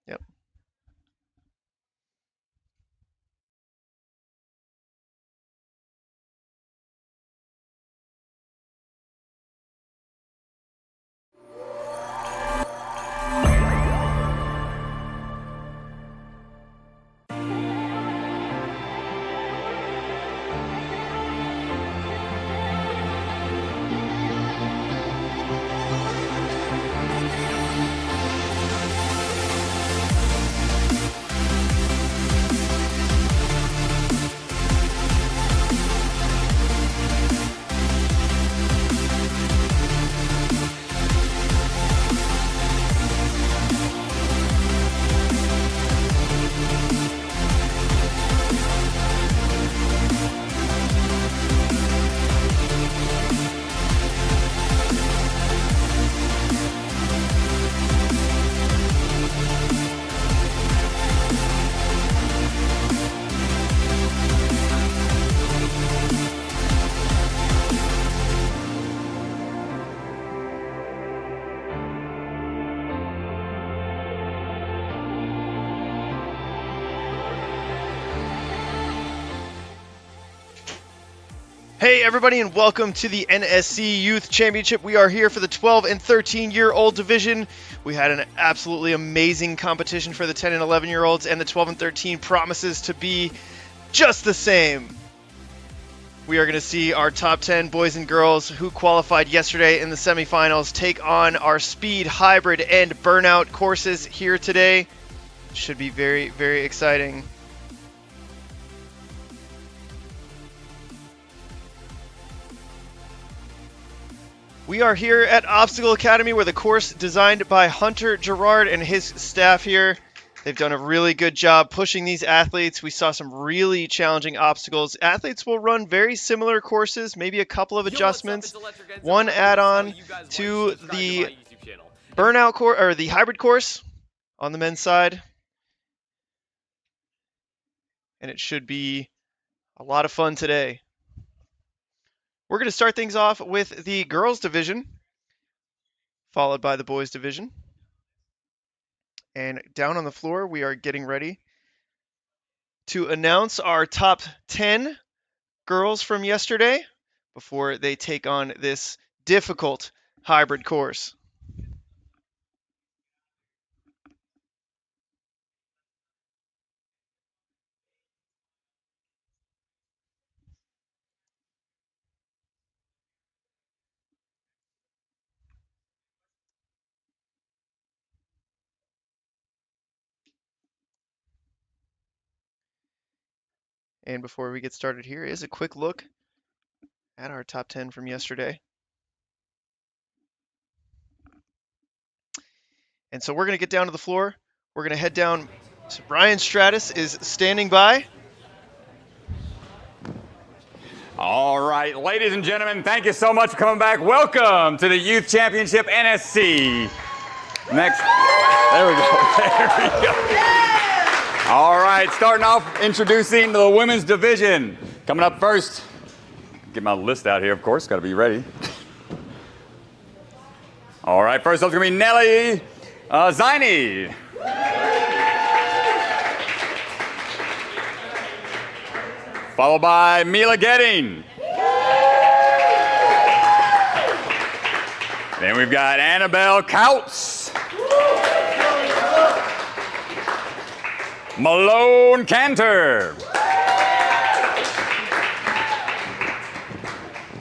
Yep. Hey everybody, and welcome to the NSC Youth Championship. We are here for the 12 and 13-year-old division. We had an absolutely amazing competition for the 10 and 11-year-olds, and the 12 and 13 promises to be just the same. We are going to see our top 10 boys and girls who qualified yesterday in the semifinals take on our speed, hybrid, and burnout courses here today. Should be very, very exciting. We are here at Obstacle Academy, where the course designed by Hunter Gerard and his staff here. They've done a really good job pushing these athletes. We saw some really challenging obstacles. Athletes will run very similar courses, maybe a couple of adjustments. One add-on to the burnout course or the hybrid course on the men's side. And it should be a lot of fun today. We're going to start things off with the girls division, followed by the boys division. And down on the floor, we are getting ready to announce our top 10 girls from yesterday before they take on this difficult hybrid course. And before we get started, here is a quick look at our top 10 from yesterday. And so we're going to get down to the floor. We're going to head down. So Brian Stratus is standing by. All right, ladies and gentlemen, thank you so much for coming back. Welcome to the Youth Championship NSC. Next, there we go, there we go. All right, starting off, introducing the women's division. Coming up first, get my list out here, of course, got to be ready. All right, first up is going to be Nelly Ziny. Followed by Mila Getting. Then we've got Annabelle Couts. Malone Cantor.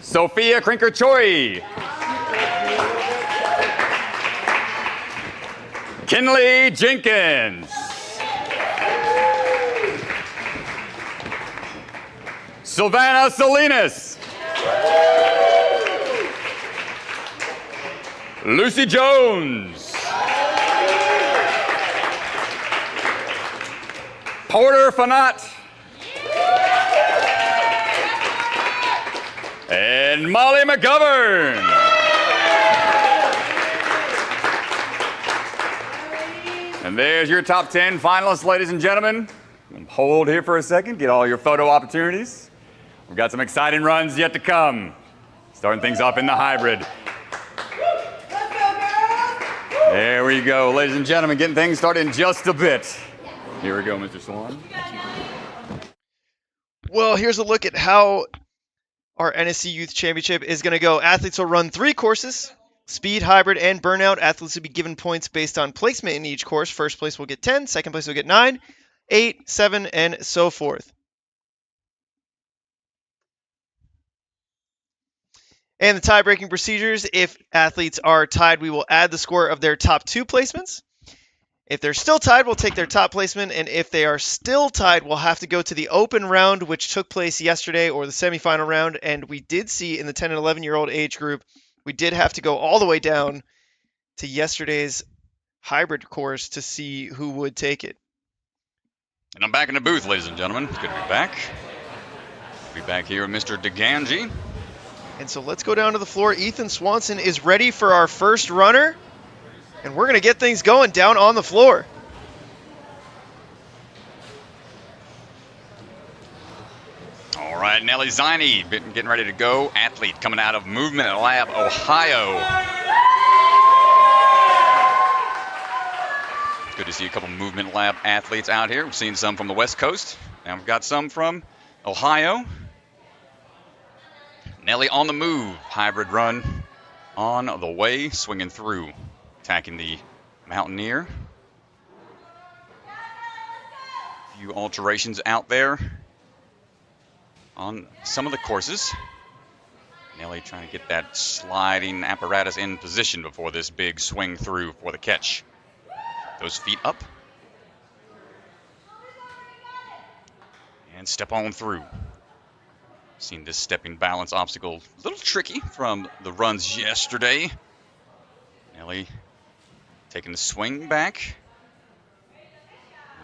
Sophia Krinker Choi. Kinley Jenkins. Savannah Salinas. Lucy Jones. Porter Fanat. And Molly McGovern. And there's your top 10 finalists, ladies and gentlemen. Hold here for a second, get all your photo opportunities. We've got some exciting runs yet to come. Starting things off in the hybrid. There we we go, ladies and gentlemen, getting things started in just a bit. Here we go, Mr. Swan. Well, here's a look at how our NSC Youth Championship is going to go. Athletes will run 3 courses: speed, hybrid, and burnout. Athletes will be given points based on placement in each course. First place will get 10, second place will get 9, 8, 7, and so forth. And the tie-breaking procedures: if athletes are tied, we will add the score of their top 2 placements. If they're still tied, we'll take their top placement, and if they are still tied, we'll have to go to the open round, which took place yesterday, or the semifinal round. And we did see in the 10 and 11-year-old age group, we did have to go all the way down to yesterday's hybrid course to see who would take it. And I'm back in the booth, ladies and gentlemen. It's good to be back. Be back here with Mr. DeGangi. And so let's go down to the floor. Ethan Swanson is ready for our first runner, and we're going to get things going down on the floor. All right, Nelly Ziny getting ready to go. Athlete coming out of Movement Lab, Ohio. It's good to see a couple Movement Lab athletes out here. We've seen some from the West Coast, and we've got some from Ohio. Nelly on the move, hybrid run on the way, swinging through, attacking the Mountaineer. A few alterations out there on some of the courses. Nelly trying to get that sliding apparatus in position before this big swing through for the catch. Those feet up. And step on through. Seen this stepping balance obstacle a little tricky from the runs yesterday. Nelly taking the swing back.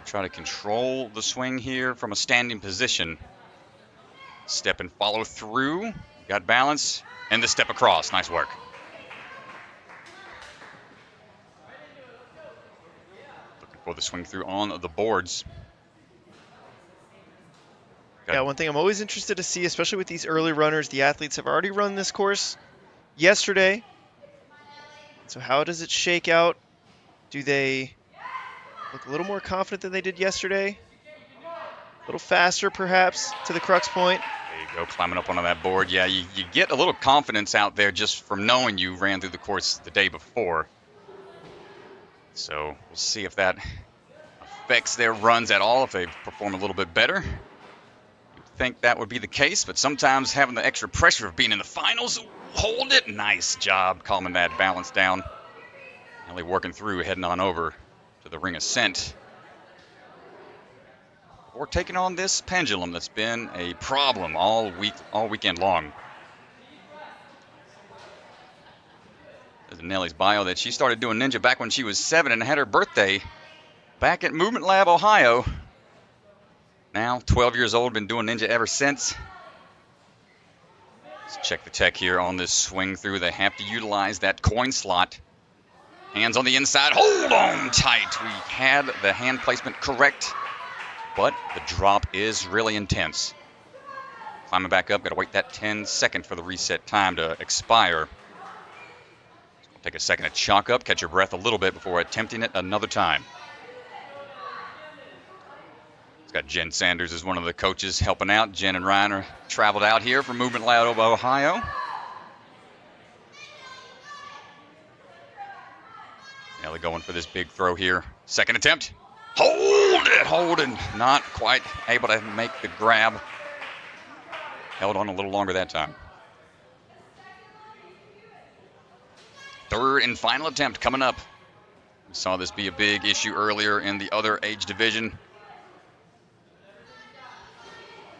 Try to control the swing here from a standing position. Step and follow through. Got balance. And the step across. Nice work. Looking for the swing through on the boards. Yeah, one thing I'm always interested to see, especially with these early runners, the athletes have already run this course yesterday. So how does it shake out? Do they look a little more confident than they did yesterday? A little faster, perhaps, to the crux point? There you go, climbing up onto that board. Yeah, you get a little confidence out there just from knowing you ran through the course the day before. So we'll see if that affects their runs at all, if they perform a little bit better. Think that would be the case, but sometimes having the extra pressure of being in the finals, hold it. Nice job calming that balance down. Nelly working through, heading on over to the ring ascent. Or taking on this pendulum that's been a problem all weekend long. There's Nelly's bio that she started doing ninja back when she was 7 and had her birthday back at Movement Lab, Ohio. Now, 12 years old, been doing ninja ever since. Let's check the tech here on this swing through. They have to utilize that coin slot. Hands on the inside. Hold on tight. We had the hand placement correct, but the drop is really intense. Climbing back up. Got to wait that 10 seconds for the reset time to expire. Take a second to chalk up, catch your breath a little bit before attempting it another time. Got Jen Sanders as one of the coaches helping out. Jen and Ryan are traveled out here from Movement Lab of Ohio. Nelly going for this big throw here. Second attempt. Hold it, holding. Not quite able to make the grab. Held on a little longer that time. Third and final attempt coming up. We saw this be a big issue earlier in the other age division.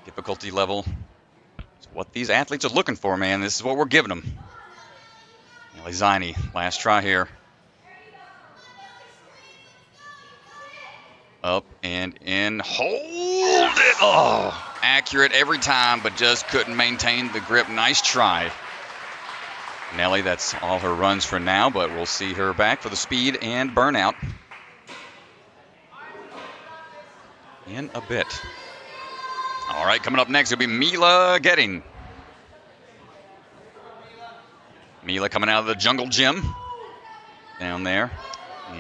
Difficulty level. It's what these athletes are looking for, man. This is what we're giving them. Nelly Ziny, last try here. Up and in. Hold it. Oh, accurate every time, but just couldn't maintain the grip. Nice try. Nelly, that's all her runs for now, but we'll see her back for the speed and burnout in a bit. All right, coming up next will be Mila Getting. Mila coming out of the jungle gym down there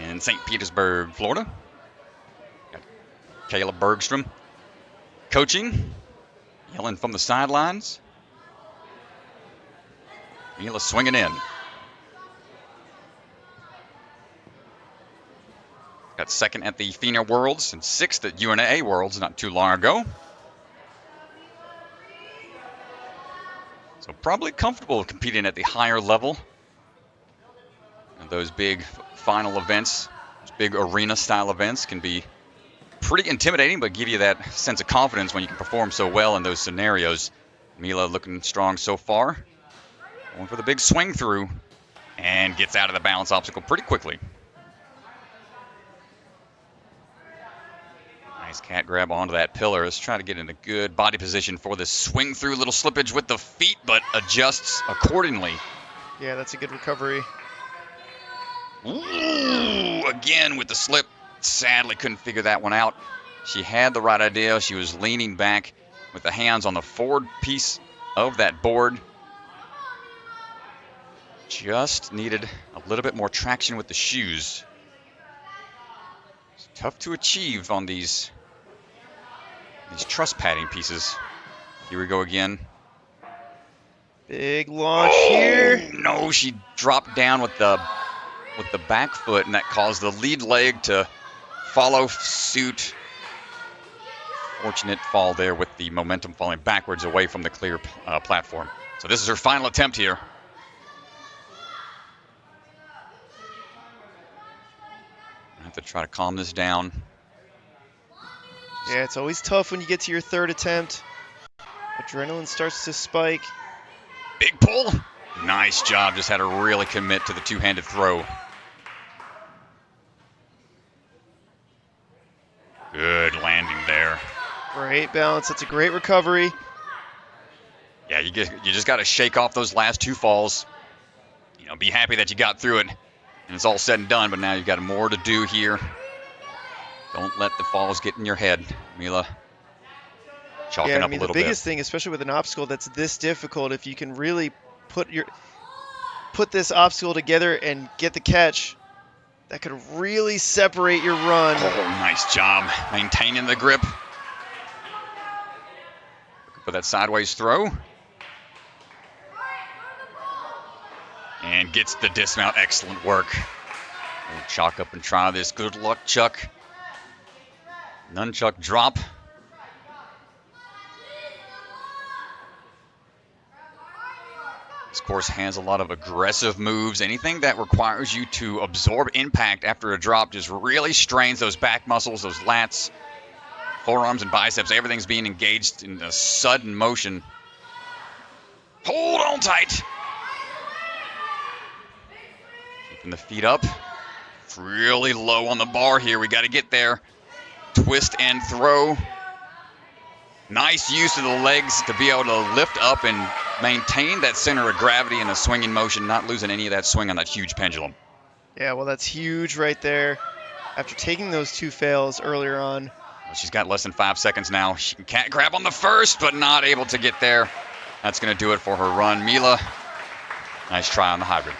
in St. Petersburg, Florida. Got Caleb Bergstrom coaching, yelling from the sidelines. Mila swinging in. Got second at the FINA Worlds and sixth at UNA Worlds not too long ago. So probably comfortable competing at the higher level. And those big final events, those big arena-style events can be pretty intimidating, but give you that sense of confidence when you can perform so well in those scenarios. Mila looking strong so far. Going for the big swing through and gets out of the balance obstacle pretty quickly. Nice cat grab onto that pillar. Let's try to get in a good body position for this swing through. Little slippage with the feet, but adjusts accordingly. Yeah, that's a good recovery. Ooh, again with the slip. Sadly couldn't figure that one out. She had the right idea. She was leaning back with the hands on the forward piece of that board. Just needed a little bit more traction with the shoes. It's tough to achieve on these truss padding pieces. Here we go again. Big launch here. No, she dropped down with the back foot, and that caused the lead leg to follow suit. Fortunate fall there with the momentum falling backwards away from the clear platform. So this is her final attempt here. I have to try to calm this down. Yeah, it's always tough when you get to your third attempt. Adrenaline starts to spike. Big pull. Nice job. Just had to really commit to the two-handed throw. Good landing there. Great balance. That's a great recovery. Yeah, you just got to shake off those last two falls. You know, be happy that you got through it, and it's all said and done. But now you've got more to do here. Don't let the falls get in your head, Mila. Chalking up a little bit. The biggest thing, especially with an obstacle that's this difficult, if you can really put this obstacle together and get the catch, that could really separate your run. Oh, nice job maintaining the grip. Looking for that sideways throw. And gets the dismount. Excellent work. We'll chalk up and try this. Good luck, Chuck. Nunchuck drop. This course has a lot of aggressive moves. Anything that requires you to absorb impact after a drop just really strains those back muscles, those lats, forearms and biceps. Everything's being engaged in a sudden motion. Hold on tight. Keeping the feet up. Really low on the bar here. We got to get there. Twist and throw. Nice use of the legs to be able to lift up and maintain that center of gravity in a swinging motion, not losing any of that swing on that huge pendulum. Yeah, well, that's huge right there. After taking those two fails earlier on. Well, she's got less than 5 seconds now. She can't grab on the first, but not able to get there. That's going to do it for her run. Mila, nice try on the hybrid.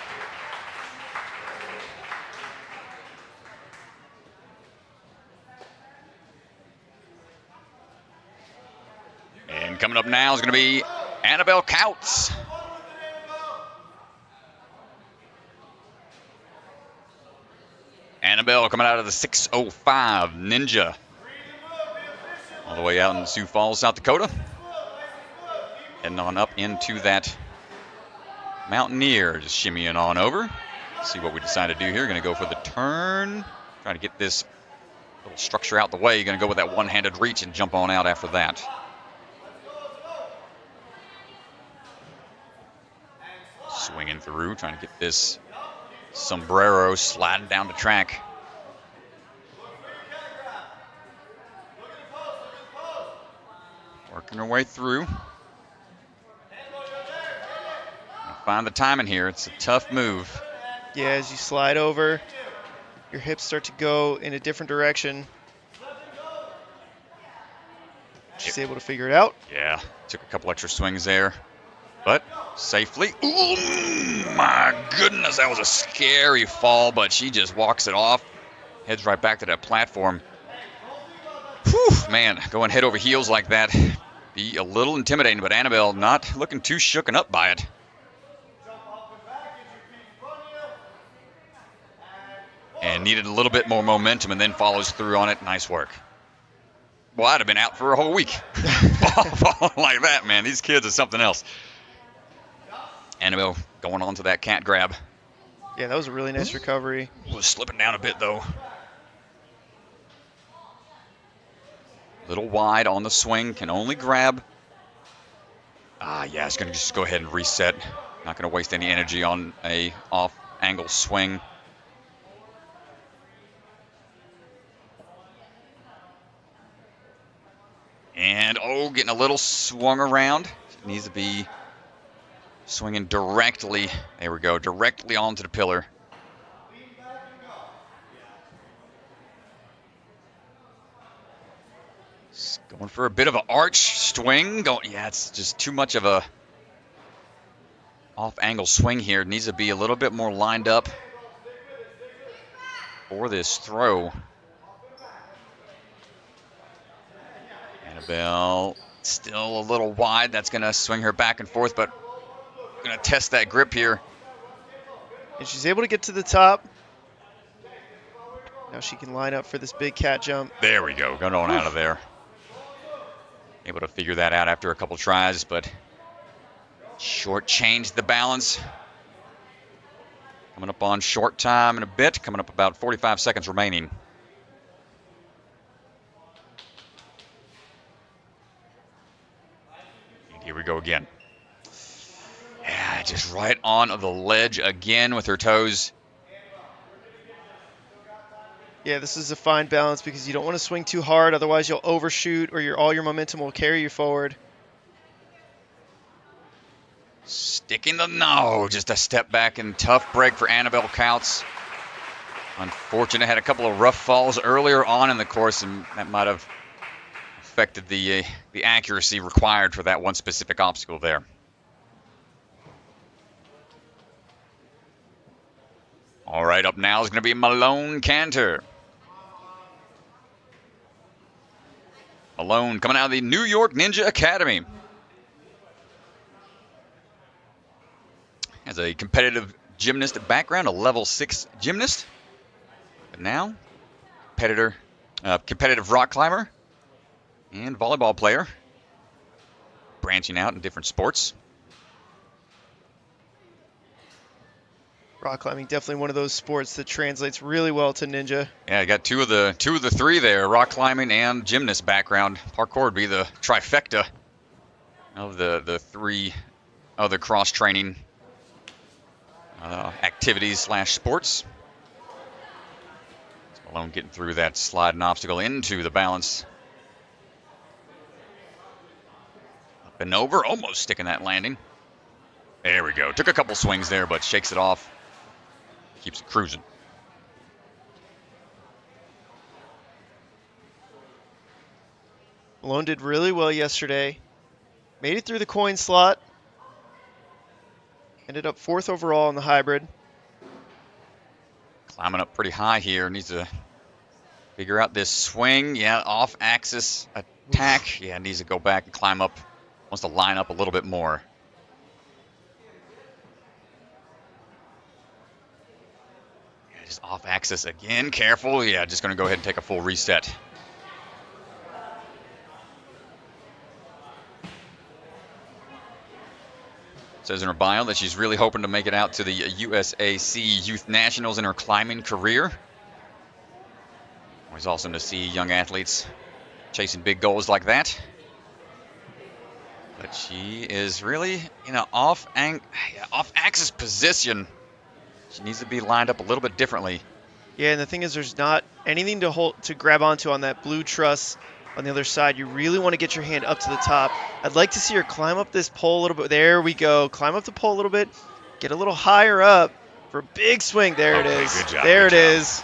And coming up now is going to be Annabelle Couts. Annabelle coming out of the 6:05 Ninja. All the way out in Sioux Falls, South Dakota. Heading on up into that Mountaineer. Just shimmying on over. See what we decide to do here. Going to go for the turn. Trying to get this little structure out the way. You're going to go with that one-handed reach and jump on out after that. Swinging through, trying to get this sombrero sliding down the track. Working her way through. Find the timing here. It's a tough move. Yeah, as you slide over, your hips start to go in a different direction. She's able to figure it out. Yeah, took a couple extra swings there. But safely. Ooh, my goodness. goodness, that was a scary fall, but she just walks it off. Heads right back to that platform. Whew, man, going head over heels like that, be a little intimidating, but Annabelle not looking too shooken up by it. And needed a little bit more momentum and then follows through on it. Nice work. Well, I'd have been out for a whole week. Falling like that, man. These kids are something else. Annabelle going on to that cat grab. Yeah, that was a really nice recovery. Was slipping down a bit, though. Little wide on the swing. Can only grab. Yeah, it's going to just go ahead and reset. Not going to waste any energy on a off-angle swing. And, getting a little swung around. It needs to be swinging directly. There we go, directly onto the pillar. Just going for a bit of an arch swing. Yeah, it's just too much of a off-angle swing here. It needs to be a little bit more lined up for this throw. Annabelle still a little wide. That's going to swing her back and forth, but going to test that grip here. And she's able to get to the top. Now she can line up for this big cat jump. There we go. Going on out of there. Able to figure that out after a couple tries, but short-changed the balance. Coming up on short time in a bit. Coming up about 45 seconds remaining. Here we go again. Yeah, just right on the ledge again with her toes. Yeah, this is a fine balance because you don't want to swing too hard, otherwise you'll overshoot or all your momentum will carry you forward. Sticking no, just a step back and tough break for Annabelle Kautz. Unfortunate, had a couple of rough falls earlier on in the course, and that might have affected the accuracy required for that one specific obstacle there. All right, up now is going to be Malone Cantor. Malone coming out of the New York Ninja Academy. Has a competitive gymnast background, a level 6 gymnast. But now, competitive rock climber and volleyball player. Branching out in different sports. Rock climbing, definitely one of those sports that translates really well to ninja. Yeah, I got two of the three there, rock climbing and gymnast background. Parkour would be the trifecta of the three other cross-training activities / sports. Malone getting through that sliding obstacle into the balance. Up and over, almost sticking that landing. There we go. Took a couple swings there, but shakes it off. Keeps it cruising. Malone did really well yesterday. Made it through the coin slot. Ended up 4th overall in the hybrid. Climbing up pretty high here. Needs to figure out this swing. Yeah, off-axis attack. Yeah, needs to go back and climb up. Wants to line up a little bit more. Yeah, just off-axis again. Careful. Yeah, just going to go ahead and take a full reset. Says in her bio that she's really hoping to make it out to the USAC Youth Nationals in her climbing career. Always awesome to see young athletes chasing big goals like that. But she is really in an off-axis position. She needs to be lined up a little bit differently. Yeah, and the thing is, there's not anything to grab onto on that blue truss on the other side. You really want to get your hand up to the top. I'd like to see her climb up this pole a little bit. There we go. Climb up the pole a little bit. Get a little higher up for a big swing. There it is. Good job. There it is.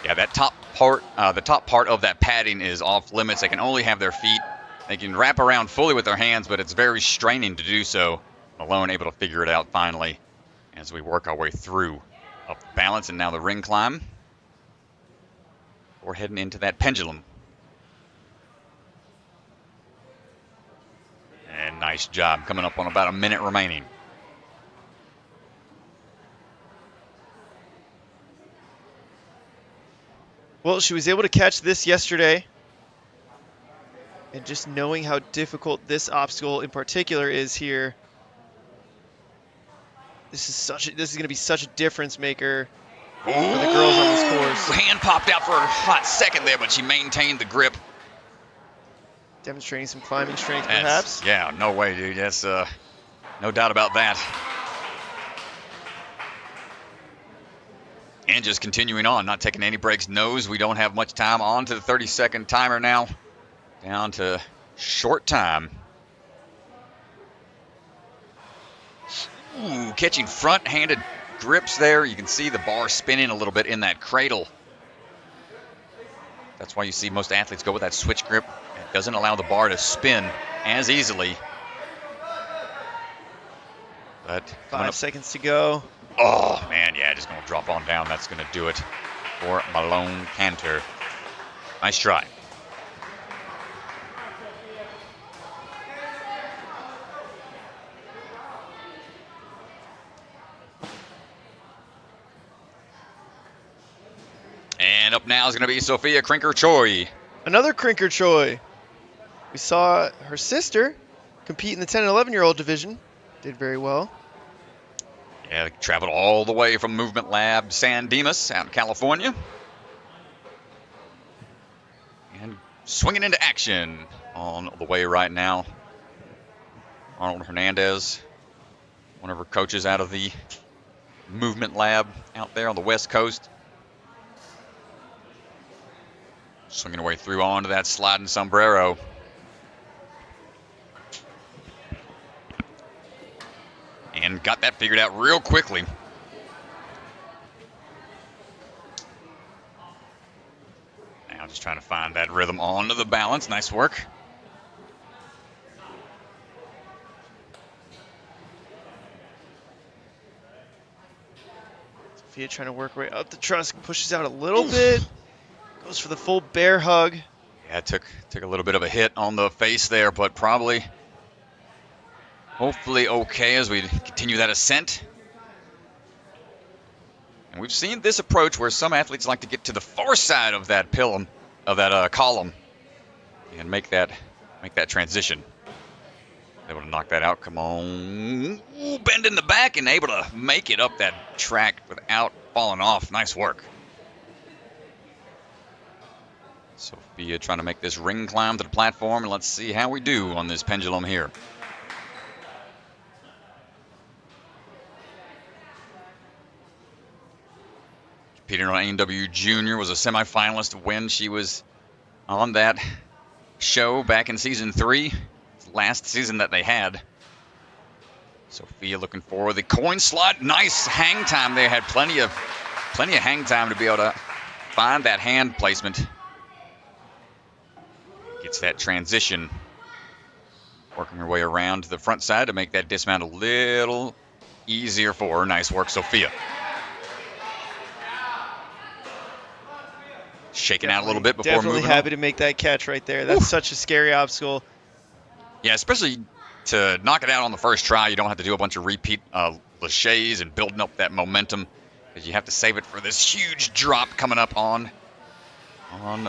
Yeah, that top part, the top part of that padding is off limits. They can only have their feet. They can wrap around fully with their hands, but it's very straining to do so. Malone able to figure it out finally. as we work our way through up balance and now the ring climb. We're heading into that pendulum. And nice job coming up on about a minute remaining. Well, she was able to catch this yesterday. And just knowing how difficult this obstacle in particular is here, this is going to be such a difference maker for the girls on this course. Hand popped out for a hot second there, but she maintained the grip. Demonstrating some climbing strength, perhaps. Yeah, no way, dude. That's no doubt about that. And just continuing on, not taking any breaks. Knows we don't have much time. On to the 30-second timer now. Down to short time. Ooh, catching front-handed grips there. You can see the bar spinning a little bit in that cradle. That's why you see most athletes go with that switch grip. It doesn't allow the bar to spin as easily. But 5 seconds to go. Oh, man, yeah, just going to drop on down. That's going to do it for Malone Cantor. Nice try. And up now is going to be Sophia Krinker-Choi. Another Krinker-Choi. We saw her sister compete in the 10 and 11-year-old division. Did very well. Yeah, traveled all the way from Movement Lab San Dimas out in California. And swinging into action on the way right now. Arnold Hernandez, one of her coaches out of the Movement Lab out there on the West Coast. Swinging her way through onto that sliding sombrero. And got that figured out real quickly. Now just trying to find that rhythm onto the balance. Nice work. Sophia trying to work her way up the truss, pushes out a little bit. Goes for the full bear hug. Yeah, took a little bit of a hit on the face there, but probably, hopefully okay as we continue that ascent. And we've seen this approach where some athletes like to get to the far side of that column, and make that transition. Able to knock that out. Come on. Ooh, bend in the back and able to make it up that track without falling off. Nice work. Sophia trying to make this ring climb to the platform, and let's see how we do on this pendulum here. Peter A&W Jr. was a semifinalist when she was on that show back in season 3, last season that they had. Sophia looking for the coin slot. Nice hang time there. Had plenty of hang time to be able to find that hand placement. Gets that transition. Working her way around to the front side to make that dismount a little easier for her. Nice work, Sophia. Shaking out a little bit before moving on. Definitely happy to make that catch right there. That's such a scary obstacle. Yeah, especially to knock it out on the first try. You don't have to do a bunch of repeat laches and building up that momentum, because you have to save it for this huge drop coming up on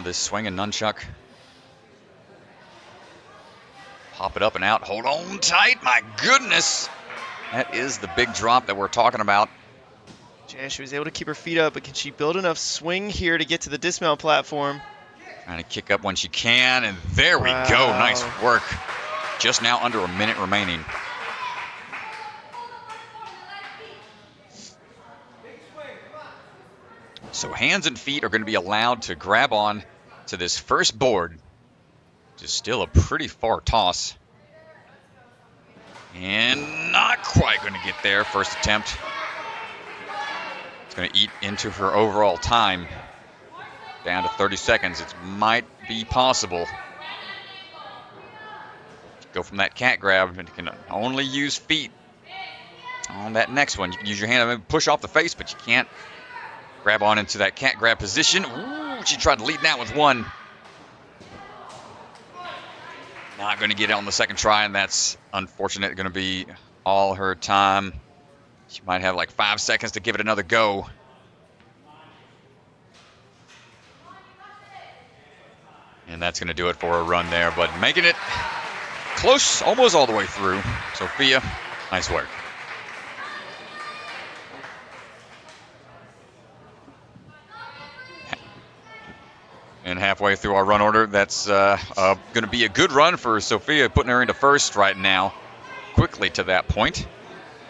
this swinging nunchuck. Pop it up and out. Hold on tight. My goodness. That is the big drop that we're talking about. Jan, she was able to keep her feet up, but can she build enough swing here to get to the dismount platform? Trying to kick up when she can, and there we go. Nice work. Just now under a minute remaining. So hands and feet are going to be allowed to grab on to this first board, which is still a pretty far toss. And not quite going to get there. First attempt. It's going to eat into her overall time. Down to 30 seconds. It might be possible. Go from that cat grab, and can only use feet on that next one. You can use your hand and push off the face, but you can't grab on into that cat grab position. Ooh, she tried to lead that with one. Not going to get it on the second try, and that's unfortunate. Going to be all her time. She might have like 5 seconds to give it another go. And that's going to do it for a run there, but making it close, almost all the way through. Sophia, nice work. And halfway through our run order, that's going to be a good run for Sophia, putting her into first right now. Quickly to that point.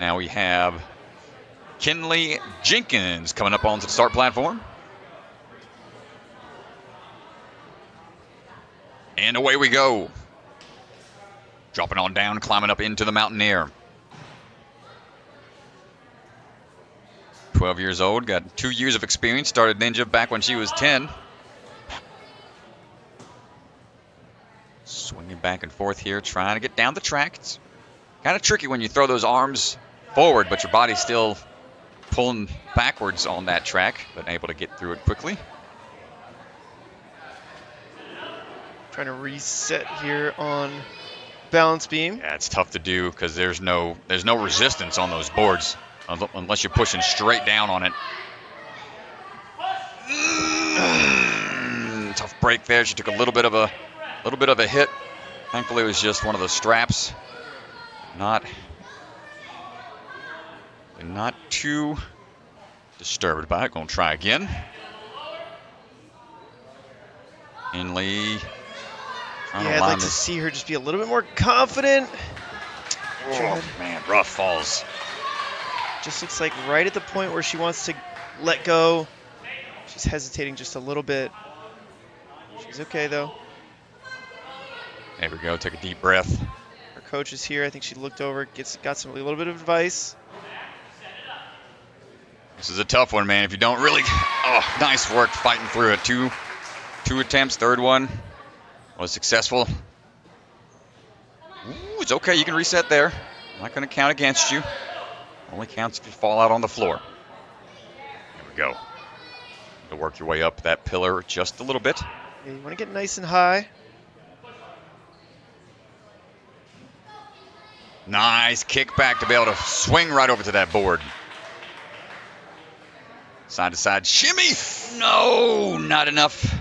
Now we have Kinley Jenkins coming up onto the start platform. And away we go. Dropping on down, climbing up into the Mountaineer. 12 years old, got 2 years of experience, started Ninja back when she was 10. Swinging back and forth here, trying to get down the track. It's kind of tricky when you throw those arms forward, but your body's still pulling backwards on that track, but able to get through it quickly. Trying to reset here on balance beam. Yeah, it's tough to do because there's no resistance on those boards unless you're pushing straight down on it. Tough break there. She took a little bit of a hit. Thankfully, it was just one of the straps. Not too disturbed by it. Gonna try again. Kinley. Yeah, I'd like to see her just be a little bit more confident. Oh, man, rough falls. Just looks like right at the point where she wants to let go. She's hesitating just a little bit. She's okay, though. There we go. Take a deep breath. Her coach is here. I think she looked over, got a little bit of advice. This is a tough one, man. If you don't really... Oh, nice work fighting through it. Two attempts, third one was successful. Ooh, it's okay. You can reset there. I'm not going to count against you. Only counts if you fall out on the floor. There we go. To work your way up that pillar just a little bit. Yeah, you want to get nice and high. Nice kick back to be able to swing right over to that board. Side to side shimmy. No, not enough.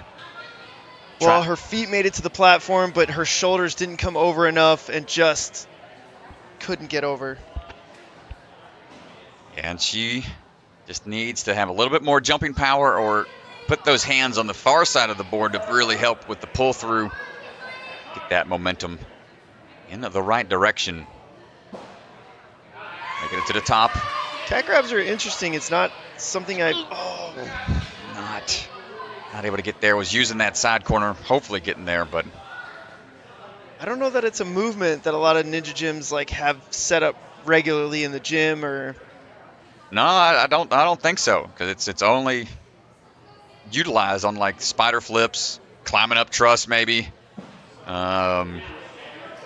Well, her feet made it to the platform, but her shoulders didn't come over enough and just couldn't get over. And she just needs to have a little bit more jumping power or put those hands on the far side of the board to really help with the pull through. Get that momentum in the right direction. Making it to the top. Cat grabs are interesting. It's not something Not able to get there. Was using that side corner, hopefully getting there, but I don't know that it's a movement that a lot of ninja gyms like have set up regularly in the gym or. No, I don't think so, because it's only utilized on like spider flips, climbing up truss maybe,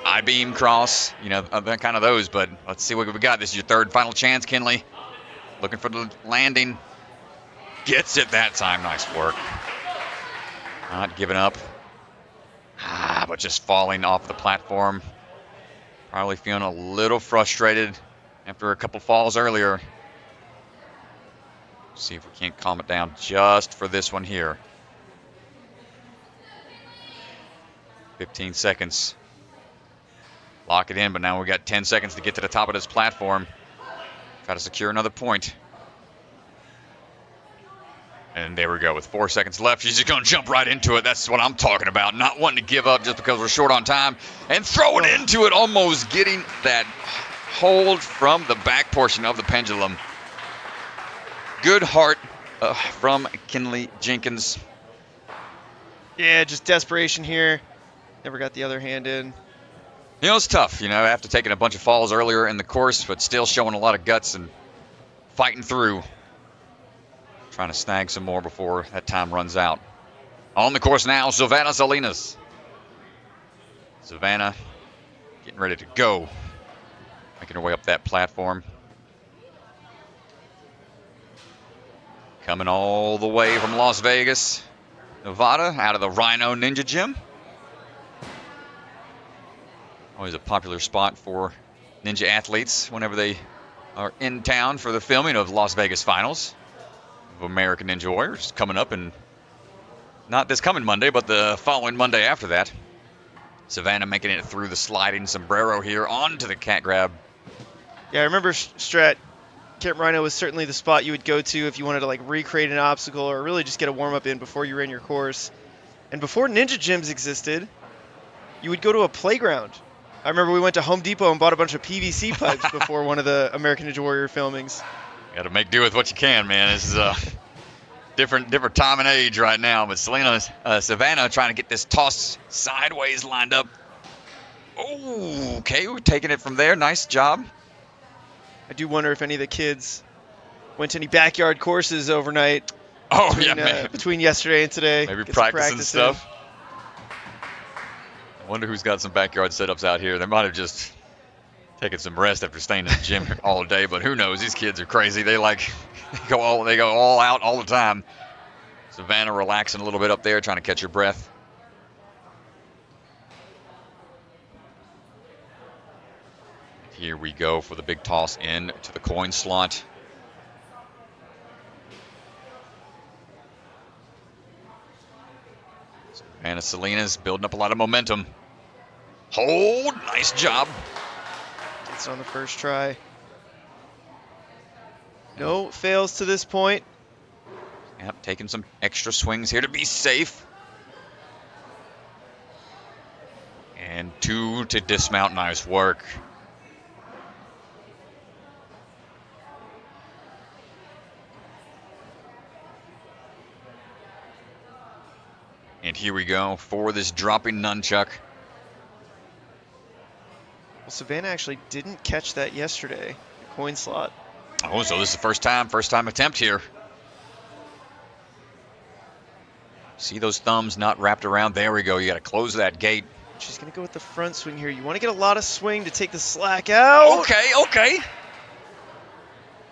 I-beam cross, kind of those. But let's see what we got. This is your third final chance, Kinley. Looking for the landing. Gets it that time. Nice work. Not giving up. But just falling off the platform. Probably feeling a little frustrated after a couple falls earlier. See if we can't calm it down just for this one here. 15 seconds. Lock it in, but now we got 10 seconds to get to the top of this platform. Try to secure another point. And there we go. With 4 seconds left, she's just going to jump right into it. That's what I'm talking about. Not wanting to give up just because we're short on time. And throw it into it, almost getting that hold from the back portion of the pendulum. Good heart from Kinley Jenkins. Yeah, just desperation here. Never got the other hand in. It's tough, after taking a bunch of falls earlier in the course, but still showing a lot of guts and fighting through. Trying to snag some more before that time runs out. On the course now, Savannah Salinas. Savannah getting ready to go. Making her way up that platform. Coming all the way from Las Vegas, Nevada, out of the Rhino Ninja Gym. Always a popular spot for ninja athletes whenever they are in town for the filming of Las Vegas finals of American Ninja Warriors. Coming up, and not this coming Monday, but the following Monday after that. Savannah making it through the sliding sombrero here onto the cat grab. Yeah, I remember Strat. Camp Rhino was certainly the spot you would go to if you wanted to like recreate an obstacle or really just get a warm-up in before you ran your course. And before ninja gyms existed, you would go to a playground. I remember we went to Home Depot and bought a bunch of PVC pipes before one of the American Ninja Warrior filmings. You got to make do with what you can, man. This is a different time and age right now. But Savannah trying to get this toss sideways lined up. Oh, okay, we're taking it from there. Nice job. I do wonder if any of the kids went to any backyard courses overnight. Oh, between, yeah, between yesterday and today. Maybe practicing stuff. I wonder who's got some backyard setups out here. They might have just taken some rest after staying in the gym all day, but who knows? These kids are crazy. They go all out all the time. Savannah relaxing a little bit up there, trying to catch her breath. Here we go for the big toss in to the coin slot. Savannah Salinas building up a lot of momentum. Hold, nice job. Gets on the first try. No fails to this point. Yep, taking some extra swings here to be safe. And 2 to dismount, nice work. And here we go for this dropping nunchuck. Well, Savannah actually didn't catch that yesterday, the coin slot. Oh, so this is the first time attempt here. See those thumbs not wrapped around? There we go. You got to close that gate. She's going to go with the front swing here. You want to get a lot of swing to take the slack out. Okay.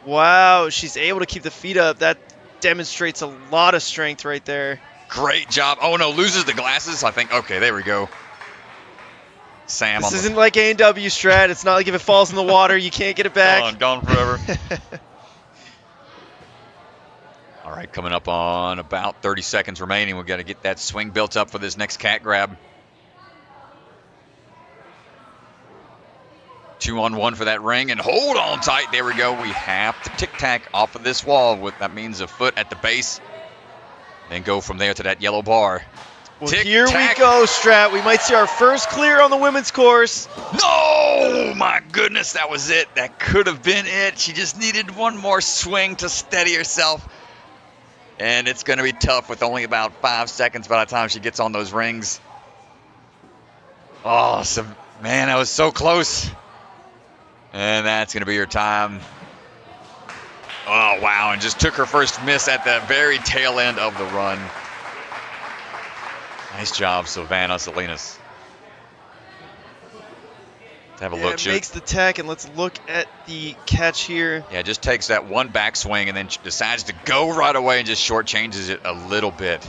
Wow, she's able to keep the feet up. That demonstrates a lot of strength right there. Great job. Oh, no, loses the glasses, I think. Okay, there we go. Sam. This isn't like A&W Strat. It's not like if it falls in the water, you can't get it back. Gone forever. All right, coming up on about 30 seconds remaining. We've got to get that swing built up for this next cat grab. 2-on-1 for that ring, and hold on tight. There we go. We have to tic-tac off of this wall. That means a foot at the base. Then go from there to that yellow bar. Well, here we go, Strat. We might see our first clear on the women's course. No! My goodness, that was it. That could have been it. She just needed one more swing to steady herself. And it's going to be tough with only about 5 seconds by the time she gets on those rings. Oh, man, that was so close. And that's going to be her time. Oh, wow, and just took her first miss at the very tail end of the run. Nice job, Savannah Salinas. Let's have a look. Makes the tack, and let's look at the catch here. Yeah, just takes that one backswing and then decides to go right away and just shortchanges it a little bit.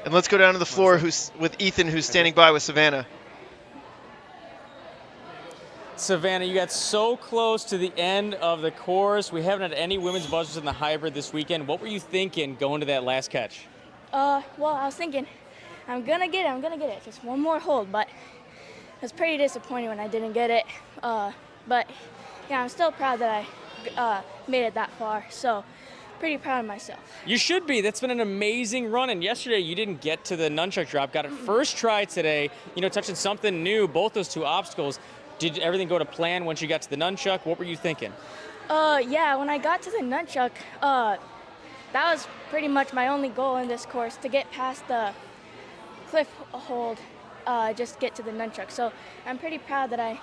And let's go down to the floor with Ethan, who's standing by with Savannah. Savannah, you got so close to the end of the course. We haven't had any women's buzzers in the hybrid this weekend. What were you thinking going to that last catch? Well, I was thinking, I'm gonna get it. Just one more hold, but it was pretty disappointing when I didn't get it. But yeah, I'm still proud that I made it that far. So pretty proud of myself. You should be. That's been an amazing run. And yesterday you didn't get to the nunchuck drop. Got it first try today. You know, touching something new. Both those two obstacles. Did everything go to plan once you got to the nunchuck? What were you thinking? Yeah, when I got to the nunchuck, that was pretty much my only goal in this course, to get past the cliff hold, just get to the nunchuck. So I'm pretty proud that I,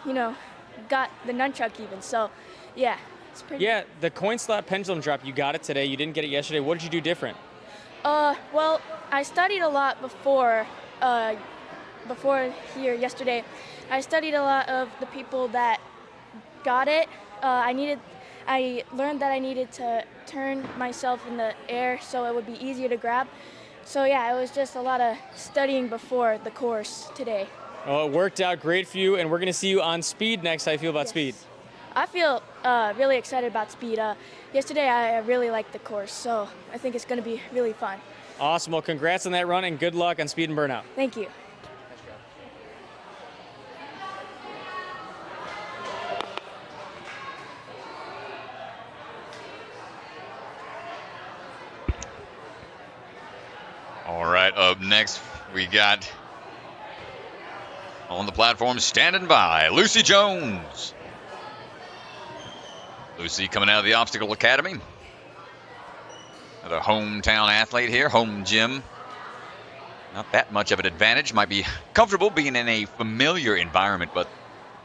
got the nunchuck even. So yeah, it's pretty. Yeah, the coin slot pendulum drop, you got it today. You didn't get it yesterday. What did you do different? Well, I studied a lot before before here yesterday, I studied a lot of the people that got it. I learned that I needed to turn myself in the air so it would be easier to grab. So yeah, it was just a lot of studying before the course today. Well, it worked out great for you, and we're going to see you on speed next. How do you feel about speed? I feel really excited about speed. Yesterday I really liked the course, so I think it's going to be really fun. Awesome. Well, congrats on that run, and good luck on speed and burnout. Thank you. All right, up next, we got on the platform standing by, Lucy Jones. Lucy coming out of the Obstacle Academy. Another hometown athlete here, home gym. Not that much of an advantage. Might be comfortable being in a familiar environment, but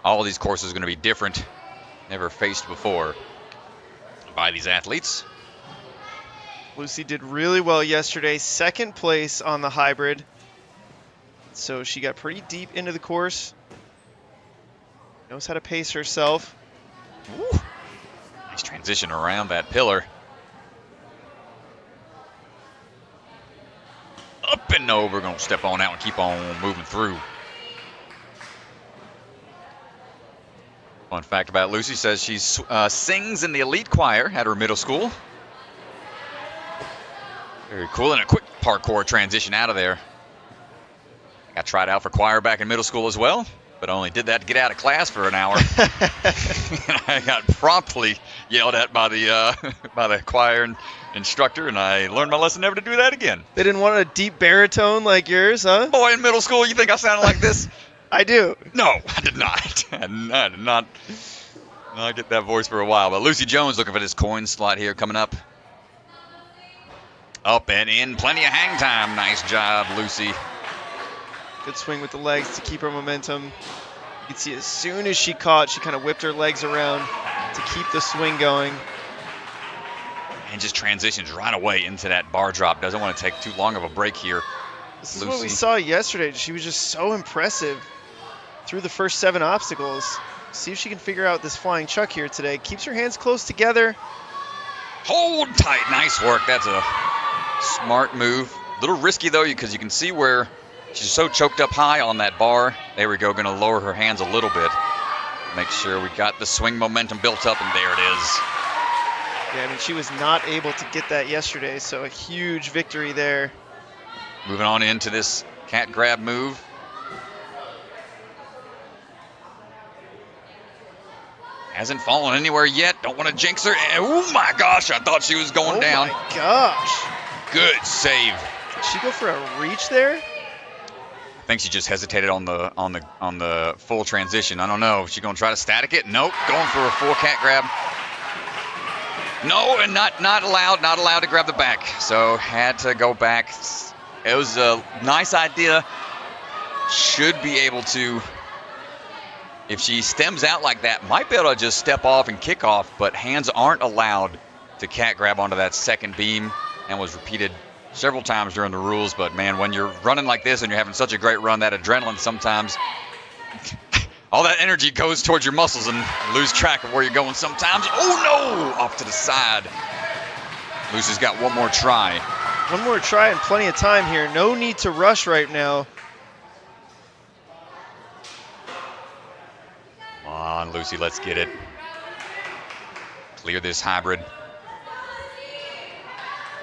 all of these courses are going to be different. Never faced before by these athletes. Lucy did really well yesterday, second place on the hybrid. So she got pretty deep into the course. Knows how to pace herself. Ooh. Nice transition around that pillar. Up and over, gonna step on out and keep on moving through. Fun fact about Lucy, says she sings in the elite choir at her middle school. Very cool, and a quick parkour transition out of there. I tried out for choir back in middle school as well, but only did that to get out of class for an hour. I got promptly yelled at by the choir instructor, and I learned my lesson never to do that again. They didn't want a deep baritone like yours, huh? Boy, in middle school, you think I sounded like this? I do. No, I did not. I did not get that voice for a while. But Lucy Jones looking for this coin slot here coming up. Up and in, plenty of hang time. Nice job, Lucy. Good swing with the legs to keep her momentum. You can see as soon as she caught, she kind of whipped her legs around to keep the swing going. And just transitions right away into that bar drop. Doesn't want to take too long of a break here. This is what we saw yesterday. She was just so impressive through the first 7 obstacles. See if she can figure out this flying chuck here today. Keeps her hands close together. Hold tight. Nice work. That's a smart move. A little risky, though, because you can see where she's so choked up high on that bar. There we go. Going to lower her hands a little bit. Make sure we got the swing momentum built up, and there it is. Yeah, I mean, she was not able to get that yesterday, so a huge victory there. Moving on into this cat grab move. Hasn't fallen anywhere yet. Don't want to jinx her. Oh my gosh, I thought she was going down. Oh my gosh. Good save. Did she go for a reach there? I think she just hesitated on the full transition. I don't know. Is she gonna try to static it? Nope. Going for a full cat grab. No, and not allowed to grab the back. So had to go back. It was a nice idea. Should be able to, if she stems out like that, might be able to just step off and kick off, but hands aren't allowed to cat grab onto that second beam, and was repeated several times during the rules. But man, when you're running like this and you're having such a great run, that adrenaline sometimes, all that energy goes towards your muscles and lose track of where you're going sometimes. Oh no, off to the side. Lucy's got one more try. One more try and plenty of time here. No need to rush right now. Come on, Lucy, let's get it. Clear this hybrid.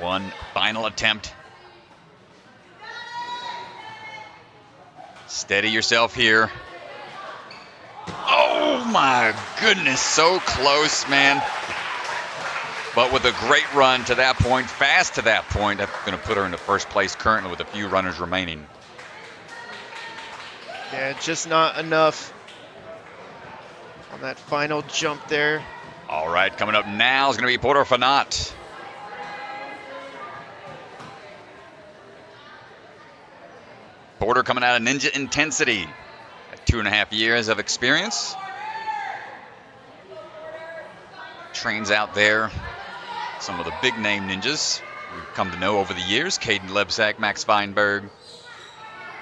One final attempt. Steady yourself here. Oh my goodness, so close, man. But with a great run to that point, fast to that point, that's going to put her in the first place currently with a few runners remaining. Yeah, just not enough on that final jump there. All right, coming up now is going to be Porter Fanat. Porter coming out of Ninja Intensity. 2.5 years of experience. Trains out there some of the big name ninjas we've come to know over the years. Caden Lebsack, Max Feinberg.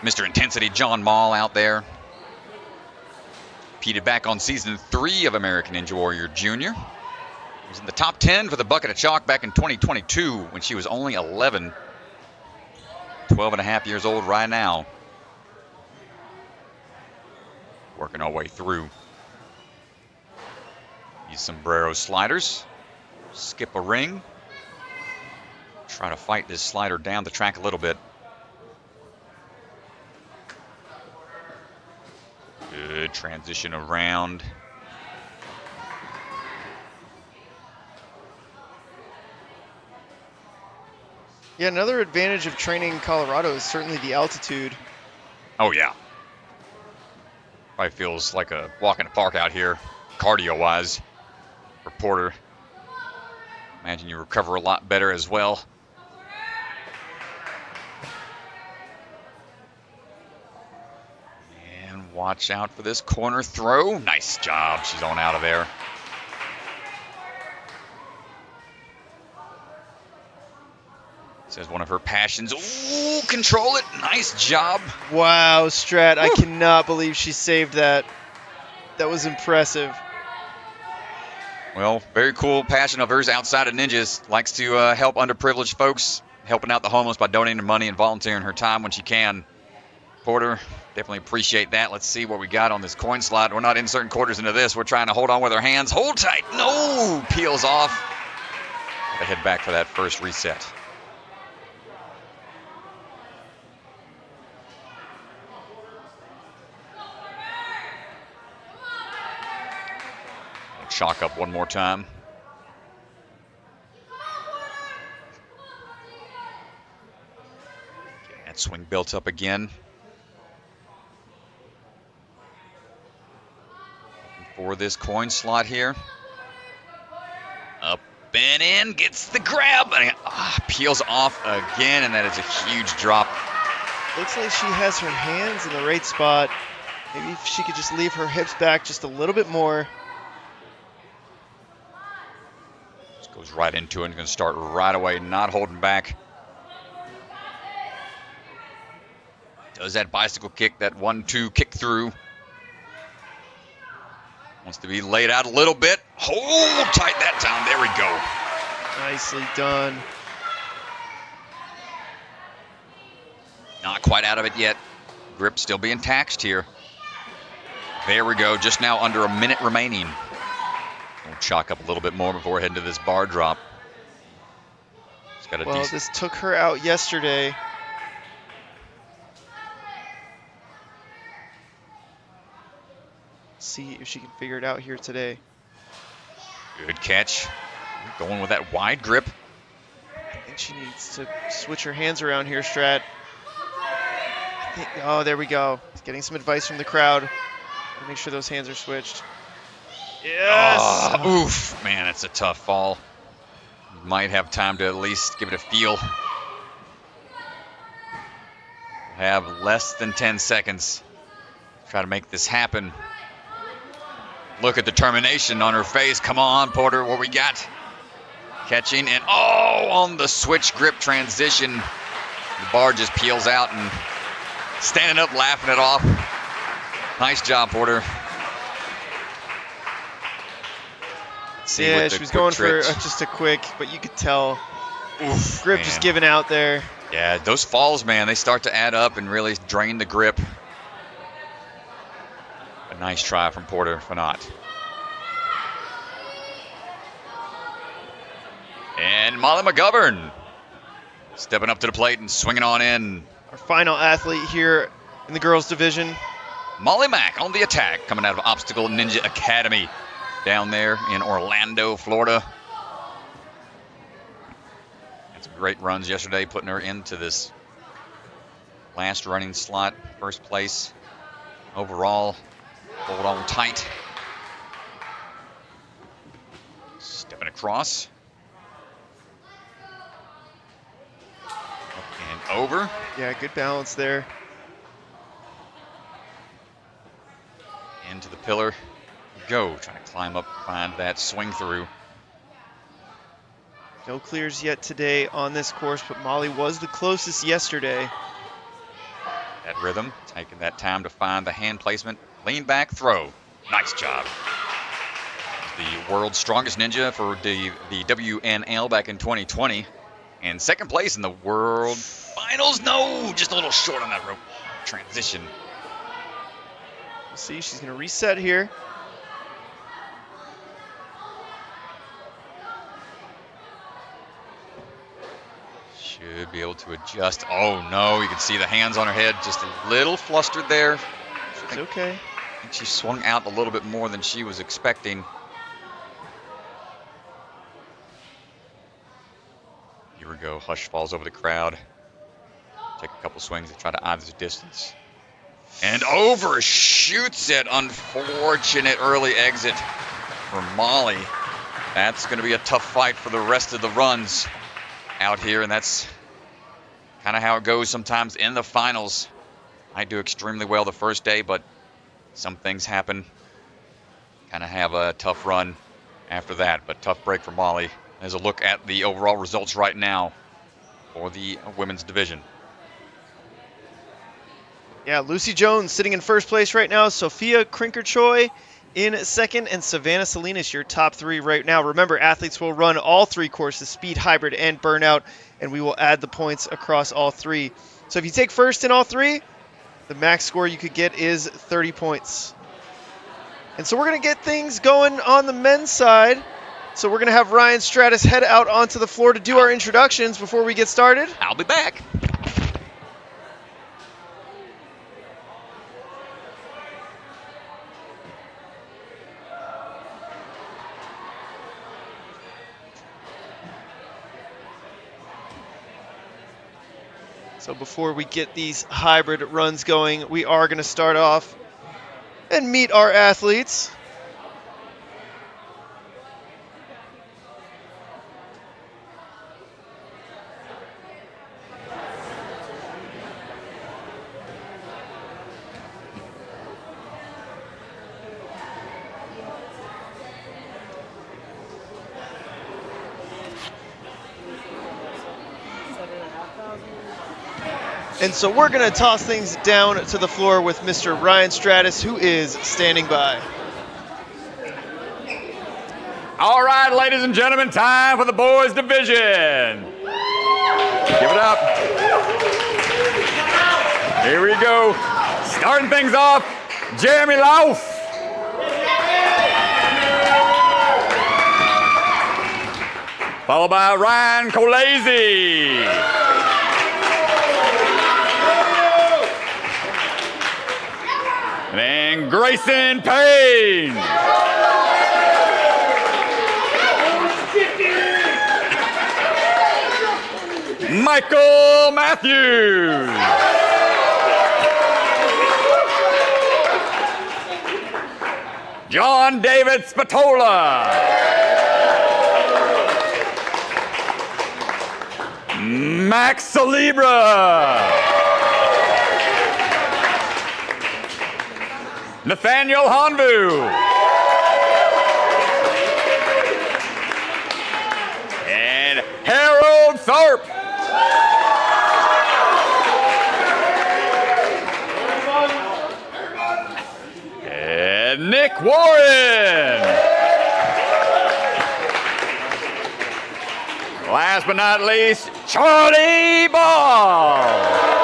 Mr. Intensity John Mall out there. Competed back on season 3 of American Ninja Warrior Jr. Was in the top 10 for the bucket of chalk back in 2022 when she was only 11. 12 and a half years old right now. Working our way through. These sombrero sliders. Skip a ring. Try to fight this slider down the track a little bit. Good transition around. Yeah, another advantage of training in Colorado is certainly the altitude. Oh, yeah. Probably feels like a walk in the park out here, cardio-wise, for Porter. Imagine you recover a lot better as well. And watch out for this corner throw. Nice job. She's on out of there. Says one of her passions. Ooh, control it. Nice job. Wow, Strat, I cannot believe she saved that. That was impressive. Well, very cool passion of hers outside of ninjas. Likes to help underprivileged folks, helping out the homeless by donating money and volunteering her time when she can. Porter, definitely appreciate that. Let's see what we got on this coin slot. We're not inserting quarters into this. We're trying to hold on with our hands. Hold tight. No! Peels off. They head back for that first reset. Chalk up one more time. Getting that swing built up again. Looking for this coin slot here. Up and in, gets the grab. And, peels off again, and that is a huge drop. Looks like she has her hands in the right spot. Maybe if she could just leave her hips back just a little bit more. Goes right into it and going to start right away, not holding back. Does that bicycle kick, that 1-2 kick through. Wants to be laid out a little bit. Hold tight that time. There we go. Nicely done. Not quite out of it yet. Grip still being taxed here. There we go. Just now under a minute remaining. We'll chalk up a little bit more before heading to this bar drop. Well, this took her out yesterday. See if she can figure it out here today. Good catch. Going with that wide grip. I think she needs to switch her hands around here, Strat. Oh, there we go. Getting some advice from the crowd. Make sure those hands are switched. Yes! Oh, oof, man, it's a tough fall. Might have time to at least give it a feel. Have less than 10 seconds. Try to make this happen. Look at determination on her face. Come on, Porter, what we got? Catching and on the switch grip transition. The bar just peels out and standing up, laughing it off. Nice job, Porter. Yeah, she was going for just a quick, but you could tell. Oof, grip man. Just giving out there. Yeah, those falls, man, they start to add up and really drain the grip. A nice try from Porter Fanat. And Molly McGovern stepping up to the plate and swinging on in. Our final athlete here in the girls division. Molly Mack on the attack, coming out of Obstacle Ninja Academy down there in Orlando, Florida. Had some great runs yesterday, putting her into this last running slot, first place overall. Hold on tight. Stepping across. Up and over. Yeah, good balance there. Into the pillar. Go. Trying to climb up, find that swing through. No clears yet today on this course, but Molly was the closest yesterday. that rhythm, taking that time to find the hand placement. Lean back, throw. Nice job. The world's strongest ninja for the WNL back in 2020. And second place in the world finals. No, just a little short on that rope transition. We'll see, she's going to reset here. Should be able to adjust. Oh no, you can see the hands on her head, just a little flustered there. It's okay. I think she swung out a little bit more than she was expecting. Here we go, Hush falls over the crowd. Take a couple swings to try to eye the distance. And overshoots it. Unfortunate early exit for Molly. That's going to be a tough fight for the rest of the runs out here, and that's kind of how it goes sometimes in the finals. I do extremely well the first day, but some things happen. Kind of have a tough run after that, but tough break for Molly. There's a look at the overall results right now for the women's division. Yeah, Lucy Jones sitting in first place right now. Sophia Krinker-Choi in second, and Savannah Salinas, your top three right now. Remember, athletes will run all three courses, speed, hybrid, and burnout, and we will add the points across all three. So if you take first in all three, the max score you could get is 30 points. And so we're going to get things going on the men's side. So we're going to have Ryan Stratus head out onto the floor to do our introductions before we get started. I'll be back. So before we get these hybrid runs going, we are going to start off and meet our athletes. And so we're going to toss things down to the floor with Mr. Ryan Stratus, who is standing by. All right, ladies and gentlemen, time for the boys division. Give it up. Here we go. Starting things off, Jeremy Lauf. Followed by Ryan Colazzi. And then Grayson Payne. Michael Matthews. John David Spatola. Max Celebra. Nathaniel Honvu. And Harold Tharp. And Nick Warren. Last but not least, Charlie Ball.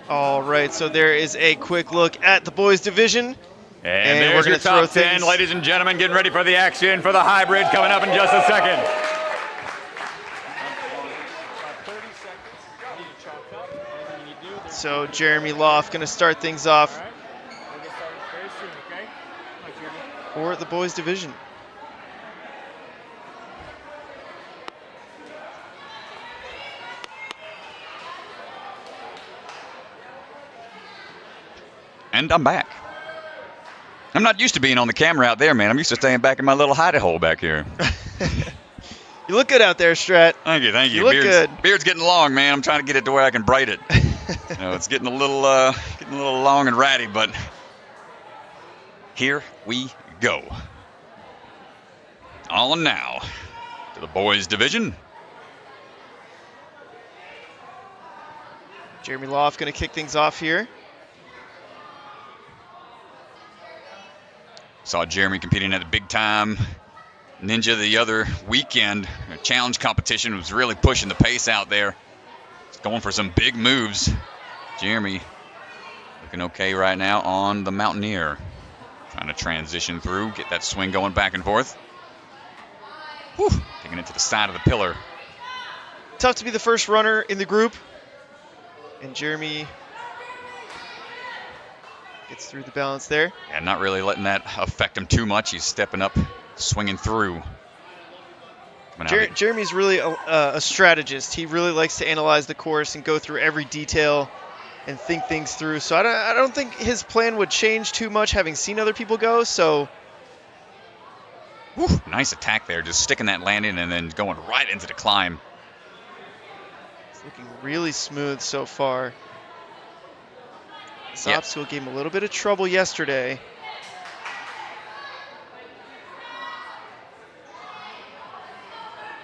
All right, so there is a quick look at the boys division. And there's your top 10, ladies and gentlemen. Getting ready for the action for the hybrid coming up in just a second. So Jeremy Lauf going to start things off for the boys division. And I'm back. I'm not used to being on the camera out there, man. I'm used to staying back in my little hidey hole back here. You look good out there, Strat. Thank you, thank you. You look good. Beard's getting long, man. I'm trying to get it to where I can braid it. You know, it's getting a little long and ratty, but here we go. On now to the boys division. Jeremy Loft going to kick things off here. Saw Jeremy competing at the big time Ninja the other weekend. A challenge competition was really pushing the pace out there. He's going for some big moves. Jeremy looking okay right now on the Mountaineer. Trying to transition through, get that swing going back and forth. Whew, taking it to the side of the pillar. Tough to be the first runner in the group. And Jeremy gets through the balance there. Yeah, not really letting that affect him too much. He's stepping up, swinging through. Jeremy's really a strategist. He really likes to analyze the course and go through every detail and think things through. So I don't think his plan would change too much having seen other people go. So whew, nice attack there, just sticking that landing and then going right into the climb. It's looking really smooth so far. This obstacle gave him a little bit of trouble yesterday.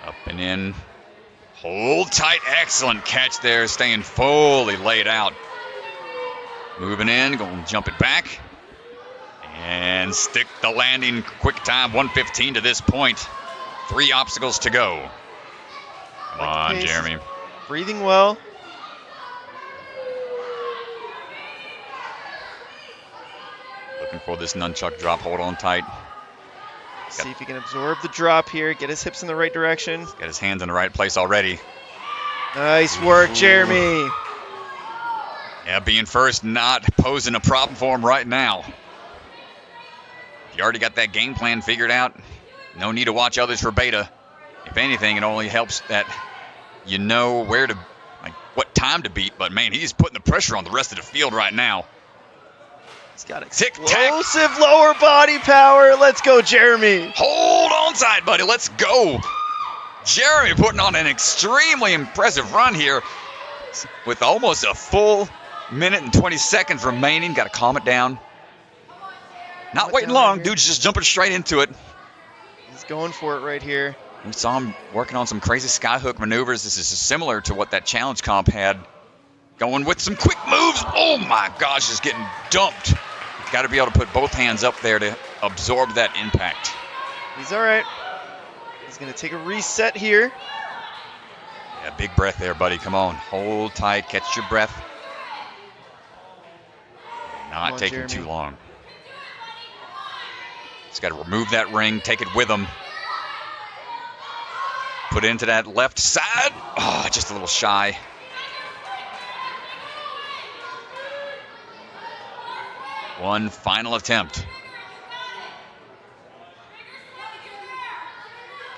Up and in. Hold tight. Excellent catch there. Staying fully laid out. Moving in. Going to jump it back. And stick the landing. Quick time. 1:15 to this point. 3 obstacles to go. Come on, Jeremy. Breathing well. Looking for this nunchuck drop. Hold on tight. See if he can absorb the drop here, get his hips in the right direction. Got his hands in the right place already. Nice work, Jeremy. Yeah, being first, not posing a problem for him right now. You already got that game plan figured out. No need to watch others for beta. If anything, it only helps that you know where to, like, what time to beat. But man, he's putting the pressure on the rest of the field right now. He's got explosive lower body power. Let's go, Jeremy. Hold on tight, buddy. Let's go. Jeremy putting on an extremely impressive run here with almost a full minute and 20 seconds remaining. Got to calm it down. Not waiting long. Dude's just jumping straight into it. He's going for it right here. We saw him working on some crazy skyhook maneuvers. This is similar to what that challenge comp had. Going with some quick moves. Oh my gosh, just getting dumped. Got to be able to put both hands up there to absorb that impact. He's all right. He's going to take a reset here. Yeah, big breath there, buddy. Come on. Hold tight. Catch your breath. Not taking too long. Just got to remove that ring. Take it with him. Put it into that left side. Oh, just a little shy. One final attempt.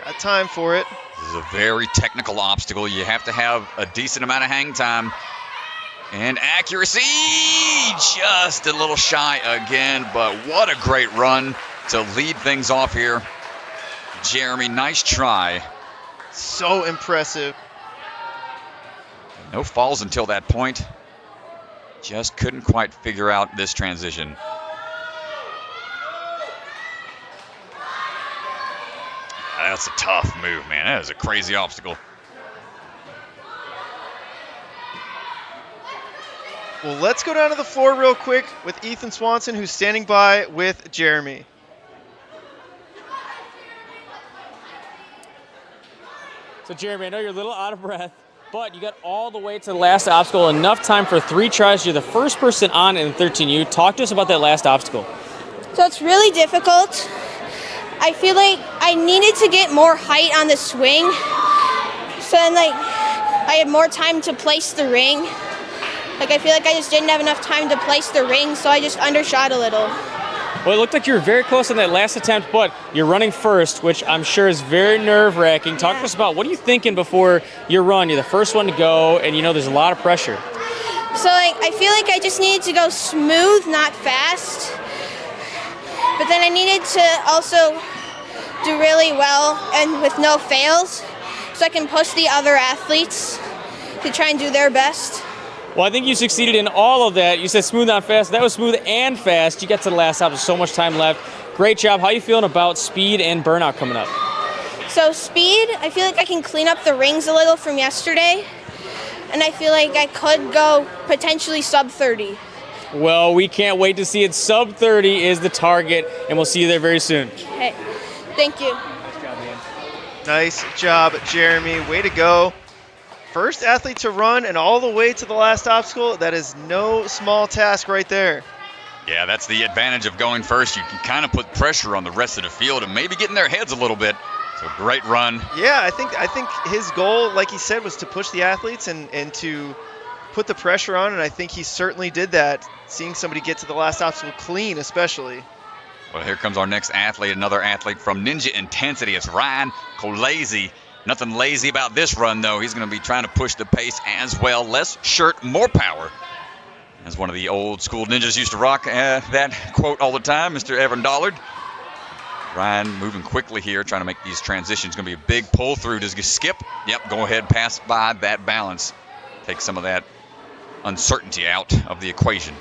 Got time for it. This is a very technical obstacle. You have to have a decent amount of hang time. And accuracy, just a little shy again, but what a great run to lead things off here. Jeremy, nice try. So impressive. No falls until that point. Just couldn't quite figure out this transition. That's a tough move, man. That is a crazy obstacle. Well, let's go down to the floor real quick with Ethan Swanson, who's standing by with Jeremy. So, Jeremy, I know you're a little out of breath, but you got all the way to the last obstacle, enough time for 3 tries. You're the first person on in 13U. Talk to us about that last obstacle. So it's really difficult. I feel like I needed to get more height on the swing. So then, I had more time to place the ring. I feel like I just didn't have enough time to place the ring, so I just undershot a little. Well, it looked like you were very close on that last attempt, but you're running first, which I'm sure is very nerve-wracking. Talk to us about, what are you thinking before your run? You're the first one to go, and there's a lot of pressure. So, I feel like I just needed to go smooth, not fast. But then I needed to also do really well and with no fails, so I can push the other athletes to try and do their best. Well, I think you succeeded in all of that. You said smooth, not fast. That was smooth and fast. You got to the last stop. There's so much time left. Great job. How are you feeling about speed and burnout coming up? So speed, I feel like I can clean up the rings a little from yesterday, and I feel like I could go potentially sub 30. Well, we can't wait to see it. Sub 30 is the target, and we'll see you there very soon. Okay, thank you. Nice job, man. Nice job, Jeremy. Way to go. First athlete to run and all the way to the last obstacle. That is no small task right there. Yeah, that's the advantage of going first. You can kind of put pressure on the rest of the field and maybe get in their heads a little bit. So great run. Yeah, I think his goal, like he said, was to push the athletes and to put the pressure on, and I think he certainly did that, seeing somebody get to the last obstacle clean especially. Well, here comes our next athlete, another athlete from Ninja Intensity. It's Ryan Colazzi. Nothing lazy about this run, though. He's going to be trying to push the pace as well. Less shirt, more power. As one of the old school ninjas used to rock that quote all the time, Mr. Evan Dollard. Ryan moving quickly here, trying to make these transitions. Going to be a big pull through. Does he skip? Yep, go ahead, pass by that balance. Take some of that uncertainty out of the equation.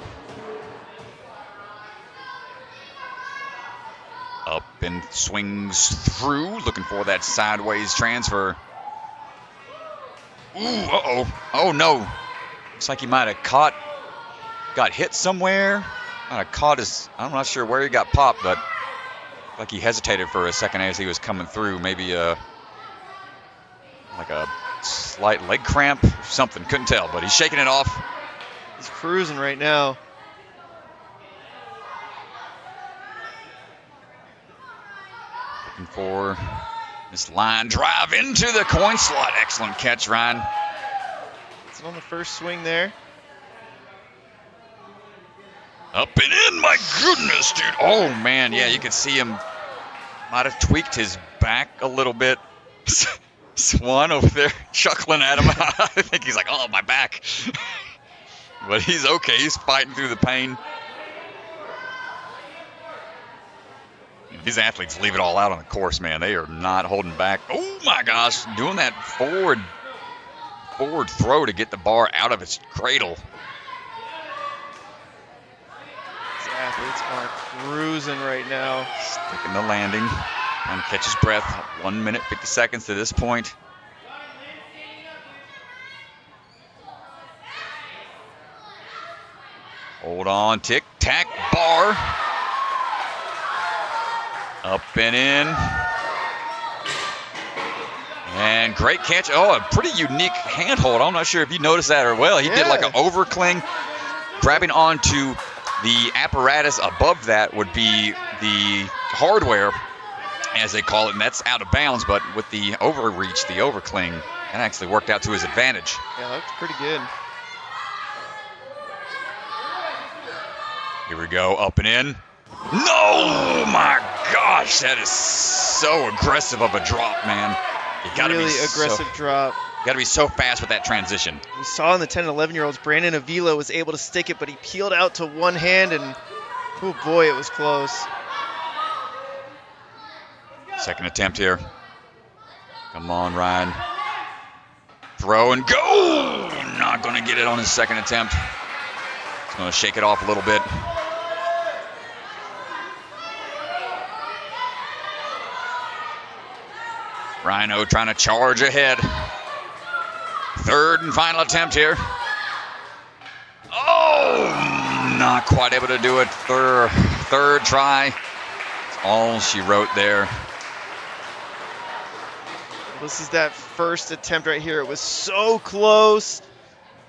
Up and swings through, looking for that sideways transfer. Ooh, uh-oh. Oh, no. Looks like he might have got hit somewhere. Might have caught his, I'm not sure where he got popped, but like he hesitated for a second as he was coming through. Maybe like a slight leg cramp or something. Couldn't tell, but he's shaking it off. He's cruising right now. Looking for this line drive into the coin slot. Excellent catch, Ryan. It's on the first swing there. Up and in, my goodness, dude. Oh, man, yeah, you can see him might have tweaked his back a little bit. Swan over there chuckling at him. I think he's like, oh, my back. But he's okay. He's fighting through the pain. These athletes leave it all out on the course, man. They are not holding back. Oh, my gosh, doing that forward throw to get the bar out of its cradle. Athletes are cruising right now. Sticking the landing. Trying to catch his breath. 1 minute, 50 seconds to this point. Hold on. Tick, tack, bar. Up and in. And great catch. Oh, a pretty unique handhold. I'm not sure if you noticed that or well. He did like an overcling, grabbing onto the apparatus above that would be the hardware, as they call it, and that's out of bounds. But with the overreach, the overcling, that actually worked out to his advantage. Yeah, that's pretty good. Here we go, up and in. No, my gosh, that is so aggressive of a drop, man. You gotta really be aggressive drop. Got to be so fast with that transition. We saw in the 10 and 11-year-olds, Brandon Avila was able to stick it, but he peeled out to one hand, and oh boy, it was close. Second attempt here. Come on, Ryan. Throw and go! Not going to get it on his second attempt. He's going to shake it off a little bit. Rhino trying to charge ahead. Third and final attempt here. Oh, not quite able to do it. Third try. That's all she wrote there. This is that first attempt right here. It was so close.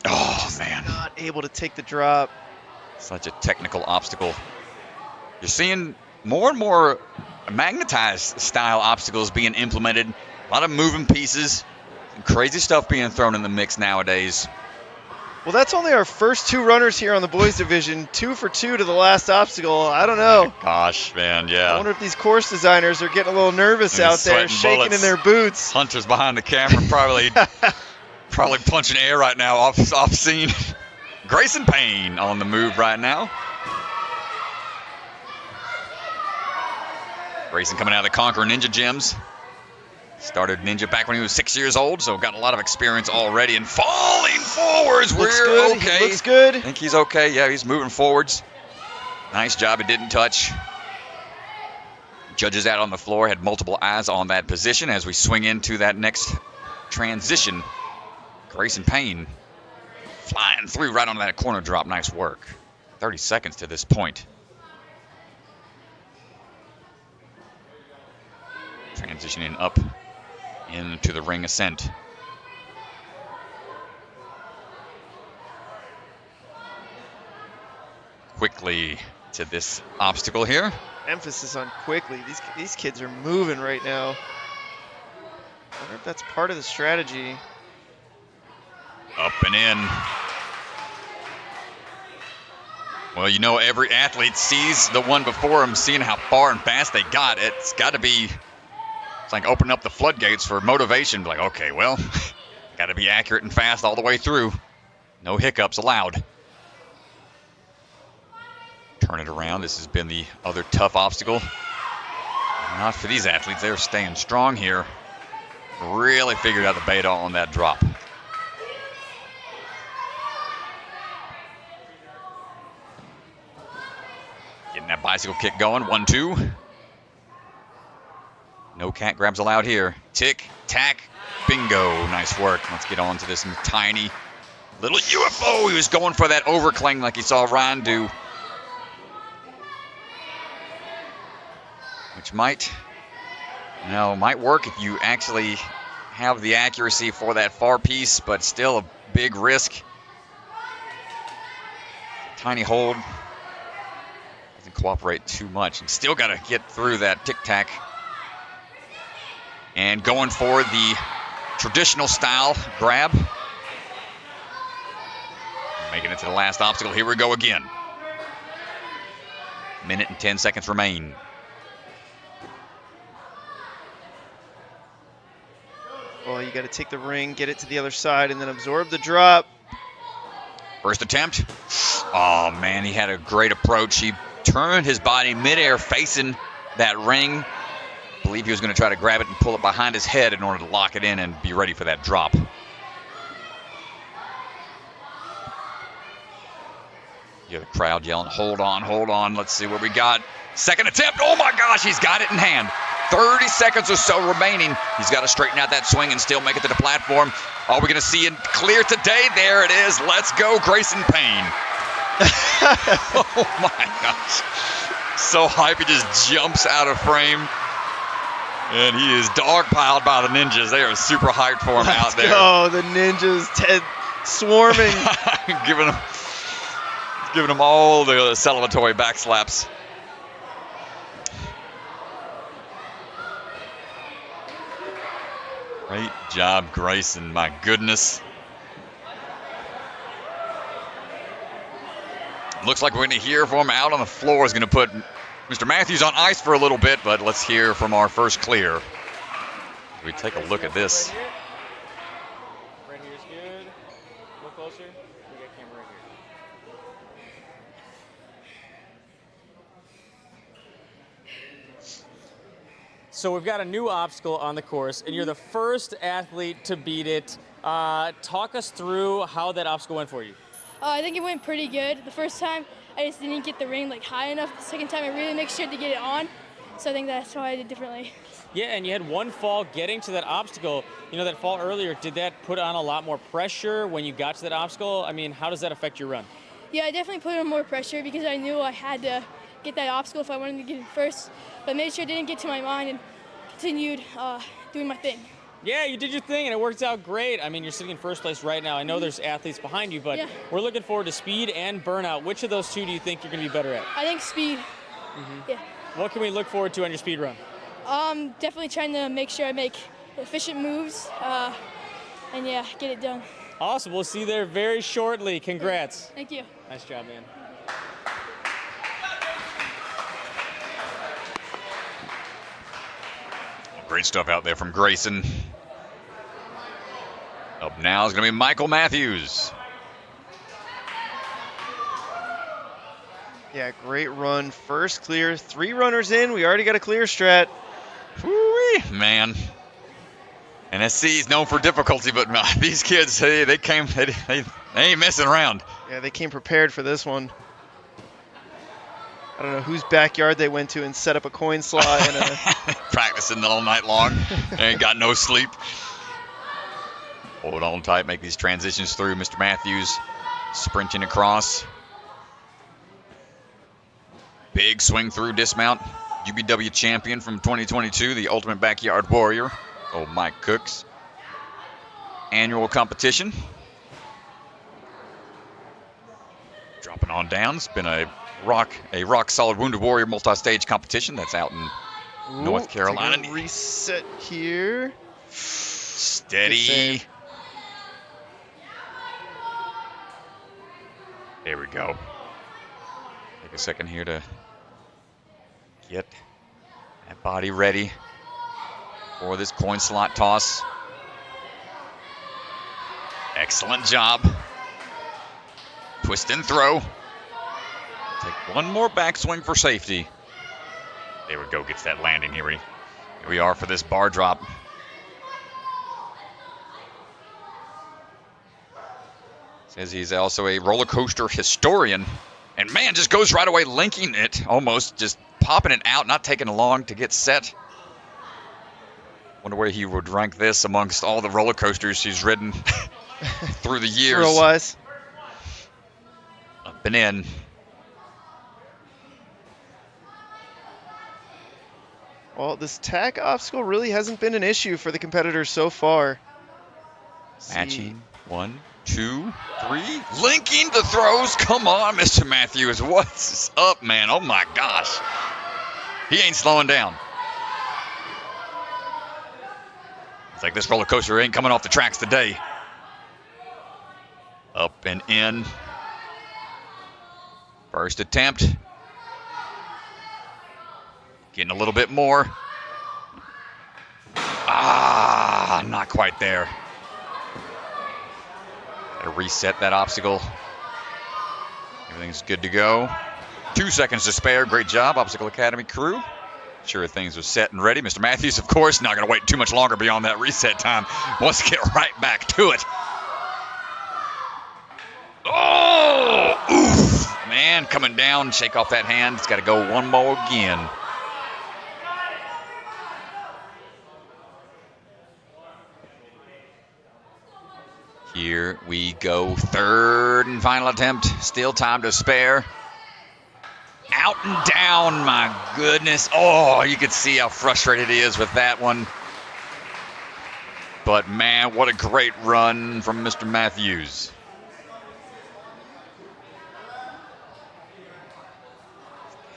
Oh, just man. Not able to take the drop. Such a technical obstacle. You're seeing more and more magnetized style obstacles being implemented. A lot of moving pieces. Some crazy stuff being thrown in the mix nowadays. Well, that's only our first two runners here on the boys division. 2 for 2 to the last obstacle. I don't know. Gosh, man, yeah. I wonder if these course designers are getting a little nervous out there, shaking bullets. in their boots. Hunters behind the camera probably punching air right now off scene. Grayson Payne on the move right now. Grayson coming out of the Conqueror Ninja gyms. Started Ninja back when he was 6 years old, so got a lot of experience already. And falling forwards, we're okay. He looks good. I think he's okay. Yeah, he's moving forwards. Nice job. It didn't touch. Judges out on the floor had multiple eyes on that position as we swing into that next transition. Grayson Payne flying through right on that corner drop. Nice work. 30 seconds to this point. Transitioning up into the ring ascent. Quickly to this obstacle here. Emphasis on quickly. These kids are moving right now. I wonder if that's part of the strategy. Up and in. Well, you know, every athlete sees the one before him, seeing how far and fast they got. It's got to be, it's like opening up the floodgates for motivation. Like, okay, well, got to be accurate and fast all the way through. No hiccups allowed. Turn it around. This has been the other tough obstacle. Not for these athletes. They're staying strong here. Really figured out the beta on that drop. Getting that bicycle kick going. 1-2. No cat grabs allowed here. Tick, tack, bingo. Nice work. Let's get on to this tiny little UFO. He was going for that overcling like he saw Ryan do. Which might work if you actually have the accuracy for that far piece, but still a big risk. Tiny hold. Doesn't cooperate too much. And still got to get through that tic-tac. And going for the traditional style grab. Making it to the last obstacle. Here we go again. Minute and 10 seconds remain. Well, you got to take the ring, get it to the other side, and then absorb the drop. First attempt. Oh, man, he had a great approach. He turned his body midair facing that ring. I believe he was going to try to grab it and pull it behind his head in order to lock it in and be ready for that drop. You hear the crowd yelling, hold on, hold on. Let's see what we got. Second attempt. Oh, my gosh, he's got it in hand. 30 seconds or so remaining. He's got to straighten out that swing and still make it to the platform. Are we going to see it clear today? There it is. Let's go, Grayson Payne. Oh, my gosh. So hype, he just jumps out of frame. And he is dogpiled by the ninjas. They are super hyped for him out there. Oh, the ninjas, Ted swarming. giving him all the celebratory backslaps. Great job, Grayson. My goodness. Looks like we're going to hear from him out on the floor. Is going to put Mr. Matthews on ice for a little bit, but let's hear from our first clear. We take a look at this. Right here's good. A little closer. We got camera right here. So we've got a new obstacle on the course, and you're the first athlete to beat it. Talk us through how that obstacle went for you. I think it went pretty good. The first time, I just didn't get the ring high enough. The second time, I really made sure to get it on. So I think that's why I did differently. Yeah, and you had one fall getting to that obstacle. You know, that fall earlier, did that put on a lot more pressure when you got to that obstacle? I mean, how does that affect your run? Yeah, I definitely put on more pressure because I knew I had to get that obstacle if I wanted to get it first. But I made sure it didn't get to my mind and continued doing my thing. Yeah, you did your thing, and it worked out great. I mean, you're sitting in first place right now. I know there's athletes behind you, but we're looking forward to speed and burnout. Which of those two do you think you're going to be better at? I think speed. Yeah. What can we look forward to on your speed run? Definitely trying to make sure I make efficient moves and, yeah, get it done. Awesome. We'll see you there very shortly. Congrats. Thank you. Nice job, man. Great stuff out there from Grayson. Up now is going to be Michael Matthews. Yeah, great run. First clear. 3 runners in. We already got a clear strat. Woo-wee, man. NSC is known for difficulty, but these kids, they ain't messing around. Yeah, they came prepared for this one. I don't know whose backyard they went to and set up a coin slot and a Practicing all night long. They ain't got no sleep. Hold on tight, make these transitions through. Mr. Matthews sprinting across. Big swing through dismount. UBW champion from 2022, the Ultimate Backyard Warrior. Old Mike Cooks. Annual competition. Dropping on down. It's been a rock solid Wounded Warrior multi-stage competition that's out in North Carolina. Taking a reset here. Steady. There we go. Take a second here to get that body ready for this coin slot toss. Excellent job. Twist and throw. Take one more backswing for safety. There we go, gets that landing. Here we are for this bar drop. Says he's also a roller coaster historian. And man, just goes right away linking it, almost just popping it out, not taking long to get set. Wonder where he would rank this amongst all the roller coasters he's ridden through the years. Thrill-wise. Up and in. Well, this tack obstacle really hasn't been an issue for the competitors so far. Matching. 1, 2, 3. Linking the throws. Come on, Mr. Matthews. What's up, man? Oh, my gosh. He ain't slowing down. It's like this roller coaster ain't coming off the tracks today. Up and in. First attempt. Getting a little bit more. Ah, not quite there. Gotta reset that obstacle. Everything's good to go. 2 seconds to spare. Great job, Obstacle Academy crew. Sure things are set and ready. Mr. Matthews, of course, not going to wait too much longer beyond that reset time. Wants to get right back to it. Oh, oof. Man, coming down, shake off that hand. It's got to go one more again. Here we go. Third and final attempt. Still time to spare. Out and down, my goodness. Oh, you can see how frustrated he is with that one. But man, what a great run from Mr. Matthews.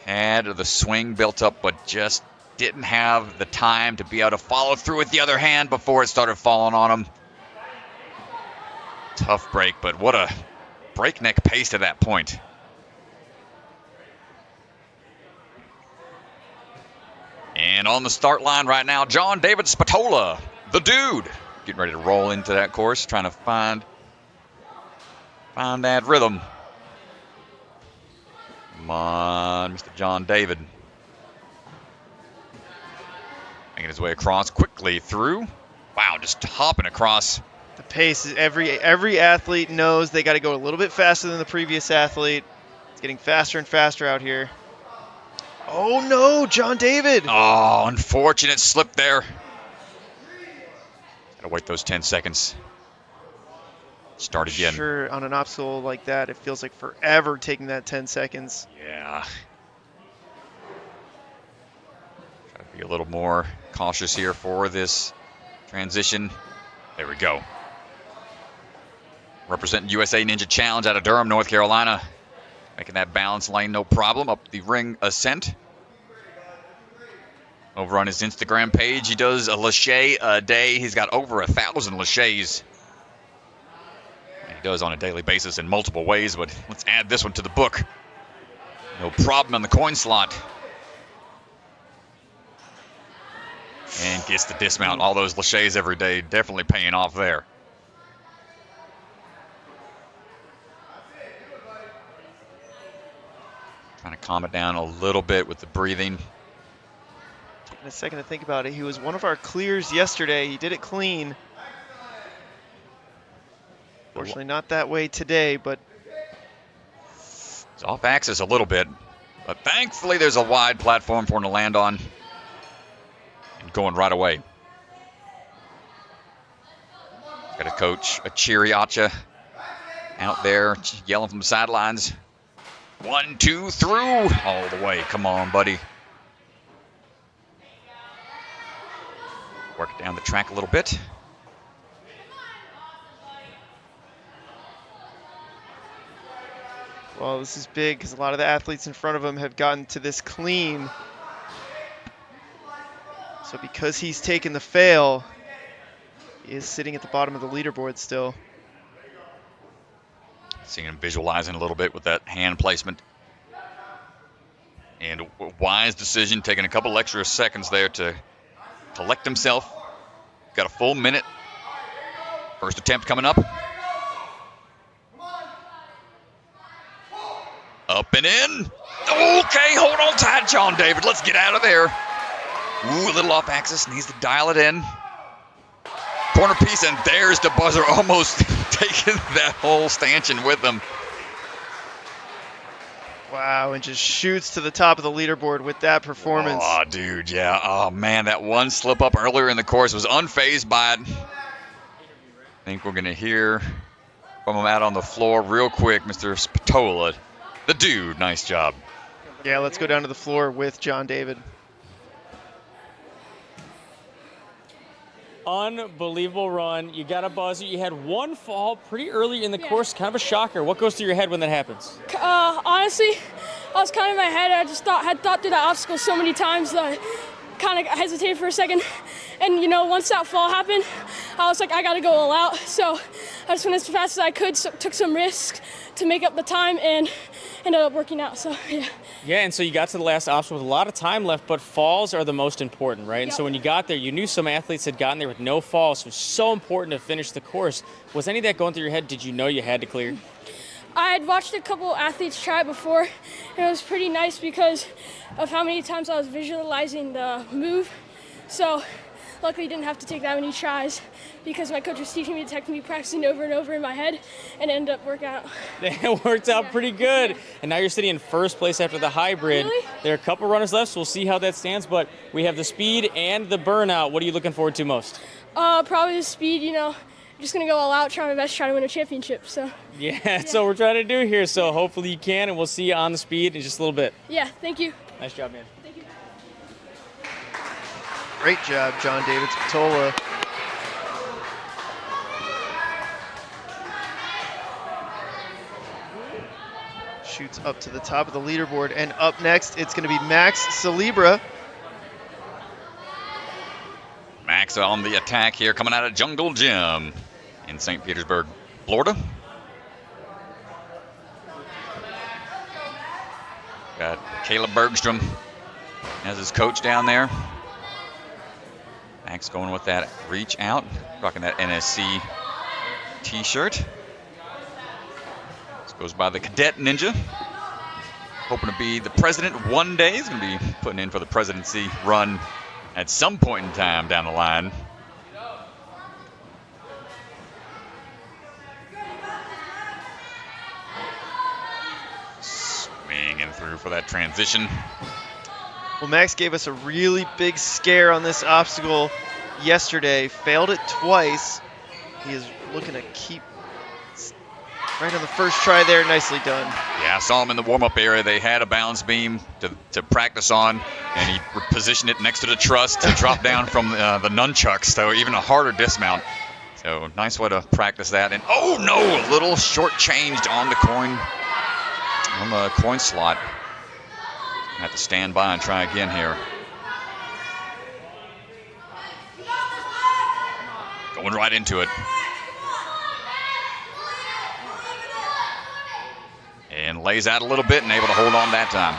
Had the swing built up, but just didn't have the time to be able to follow through with the other hand before it started falling on him. Tough break, but what a breakneck pace to that point. And on the start line right now, John David Spatola, the dude, getting ready to roll into that course, trying to find that rhythm. Come on, Mr. John David. Making his way across quickly through. Wow, just hopping across. The pace is every athlete knows they got to go a little bit faster than the previous athlete. It's getting faster and faster out here. Oh no, John David. Oh, unfortunate slip there. Gotta wait those 10 seconds. Start again. Sure, on an obstacle like that, it feels like forever taking that 10 seconds. Yeah. Try to be a little more cautious here for this transition. There we go. Representing USA Ninja Challenge out of Durham, North Carolina. Making that balance lane no problem. Up the ring ascent. Over on his Instagram page, he does a lache a day. He's got over 1,000 laches. He does on a daily basis in multiple ways, but let's add this one to the book. No problem on the coin slot. And gets the dismount. All those laches every day, definitely paying off there. Trying to calm it down a little bit with the breathing. Taking a second to think about it. He was one of our clears yesterday. He did it clean. Fortunately, not that way today, but it's off axis a little bit. But thankfully, there's a wide platform for him to land on. And going right away. Got a coach, a cheery Acha, out there yelling from the sidelines. 1, 2, through. All the way. Come on, buddy. Work it down the track a little bit. Well, this is big because a lot of the athletes in front of him have gotten to this clean. So because he's taken the fail, he is sitting at the bottom of the leaderboard still. Seeing him visualizing a little bit with that hand placement. And a wise decision, taking a couple extra seconds there to collect himself. Got a full minute. First attempt coming up. Up and in. Okay, hold on tight, John David. Let's get out of there. Ooh, a little off axis. Needs to dial it in. Corner piece, and there's the buzzer, almost taking that whole stanchion with him. Wow, and just shoots to the top of the leaderboard with that performance. Oh, dude, yeah. Oh, man, that one slip up earlier in the course was unfazed by it. I think we're going to hear from him out on the floor real quick, Mr. Spatola. The dude, nice job. Yeah, let's go down to the floor with John David. Unbelievable run. You got a buzzer. You had one fall pretty early in the course. Kind of a shocker. What goes through your head when that happens? Honestly, I was kind of in my head. I just had thought through that obstacle so many times that I kind of hesitated for a second. And, you know, once that fall happened, I was like, I got to go all out. So I just went as fast as I could, so took some risks to make up the time, and ended up working out. So, yeah. Yeah, and so you got to the last obstacle with a lot of time left, but falls are the most important, right? And so when you got there, you knew some athletes had gotten there with no falls, so it was so important to finish the course. Was any of that going through your head? Did you know you had to clear? I had watched a couple athletes try it before, and it was pretty nice because of how many times I was visualizing the move. So luckily didn't have to take that many tries because my coach was teaching me, texting me, practicing over and over in my head, and it ended up working out. It worked out pretty good. And now you're sitting in first place after the hybrid. Really? There are a couple runners left, so we'll see how that stands, but we have the speed and the burnout. What are you looking forward to most? Probably the speed, you know. I'm just going to go all out, try my best, try to win a championship. So. Yeah, that's what we're trying to do here, so hopefully you can, and we'll see you on the speed in just a little bit. Yeah, thank you. Nice job, man. Thank you. Great job, John David Spatola. Shoots up to the top of the leaderboard, and up next, it's going to be Max Celebra. Max on the attack here, coming out of Jungle Gym in St. Petersburg, Florida. Got Caleb Bergstrom as his coach down there. Max going with that reach out, rocking that NSC t-shirt. This goes by the Cadet Ninja. Hoping to be the president one day. He's going to be putting in for the presidency run at some point in time down the line. Swinging through for that transition. Well, Max gave us a really big scare on this obstacle yesterday. Failed it twice. He is looking to keep right on the first try there. Nicely done. Yeah, I saw him in the warm-up area. They had a balance beam to practice on, and he positioned it next to the truss to drop down from the nunchucks, so even a harder dismount. So nice way to practice that. And oh no, a little short-changed on the coin slot. Have to stand by and try again here. Going right into it. And lays out a little bit and able to hold on that time.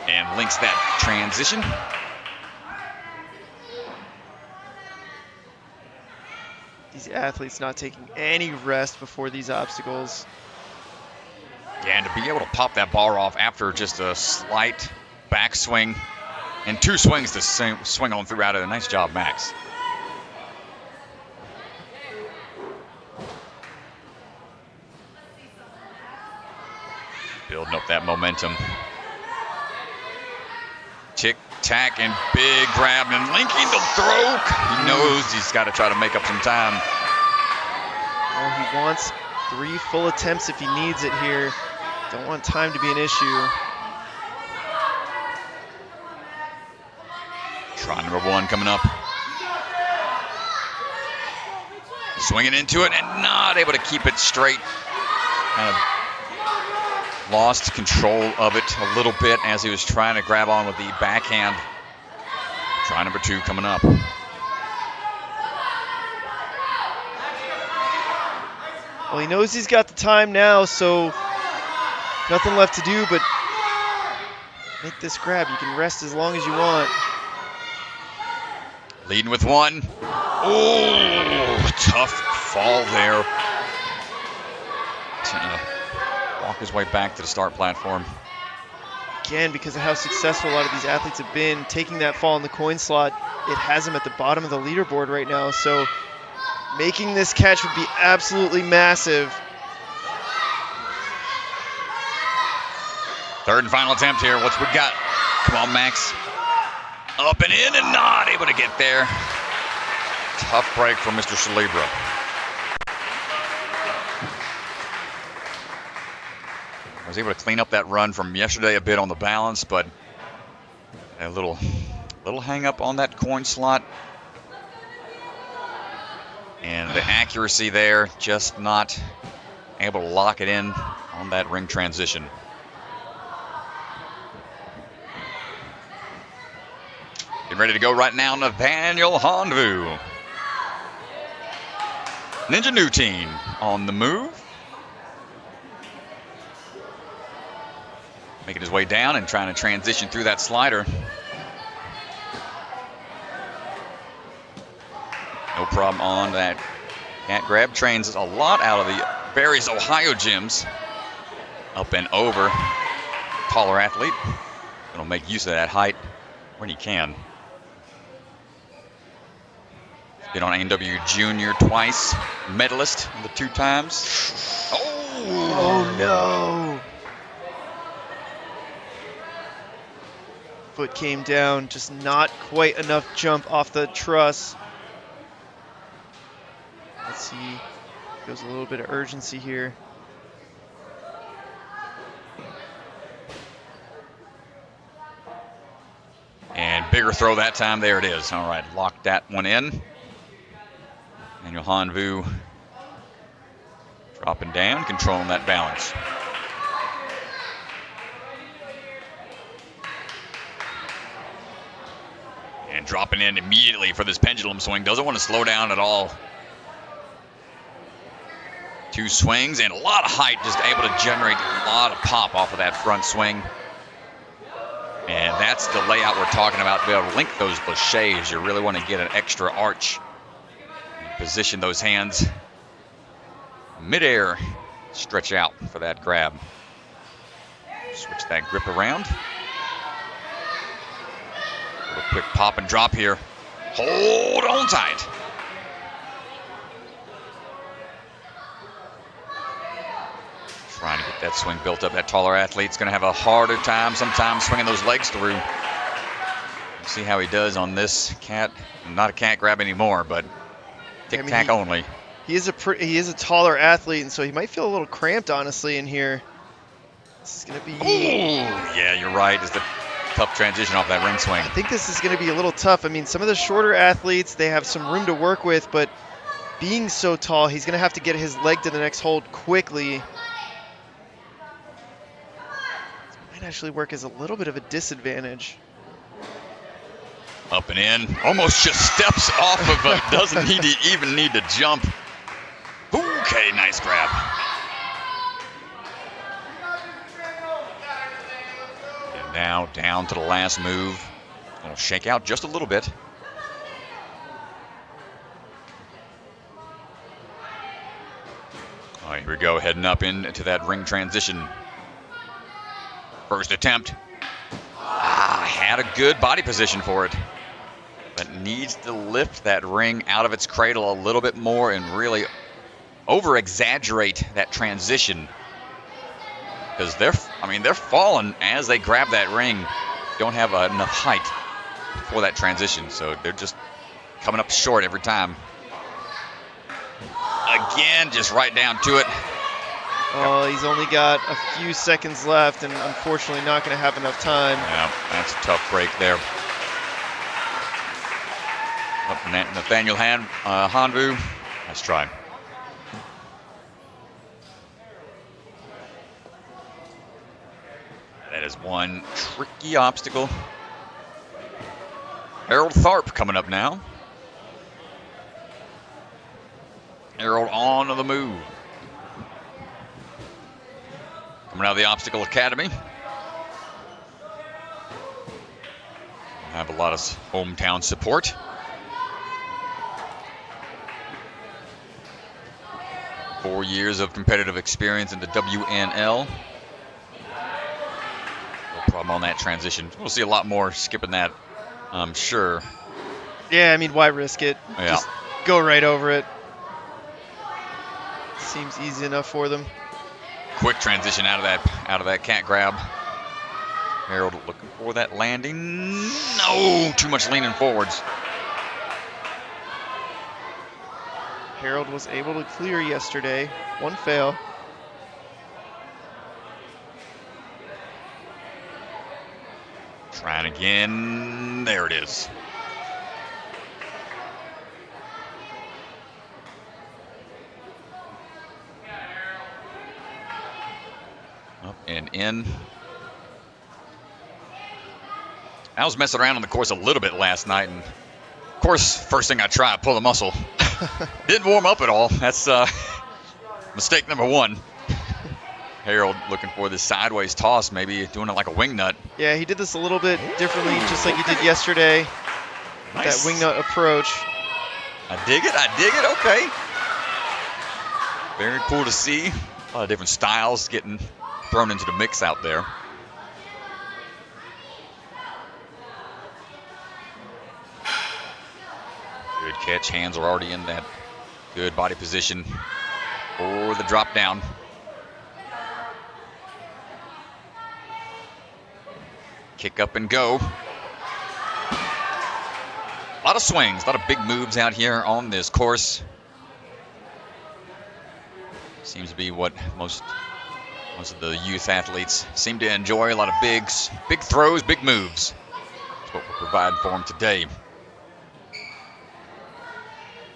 And links that transition. These athletes not taking any rest before these obstacles. Yeah, and to be able to pop that bar off after just a slight backswing and two swings to swing on throughout it. Nice job, Max. Building up that momentum. Tick-tack and big grab and linking the throw. He knows he's got to try to make up some time. Well, he wants 3 full attempts if he needs it here. Don't want time to be an issue. Try number 1 coming up. Swinging into it and not able to keep it straight. Kind of lost control of it a little bit as he was trying to grab on with the backhand. Try number 2 coming up. Well, he knows he's got the time now, so nothing left to do but make this grab. You can rest as long as you want. Leading with 1. Oh, tough fall there. Walk his way back to the start platform. Again, because of how successful a lot of these athletes have been, taking that fall in the coin slot, it has him at the bottom of the leaderboard right now. So making this catch would be absolutely massive. Third and final attempt here. What's we got? Come on, Max. Up and in and not able to get there. Tough break from Mr. Celebra. Was able to clean up that run from yesterday a bit on the balance, but a little hang up on that coin slot. And the accuracy there, just not able to lock it in on that ring transition. Getting ready to go right now, Nathaniel Honvu. Ninja New Team on the move. Making his way down and trying to transition through that slider. No problem on that cat grab. Trains a lot out of the Barry's Ohio gyms. Up and over. Taller athlete. Gonna make use of that height when he can. Been on A&W Junior twice. Medalist the 2 times. Oh no. Foot came down, just not quite enough jump off the truss. Let's see, goes a little bit of urgency here. And bigger throw that time, there it is. All right, locked that one in. Daniel Honvu dropping down, controlling that balance. And dropping in immediately for this pendulum swing. Doesn't want to slow down at all. 2 swings and a lot of height, just able to generate a lot of pop off of that front swing. And that's the layout we're talking about, to be able to link those laches. You really want to get an extra arch. Position those hands midair, stretch out for that grab. Switch that grip around. A little quick pop and drop here. Hold on tight. Trying to get that swing built up. That taller athlete's going to have a harder time sometimes swinging those legs through. See how he does on this cat. Not a cat grab anymore, but tic-tac only. He is a taller athlete, and so he might feel a little cramped, honestly, in here. This is going to be... Ooh, yeah, you're right. It's the tough transition off that ring swing. I think this is going to be a little tough. I mean, some of the shorter athletes, they have some room to work with, but being so tall, he's going to have to get his leg to the next hold quickly. This might actually work as a little bit of a disadvantage. Up and in, almost just steps off of it, doesn't even need to jump. Okay, nice grab. And now down to the last move. It'll shake out just a little bit. All right, here we go, heading up into that ring transition. First attempt. Had a good body position for it. But needs to lift that ring out of its cradle a little bit more and really over-exaggerate that transition. because they're falling as they grab that ring. Don't have enough height for that transition, so they're just coming up short every time. Again, just right down to it. Oh, he's only got a few seconds left, and unfortunately not going to have enough time. Yeah, that's a tough break there. Nathaniel Hanvu. Nice try. That is one tricky obstacle. Harold Tharp coming up now. Harold on to the move. Coming out of the Obstacle Academy. Have a lot of hometown support. Four years of competitive experience in the WNL. No problem on that transition. We'll see a lot more skipping that, I'm sure. Yeah, I mean, why risk it? Yeah. Just go right over it. Seems easy enough for them. Quick transition out of that cat grab. Harold looking for that landing. No, too much leaning forwards. Harold was able to clear yesterday. One fail. Trying again. There it is. Up and in. I was messing around on the course a little bit last night, and of course, first thing I try, I pull the muscle. Didn't warm up at all. That's mistake number one. Harold looking for this sideways toss, maybe doing it like a wing nut. Yeah, he did this a little bit differently, just like he did yesterday. Nice. That wing nut approach. I dig it, okay. Very cool to see. A lot of different styles getting thrown into the mix out there. Good catch, hands are already in that good body position for the drop down. Kick up and go. A lot of swings, a lot of big moves out here on this course. Seems to be what most of the youth athletes seem to enjoy. A lot of big throws, big moves. That's what we're providing for them today.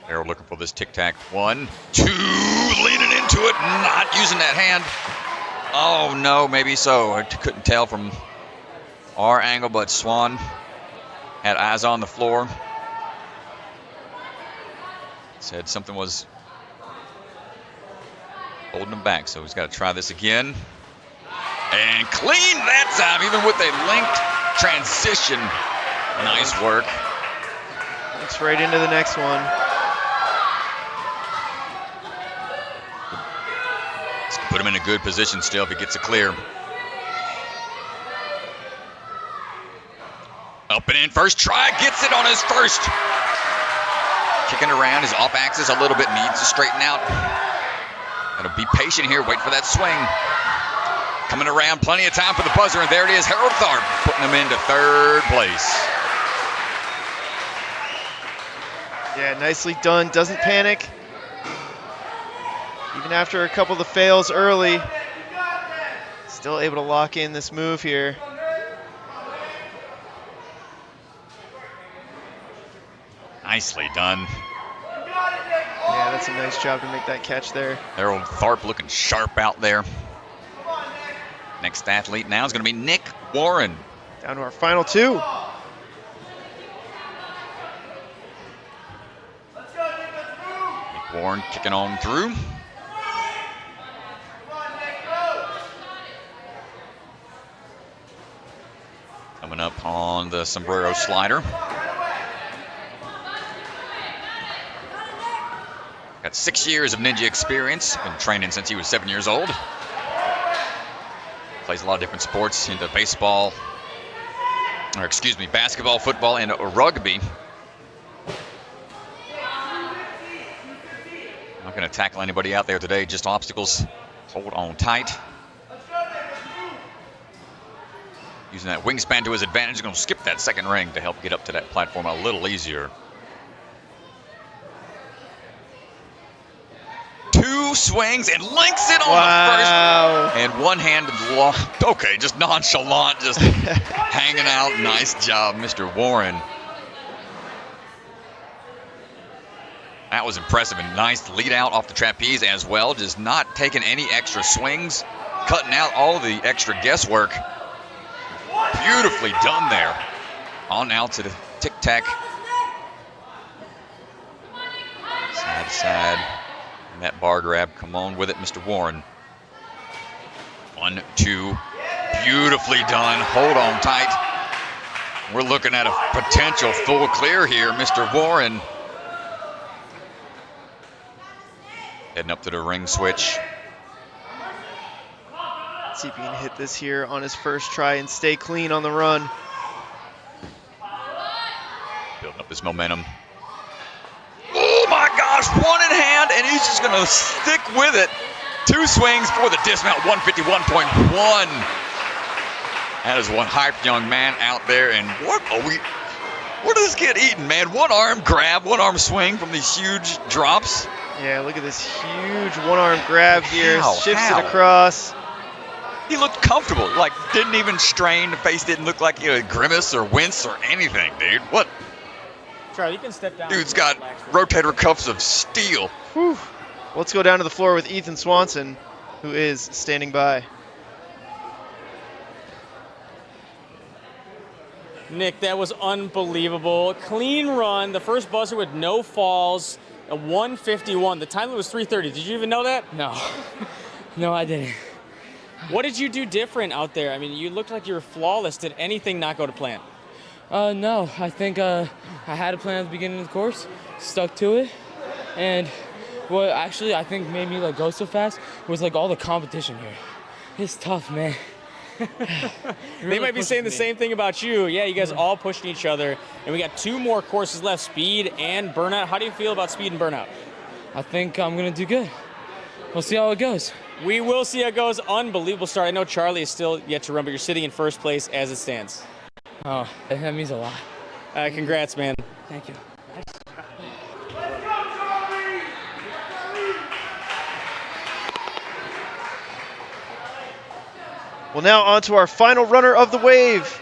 Harold looking for this tic-tac. 1, 2, leaning into it, not using that hand. Oh no, maybe so. I couldn't tell from our angle, but Swan had eyes on the floor. Said something was holding him back, so he's got to try this again. And clean that time, even with a linked transition. Nice work. That's right into the next one. Put him in a good position still if he gets a clear. Up and in, first try, gets it on his first. Kicking around, his off axis a little bit, needs to straighten out. Gotta be patient here, wait for that swing. Coming around, plenty of time for the buzzer, and there it is, Harold Tharp putting him into third place. Yeah, nicely done, doesn't panic. Even after a couple of the fails early, still able to lock in this move here. Nicely done. Yeah, that's a nice job to make that catch there. Harold Tharp looking sharp out there. Next athlete now is going to be Nick Warren. Down to our final two. Nick Warren kicking on through. Coming up on the sombrero slider. Got 6 years of ninja experience. Been training since he was 7 years old. Plays a lot of different sports, into basketball, football, and rugby. Not going to tackle anybody out there today, just obstacles. Hold on tight. Using that wingspan to his advantage. He's going to skip that second ring to help get up to that platform a little easier. 2 swings and links it on the first. And one-handed okay, just nonchalant, just hanging out. Nice job, Mr. Warren. That was impressive and nice lead out off the trapeze as well. Just not taking any extra swings, cutting out all the extra guesswork. Beautifully done there. On out to the tic-tac. Side to side. And that bar grab. Come on with it, Mr. Warren. 1, 2. Beautifully done. Hold on tight. We're looking at a potential full clear here, Mr. Warren. Heading up to the ring switch. See if he can hit this here on his first try and stay clean on the run. Building up his momentum. Oh my gosh, one in hand, and he's just gonna stick with it. 2 swings for the dismount, 151.1. That is one hyped young man out there, and what is this kid eating, man? One arm grab, one arm swing from these huge drops. Yeah, look at this huge one-arm grab here. Shifts How? it across. He looked comfortable, like didn't even strain. The face didn't look like he would grimace or wince or anything, dude. What? Charlie, you can step down. Dude's got rotator cuffs of steel. Whew. Let's go down to the floor with Ethan Swanson, who is standing by. Nick, that was unbelievable. Clean run, the first buzzer with no falls, a 151. The time limit was 3:30. Did you even know that? No. No, I didn't. What did you do different out there? I mean, you looked like you were flawless. Did anything not go to plan? No. I think I had a plan at the beginning of the course, stuck to it, and what actually I think made me like go so fast was like all the competition here. It's tough, man. They might be saying the same thing about you. Yeah, you guys all pushing each other, and we got 2 more courses left, speed and burnout. How do you feel about speed and burnout? I think I'm gonna do good. We'll see how it goes. We will see how it goes. Unbelievable start. I know Charlie is still yet to run, but you're sitting in first place as it stands. Oh, that means a lot. Congrats, man. Thank you. Well, now on to our final runner of the wave.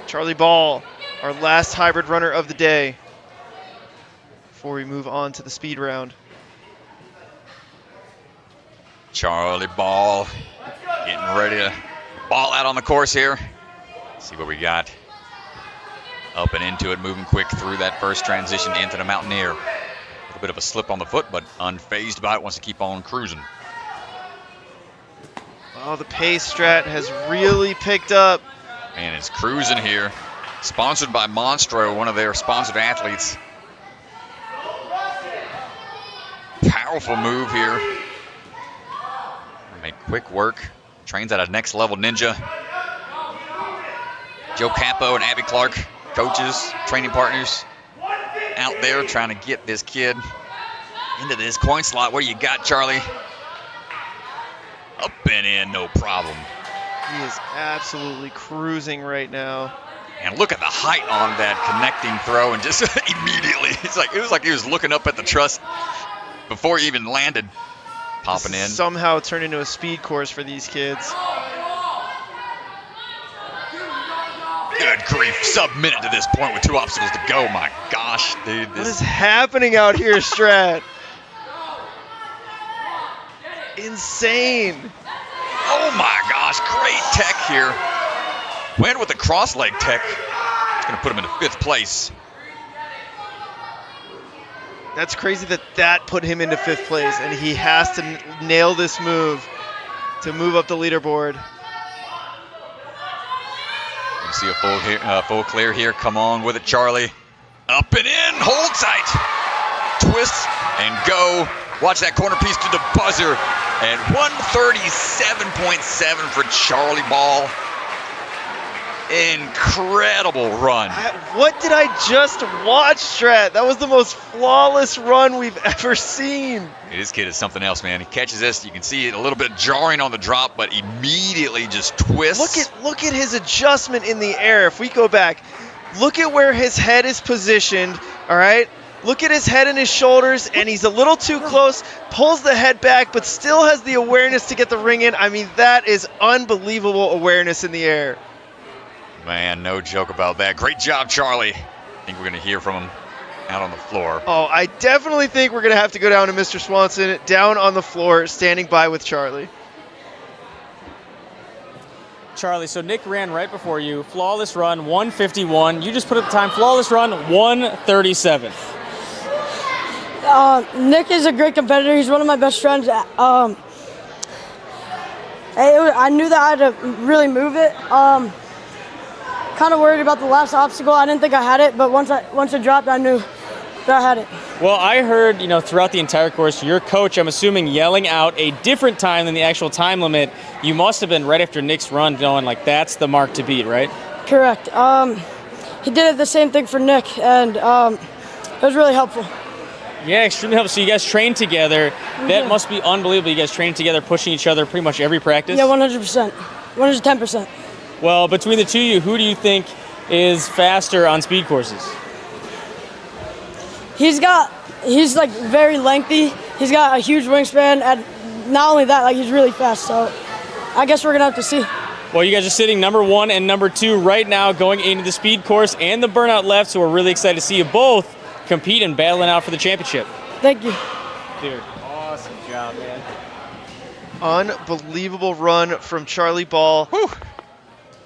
Charlie Ball, our last hybrid runner of the day. Before we move on to the speed round. Charlie Ball getting ready to ball out on the course here. See what we got. Up and into it, moving quick through that first transition into the Mountaineer. A little bit of a slip on the foot, but unfazed by it, wants to keep on cruising. Oh, the pace strat has really picked up. Man, it's cruising here. Sponsored by Monstro, one of their sponsored athletes. Powerful move here. Make quick work. Trains at a next level ninja. Joe Campo and Abby Clark, coaches, training partners, out there trying to get this kid into this coin slot. What do you got, Charlie? Up and in, no problem. He is absolutely cruising right now. And look at the height on that connecting throw, and just immediately, it was like he was looking up at the truss before he even landed. Popping in. Somehow turned into a speed course for these kids. Good grief, sub-minute to this point with 2 obstacles to go. My gosh, dude. What is happening out here, Strat? Insane. Oh my gosh, great tech here. Went with the cross leg tech. It's gonna put him into 5th place. That's crazy that put him into 5th place, and he has to nail this move to move up the leaderboard. You see a full clear here. Come on with it, Charlie. Up and in, hold tight. Twist and go. Watch that corner piece to the buzzer. And 137.7 for Charlie Ball. Incredible run. What did I just watch, Strat? That was the most flawless run we've ever seen. This kid is something else, man. He catches this. You can see it a little bit jarring on the drop, but immediately just twists. Look at his adjustment in the air. If we go back, look at where his head is positioned, all right? Look at his head and his shoulders, and he's a little too close, pulls the head back, but still has the awareness to get the ring in. I mean, that is unbelievable awareness in the air. Man, no joke about that. Great job, Charlie. I think we're going to hear from him out on the floor. Oh, I definitely think we're going to have to go down to Mr. Swanson, down on the floor, standing by with Charlie. Charlie, so Nick ran right before you. Flawless run, 151. You just put up the time. Flawless run, 137. Nick is a great competitor. He's one of my best friends. I knew that I had to really move it. Kind of worried about the last obstacle. I didn't think I had it, but once it dropped, I knew that I had it. Well, I heard, throughout the entire course, your coach, I'm assuming, yelling out a different time than the actual time limit. You must have been right after Nick's run going like, that's the mark to beat, right? Correct. He did it the same thing for Nick, and it was really helpful. Yeah, extremely helpful. So you guys trained together. That must be unbelievable. You guys trained together, pushing each other pretty much every practice? Yeah, 100%. 110%. Well, between the two of you, who do you think is faster on speed courses? He's like very lengthy. He's got a huge wingspan, and not only that, like he's really fast. So I guess we're gonna have to see. Well, you guys are sitting number 1 and number 2 right now, going into the speed course and the burnout left. So we're really excited to see you both compete and battling out for the championship. Thank you. Dude, awesome job, man. Unbelievable run from Charlie Ball. Whew.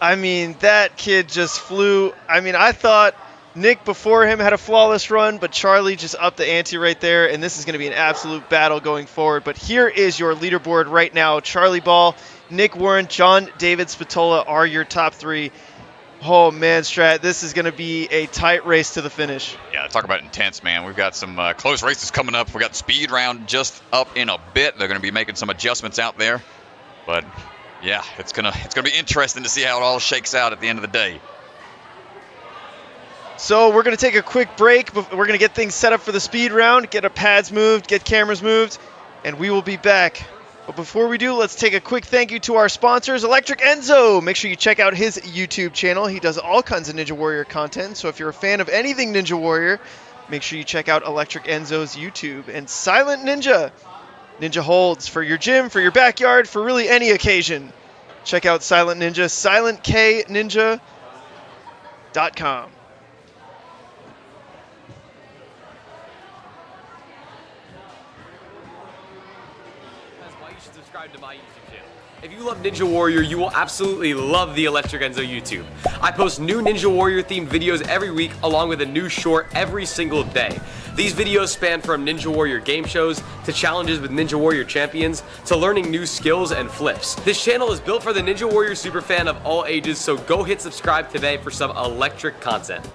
I mean, that kid just flew. I mean, I thought Nick before him had a flawless run, but Charlie just upped the ante right there, and this is going to be an absolute battle going forward. But here is your leaderboard right now. Charlie Ball, Nick Warren, John David Spatola are your top 3. Oh, man, Strat, this is going to be a tight race to the finish. Yeah, talk about intense, man. We've got some close races coming up. We got the speed round just up in a bit. They're going to be making some adjustments out there. But, yeah, it's gonna be interesting to see how it all shakes out at the end of the day. So we're going to take a quick break. We're going to get things set up for the speed round, get our pads moved, get cameras moved, and we will be back. But before we do, let's take a quick thank you to our sponsors, Electric Enzo. Make sure you check out his YouTube channel. He does all kinds of Ninja Warrior content. So if you're a fan of anything Ninja Warrior, make sure you check out Electric Enzo's YouTube. And Silent Ninja. Ninja holds for your gym, for your backyard, for really any occasion. Check out Silent Ninja, silentkninja.com. Subscribe to my YouTube channel. If you love Ninja Warrior, you will absolutely love the Electric Enzo YouTube. I post new Ninja Warrior themed videos every week along with a new short every single day. These videos span from Ninja Warrior game shows to challenges with Ninja Warrior champions to learning new skills and flips. This channel is built for the Ninja Warrior superfan of all ages, so go hit subscribe today for some electric content.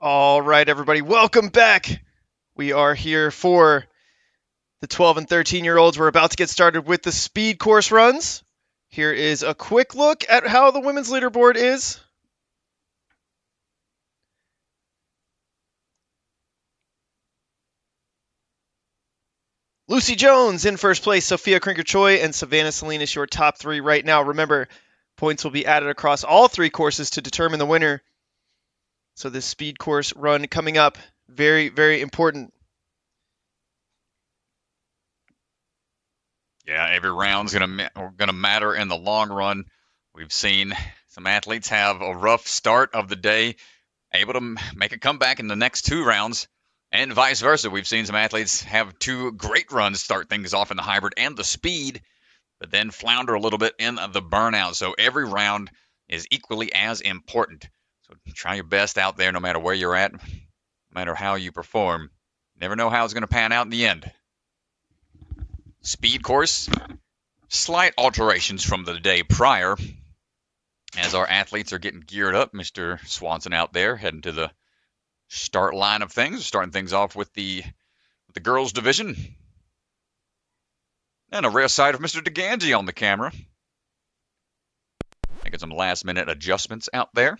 All right, everybody, welcome back. We are here for the 12 and 13-year-olds. We're about to get started with the speed course runs. Here is a quick look at how the women's leaderboard is. Lucy Jones in first place, Sophia Krinker-Choi and Savannah Salinas, your top three right now. Remember, points will be added across all three courses to determine the winner. So this speed course run coming up, very, very important. Yeah, every round's gonna matter in the long run. We've seen some athletes have a rough start of the day, able to make a comeback in the next two rounds, and vice versa. We've seen some athletes have two great runs start things off in the hybrid and the speed, but then flounder a little bit in the burnout. So every round is equally as important. So try your best out there no matter where you're at, no matter how you perform. Never know how it's going to pan out in the end. Speed course, slight alterations from the day prior as our athletes are getting geared up. Mr. Swanson out there heading to the start line of things, starting things off with the girls division. And a rare sight of Mr. DeGangi on the camera. Making some last minute adjustments out there.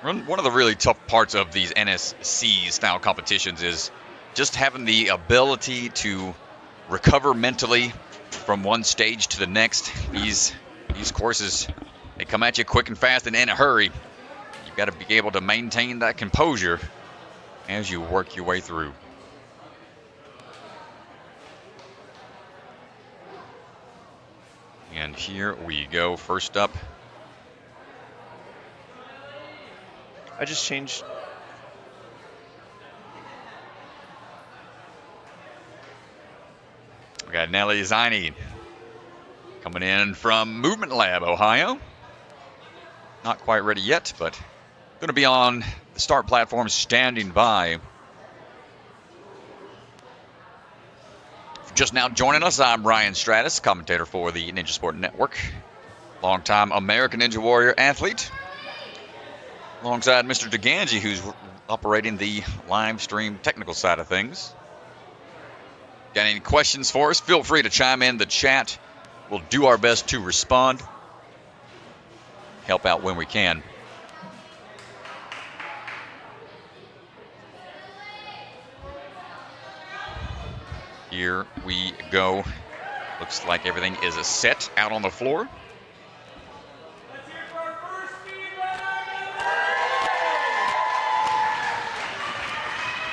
One of the really tough parts of these NSC style competitions is just having the ability to recover mentally from one stage to the next. These courses, they come at you quick and fast and in a hurry. You've got to be able to maintain that composure as you work your way through. And here we go. First up, I just changed. We got Nelly Ziny coming in from Movement Lab, Ohio. Not quite ready yet, but going to be on the start platform standing by. Just now joining us, I'm Ryan Stratus, commentator for the Ninja Sport Network. Longtime American Ninja Warrior athlete. Alongside Mr. DeGangi, who's operating the live stream technical side of things. Got any questions for us? Feel free to chime in the chat. We'll do our best to respond. Help out when we can. Here we go. Looks like everything is set out on the floor.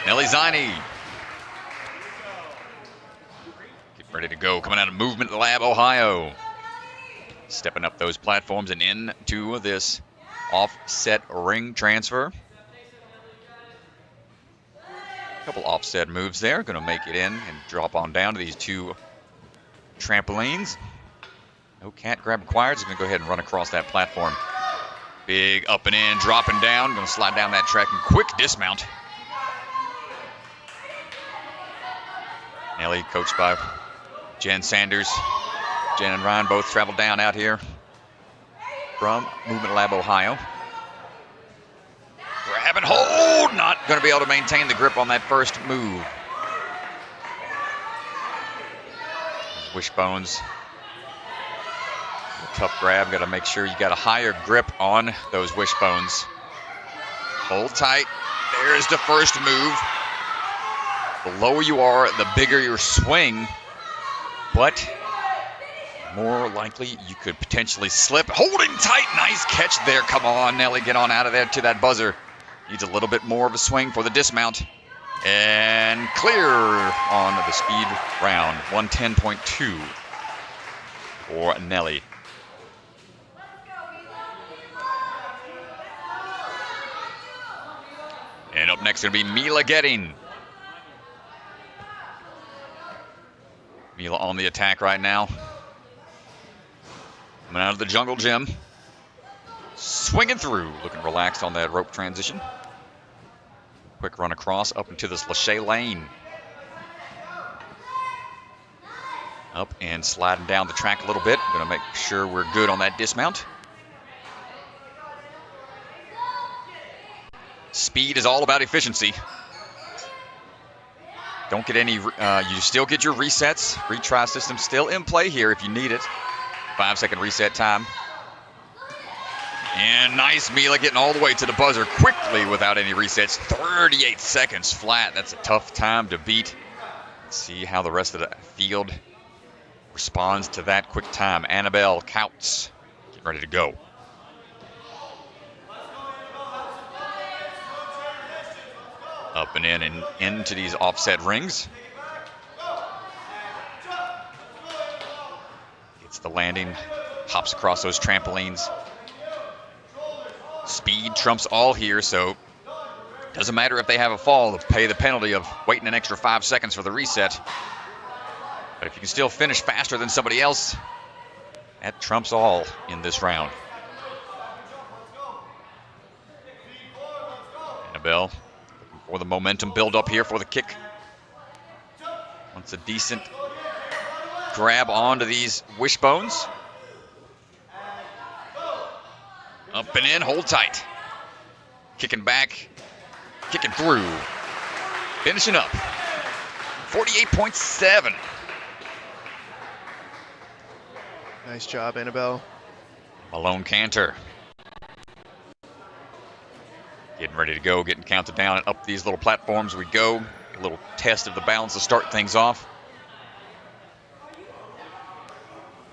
Nelly Ziny. Get ready to go. Coming out of Movement Lab, Ohio. Stepping up those platforms and into this offset ring transfer. A couple offset moves there. Going to make it in and drop on down to these two trampolines. No cat grab required. He's going to go ahead and run across that platform. Big up and in, dropping down. Going to slide down that track and quick dismount. Nelly, coached by Jen Sanders. Jen and Ryan both traveled down out here from Movement Lab, Ohio. Grab and hold. Not going to be able to maintain the grip on that first move. Wishbones. Tough grab. Got to make sure you got a higher grip on those wishbones. Hold tight. There's the first move. The lower you are, the bigger your swing, but more likely you could potentially slip. Holding tight, nice catch there. Come on, Nelly, get on out of there to that buzzer. Needs a little bit more of a swing for the dismount. And clear on the speed round, 110.2 for Nelly. And up next is going to be Mila Getting. Mila on the attack right now. Coming out of the jungle gym. Swinging through. Looking relaxed on that rope transition. Quick run across up into this Lachey lane. Up and sliding down the track a little bit. Going to make sure we're good on that dismount. Speed is all about efficiency. Don't get any, you still get your resets. Retry system still in play here if you need it. 5-second reset time. And nice Mila getting all the way to the buzzer quickly without any resets. 38 seconds flat. That's a tough time to beat. Let's see how the rest of the field responds to that quick time. Annabelle Couts getting ready to go. Up and in and into these offset rings. Gets the landing, hops across those trampolines. Speed trumps all here, so doesn't matter if they have a fall, they'll pay the penalty of waiting an extra 5 seconds for the reset. But if you can still finish faster than somebody else, that trumps all in this round. Annabelle for the momentum build up here for the kick. Wants a decent grab onto these wishbones. Up and in, hold tight. Kicking back, kicking through. Finishing up. 48.7. Nice job, Annabelle. Malone Cantor. Getting ready to go, getting counted down and up these little platforms we go. A little test of the balance to start things off.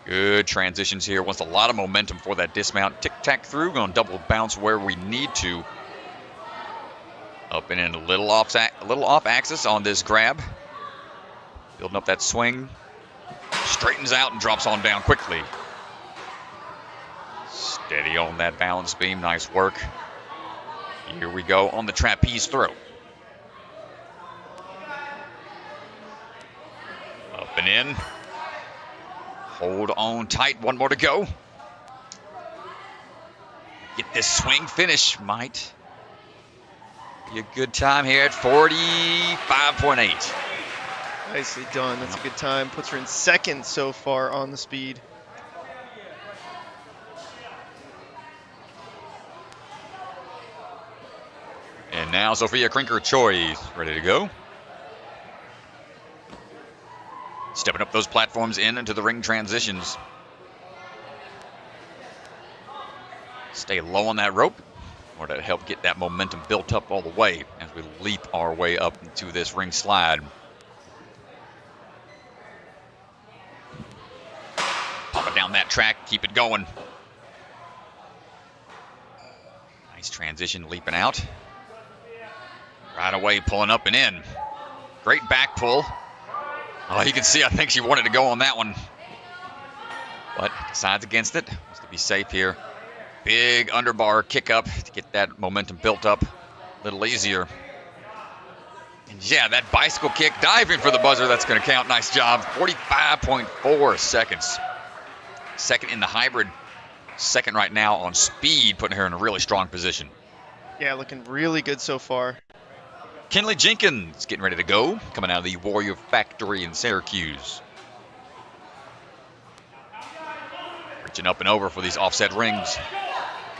Good transitions here. Wants a lot of momentum for that dismount. Tic-tac through, going to double bounce where we need to. Up and in a little off axis on this grab. Building up that swing. Straightens out and drops on down quickly. Steady on that balance beam. Nice work. Here we go on the trapeze throw. Up and in. Hold on tight. One more to go. Get this swing finish. Might be a good time here at 45.8. Nicely done. That's a good time. Puts her in second so far on the speed. And now Sophia Krinker-Choi ready to go. Stepping up those platforms into the ring transitions. Stay low on that rope or to help get that momentum built up all the way as we leap our way up into this ring slide. Pop it down that track, keep it going. Nice transition, leaping out. Right away, pulling up and in. Great back pull. Oh, you can see, I think she wanted to go on that one. But decides against it. Wants to be safe here. Big underbar kick up to get that momentum built up a little easier. And yeah, that bicycle kick, diving for the buzzer, that's going to count. Nice job. 45.4 seconds. Second in the hybrid. Second right now on speed, putting her in a really strong position. Yeah, looking really good so far. Kinley Jenkins getting ready to go, coming out of the Warrior Factory in Syracuse. Reaching up and over for these offset rings.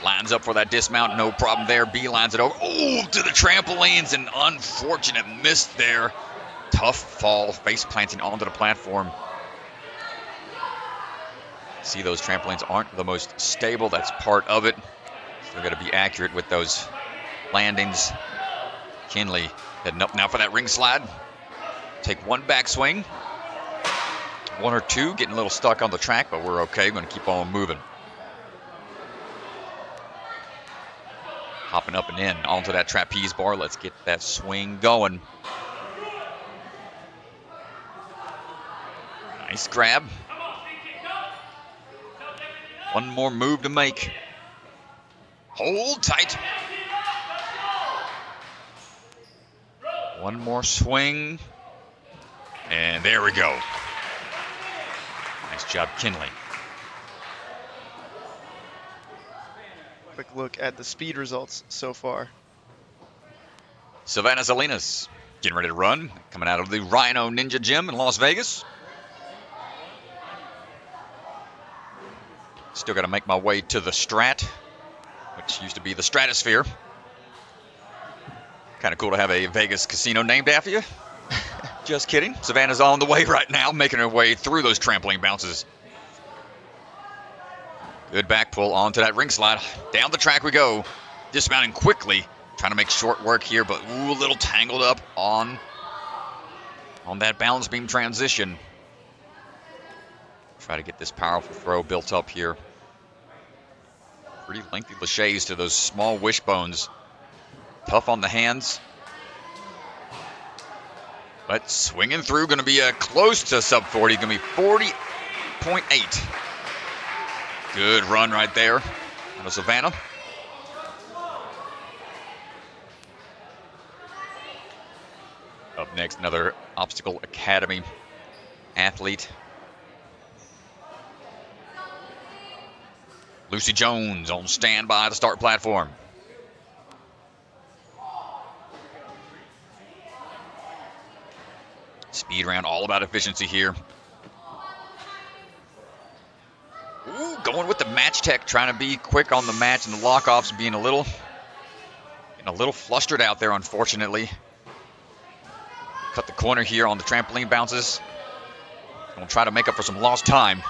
Lines up for that dismount, no problem there. B lines it over. Oh, to the trampolines, an unfortunate miss there. Tough fall, face planting onto the platform. See, those trampolines aren't the most stable. That's part of it. Still got to be accurate with those landings. Kinley heading up now for that ring slide. Take one backswing. One or two, getting a little stuck on the track, but we're okay. Going to keep on moving. Hopping up and in onto that trapeze bar. Let's get that swing going. Nice grab. One more move to make. Hold tight. One more swing. And there we go. Nice job, Kinley. Quick look at the speed results so far. Savannah Salinas getting ready to run. Coming out of the Rhino Ninja Gym in Las Vegas. Still got to make my way to the Strat, which used to be the Stratosphere. Kind of cool to have a Vegas casino named after you. Just kidding. Savannah's on the way right now, making her way through those trampoline bounces. Good back pull onto that ring slide. Down the track we go. Dismounting quickly. Trying to make short work here, but ooh, a little tangled up on that balance beam transition. Try to get this powerful throw built up here. Pretty lengthy laches to those small wishbones. Tough on the hands. But swinging through, going to be close to sub 40. Going to be 40.8. Good run right there out of Savannah. Up next, another Obstacle Academy athlete. Lucy Jones on standby at the start platform. Speed round, all about efficiency here. Ooh, going with the match tech, trying to be quick on the match and the lock-offs, and being a little flustered out there, unfortunately. Cut the corner here on the trampoline bounces. Gonna try to make up for some lost time.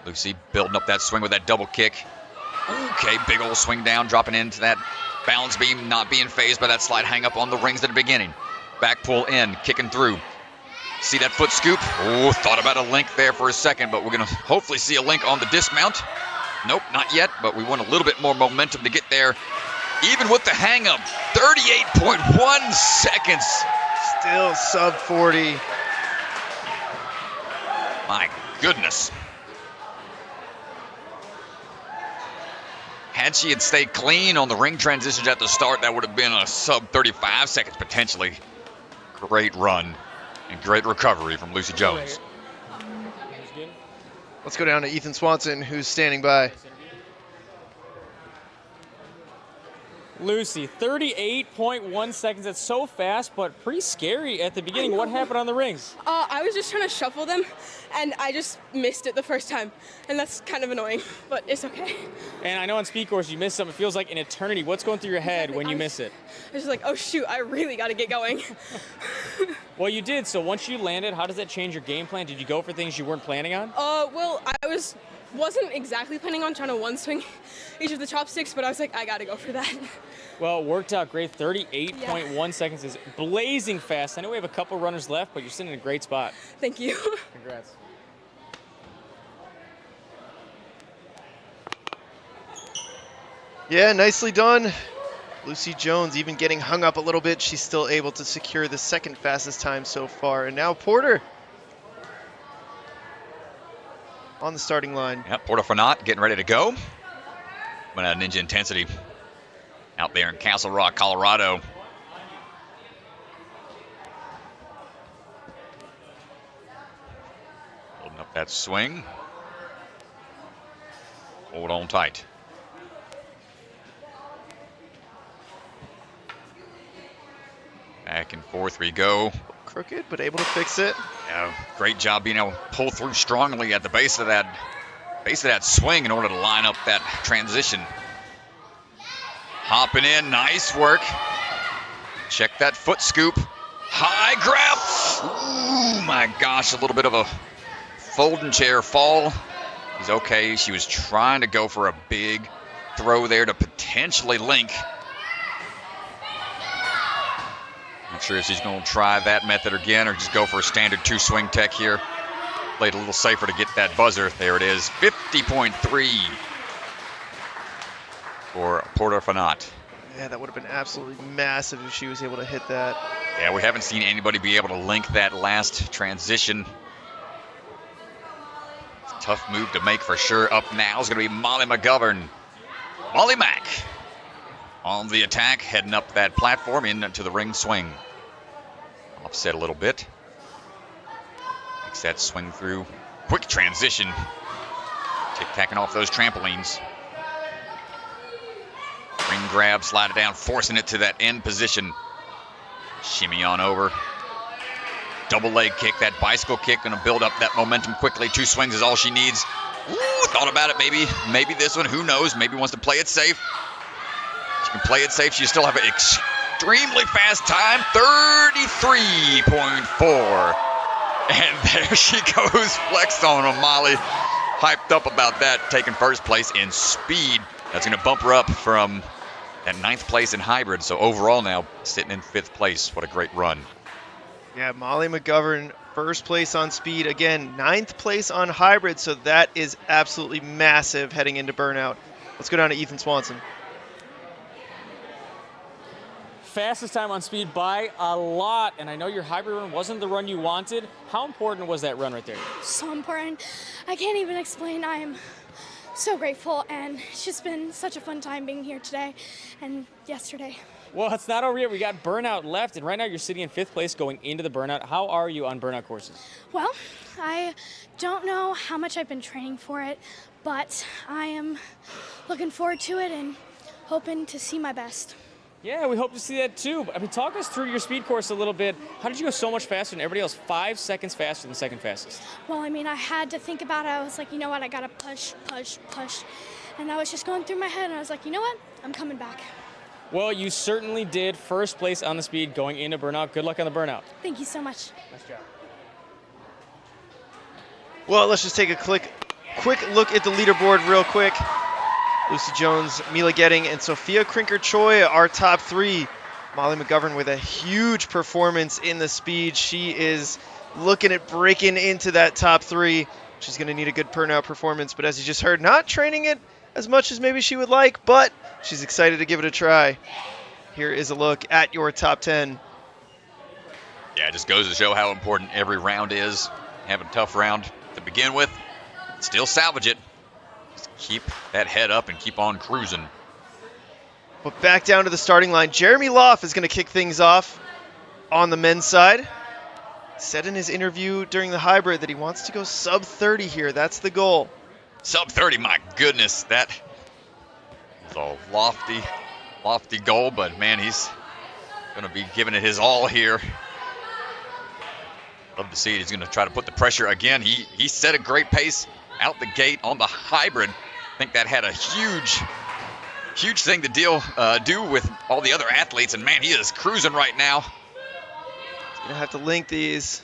Lucy building up that swing with that double kick. Okay, big old swing down, dropping into that balance beam, not being phased by that slide hang up on the rings at the beginning. Back pull in, kicking through. See that foot scoop? Oh, thought about a link there for a second, but we're going to hopefully see a link on the dismount. Nope, not yet, but we want a little bit more momentum to get there. Even with the hang up, 38.1 seconds. Still sub 40. My goodness. Had she had stayed clean on the ring transitions at the start, that would have been a sub 35 seconds potentially. Great run and great recovery from Lucy Jones. Let's go down to Ethan Swanson, who's standing by. Lucy, 38.1 seconds. That's so fast, but pretty scary at the beginning. What happened on the rings? I was just trying to shuffle them, and I just missed it the first time, and that's kind of annoying, but it's okay. And I know on speed course you missed something. It feels like an eternity. What's going through your head when you miss it? I was just like, oh shoot, I really got to get going. Well, you did. So once you landed, how does that change your game plan? Did you go for things you weren't planning on? Well, I wasn't exactly planning on trying to one swing each of the chopsticks, but I was like, I got to go for that. Well, it worked out great. 38.1 seconds is blazing fast. I know we have a couple runners left, but you're sitting in a great spot. Thank you. Congrats. Yeah, nicely done. Lucy Jones even getting hung up a little bit. She's still able to secure the second fastest time so far. And now Porter on the starting line. Yep, Porter Fanat getting ready to go. Went out Ninja Intensity out there in Castle Rock, Colorado. Holding up that swing. Hold on tight. Back and forth we go. Crooked, but able to fix it. Yeah, great job being able to pull through strongly at the base of that swing in order to line up that transition. Hopping in, nice work. Check that foot scoop. High grab. Ooh, my gosh, a little bit of a folding chair fall. He's okay. She was trying to go for a big throw there to potentially link. Not sure if she's going to try that method again or just go for a standard two swing tech here. Played a little safer to get that buzzer. There it is, 50.3 for Porter Fanat. Yeah, that would have been absolutely massive if she was able to hit that. Yeah, we haven't seen anybody be able to link that last transition. It's a tough move to make for sure. Up now is going to be Molly McGovern. Molly Mack on the attack, heading up that platform into the ring swing. Offset a little bit. Makes that swing through. Quick transition. Tic-tacking off those trampolines. Ring grab, slide it down, forcing it to that end position. Shimmy on over. Double leg kick, that bicycle kick, going to build up that momentum quickly. Two swings is all she needs. Ooh, thought about it, maybe this one, who knows? Maybe wants to play it safe. She can play it safe. She still have extremely fast time, 33.4. And there she goes, flexed on them. Molly hyped up about that, taking first place in speed. That's going to bump her up from that 9th place in hybrid. So overall now sitting in 5th place. What a great run. Yeah, Molly McGovern, first place on speed. Again, 9th place on hybrid, so that is absolutely massive heading into burnout. Let's go down to Ethan Swanson. Fastest time on speed by a lot, and I know your hybrid run wasn't the run you wanted. How important was that run right there? So important. I can't even explain. I am so grateful, and it's just been such a fun time being here today and yesterday. Well, it's not over yet. We got burnout left, and right now you're sitting in 5th place going into the burnout. How are you on burnout courses? Well, I don't know how much I've been training for it, but I am looking forward to it and hoping to see my best. Yeah, we hope to see that too. I mean, talk us through your speed course a little bit. How did you go so much faster than everybody else? 5 seconds faster than second fastest. Well, I mean, I had to think about it. I was like, you know what, I gotta push. And I was just going through my head, and I was like, you know what, I'm coming back. Well, you certainly did. First place on the speed going into burnout. Good luck on the burnout. Thank you so much. Nice job. Well, let's just take a quick look at the leaderboard real quick. Lucy Jones, Mila Getting, and Sophia Krinker-Choi, our top 3. Molly McGovern with a huge performance in the speed. She is looking at breaking into that top 3. She's going to need a good burnout performance, but as you just heard, not training it as much as maybe she would like, but she's excited to give it a try. Here is a look at your top 10. Yeah, it just goes to show how important every round is. Have a tough round to begin with, still salvage it. Just keep that head up and keep on cruising. But back down to the starting line. Jeremy Loff is going to kick things off on the men's side. Said in his interview during the hybrid that he wants to go sub 30 here. That's the goal. Sub 30, my goodness, that is a lofty goal, but man, he's going to be giving it his all here. Love to see it. He's going to try to put the pressure again. He set a great pace out the gate on the hybrid. I think that had a huge thing to do with all the other athletes, and man, he is cruising right now. He's going to have to link these.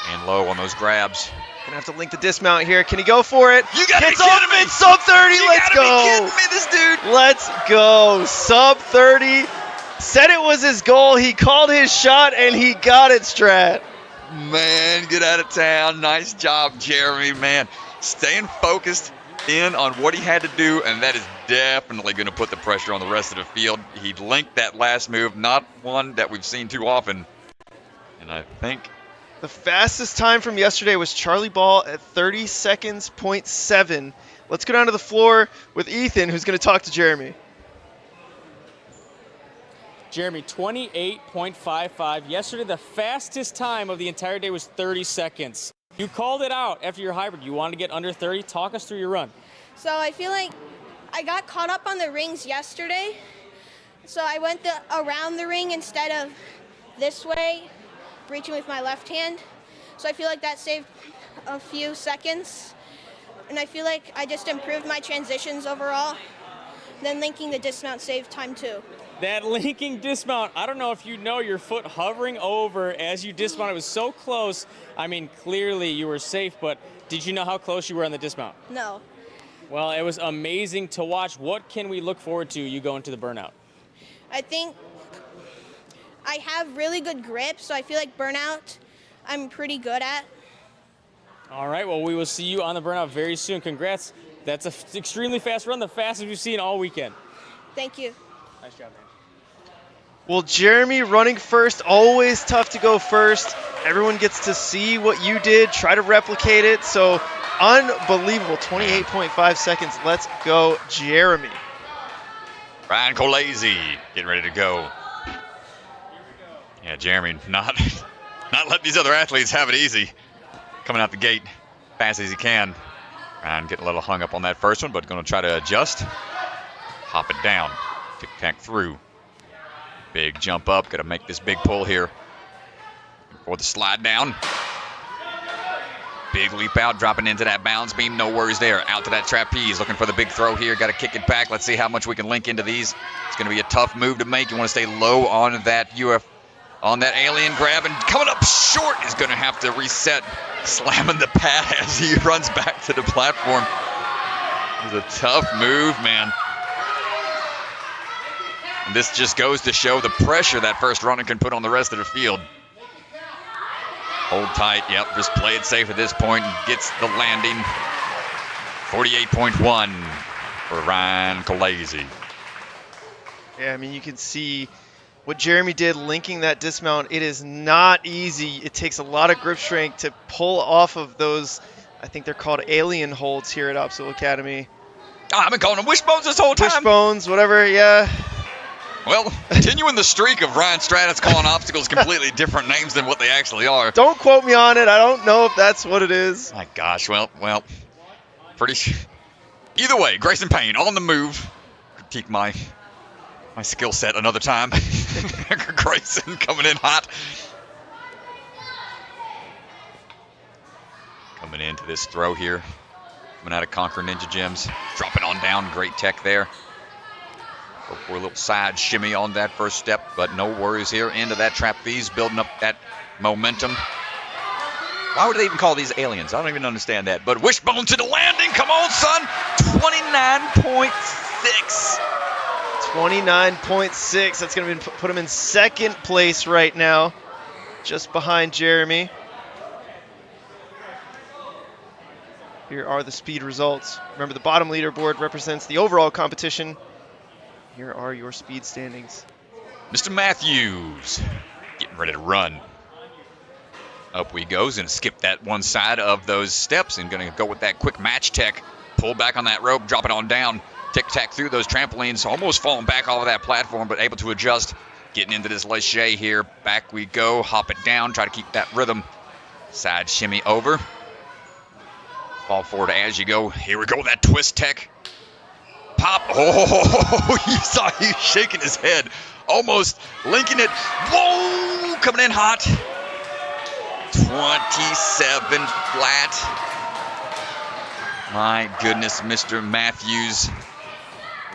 Staying low on those grabs. Gonna have to link the dismount here. Can he go for it? You gotta Hits be kidding me! Sub 30. You Let's gotta go. be kidding me, this dude. Let's go. Sub 30. Said it was his goal. He called his shot and he got it, Strat. Man, get out of town. Nice job, Jeremy. Man, staying focused in on what he had to do, and that is definitely going to put the pressure on the rest of the field. He linked that last move, not one that we've seen too often. And I think the fastest time from yesterday was Charlie Ball at 30 seconds, 0.7. Let's go down to the floor with Ethan, who's going to talk to Jeremy. Jeremy, 28.55. Yesterday, the fastest time of the entire day was 30 seconds. You called it out after your hybrid. You wanted to get under 30. Talk us through your run. So I feel like I got caught up on the rings yesterday. So I went around the ring instead of this way, reaching with my left hand. So I feel like that saved a few seconds. And I feel like I just improved my transitions overall. Then linking the dismount saved time too. That linking dismount, I don't know if you know, your foot hovering over as you dismount. It was so close. I mean, clearly you were safe, but did you know how close you were on the dismount? No. Well, it was amazing to watch. What can we look forward to you going to the burnout? I think I have really good grip, so I feel like burnout I'm pretty good at. All right, well, we will see you on the burnout very soon. Congrats. That's an extremely fast run, the fastest we've seen all weekend. Thank you. Nice job, man. Well, Jeremy running first, always tough to go first. Everyone gets to see what you did, try to replicate it. So unbelievable, 28.5 seconds. Let's go, Jeremy. Ryan Colazzi getting ready to go. Yeah, Jeremy not letting these other athletes have it easy. Coming out the gate fast as he can. Ryan getting a little hung up on that first one, but going to try to adjust. Hop it down. Tic-tac through. Big jump up. Got to make this big pull here. For the slide down. Big leap out, dropping into that balance beam. No worries there. Out to that trapeze. Looking for the big throw here. Got to kick it back. Let's see how much we can link into these. It's going to be a tough move to make. You want to stay low on that on that alien grab. And coming up short is going to have to reset. Slamming the pad as he runs back to the platform. It's a tough move, man. And this just goes to show the pressure that first runner can put on the rest of the field. Hold tight, yep, just play it safe at this point and gets the landing. 48.1 for Ryan Kalasi. Yeah, I mean, you can see what Jeremy did linking that dismount. It is not easy. It takes a lot of grip strength to pull off of those, I think they're called alien holds here at Obstacle Academy. I've been calling them wishbones this whole time. Wishbones, whatever, yeah. Well, continuing the streak of Ryan Stratus calling obstacles completely different names than what they actually are. Don't quote me on it. I don't know if that's what it is. My gosh, well, pretty. Either way, Grayson Payne on the move. Critique my skill set another time. Grayson coming in hot. Coming into this throw here. Coming out of Conquer Ninja Gyms. Dropping on down. Great tech there. Go for a little side shimmy on that first step, but no worries here. Into that trapeze, building up that momentum. Why would they even call these aliens? I don't even understand that. But wishbone to the landing. Come on, son. 29.6. 29.6. That's going to put him in second place right now, just behind Jeremy. Here are the speed results. Remember, the bottom leaderboard represents the overall competition. Here are your speed standings. Mr. Matthews getting ready to run. Up we goes and skip that one side of those steps and going to go with that quick match tech. Pull back on that rope, drop it on down. Tic-tac through those trampolines, almost falling back off of that platform, but able to adjust. Getting into this lache here. Back we go, hop it down, try to keep that rhythm. Side shimmy over. Fall forward as you go. Here we go, that twist tech. Pop. Oh, you saw he shaking his head. Almost linking it. Whoa, coming in hot. 27 flat. My goodness, Mr. Matthews.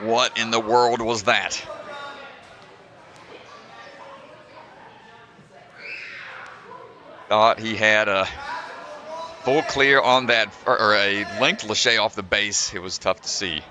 What in the world was that? Thought he had a full clear on that, or a linked lache off the base. It was tough to see.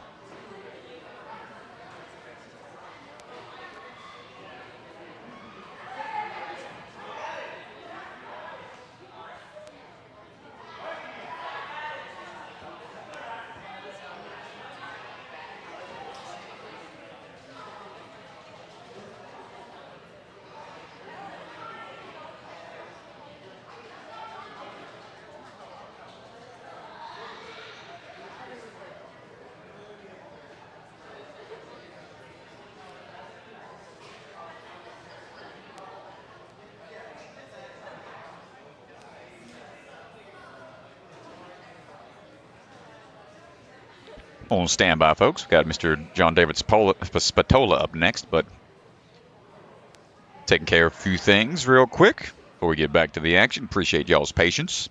On standby, folks. We've got Mr. John David Spatola up next, but taking care of a few things real quick before we get back to the action. Appreciate y'all's patience.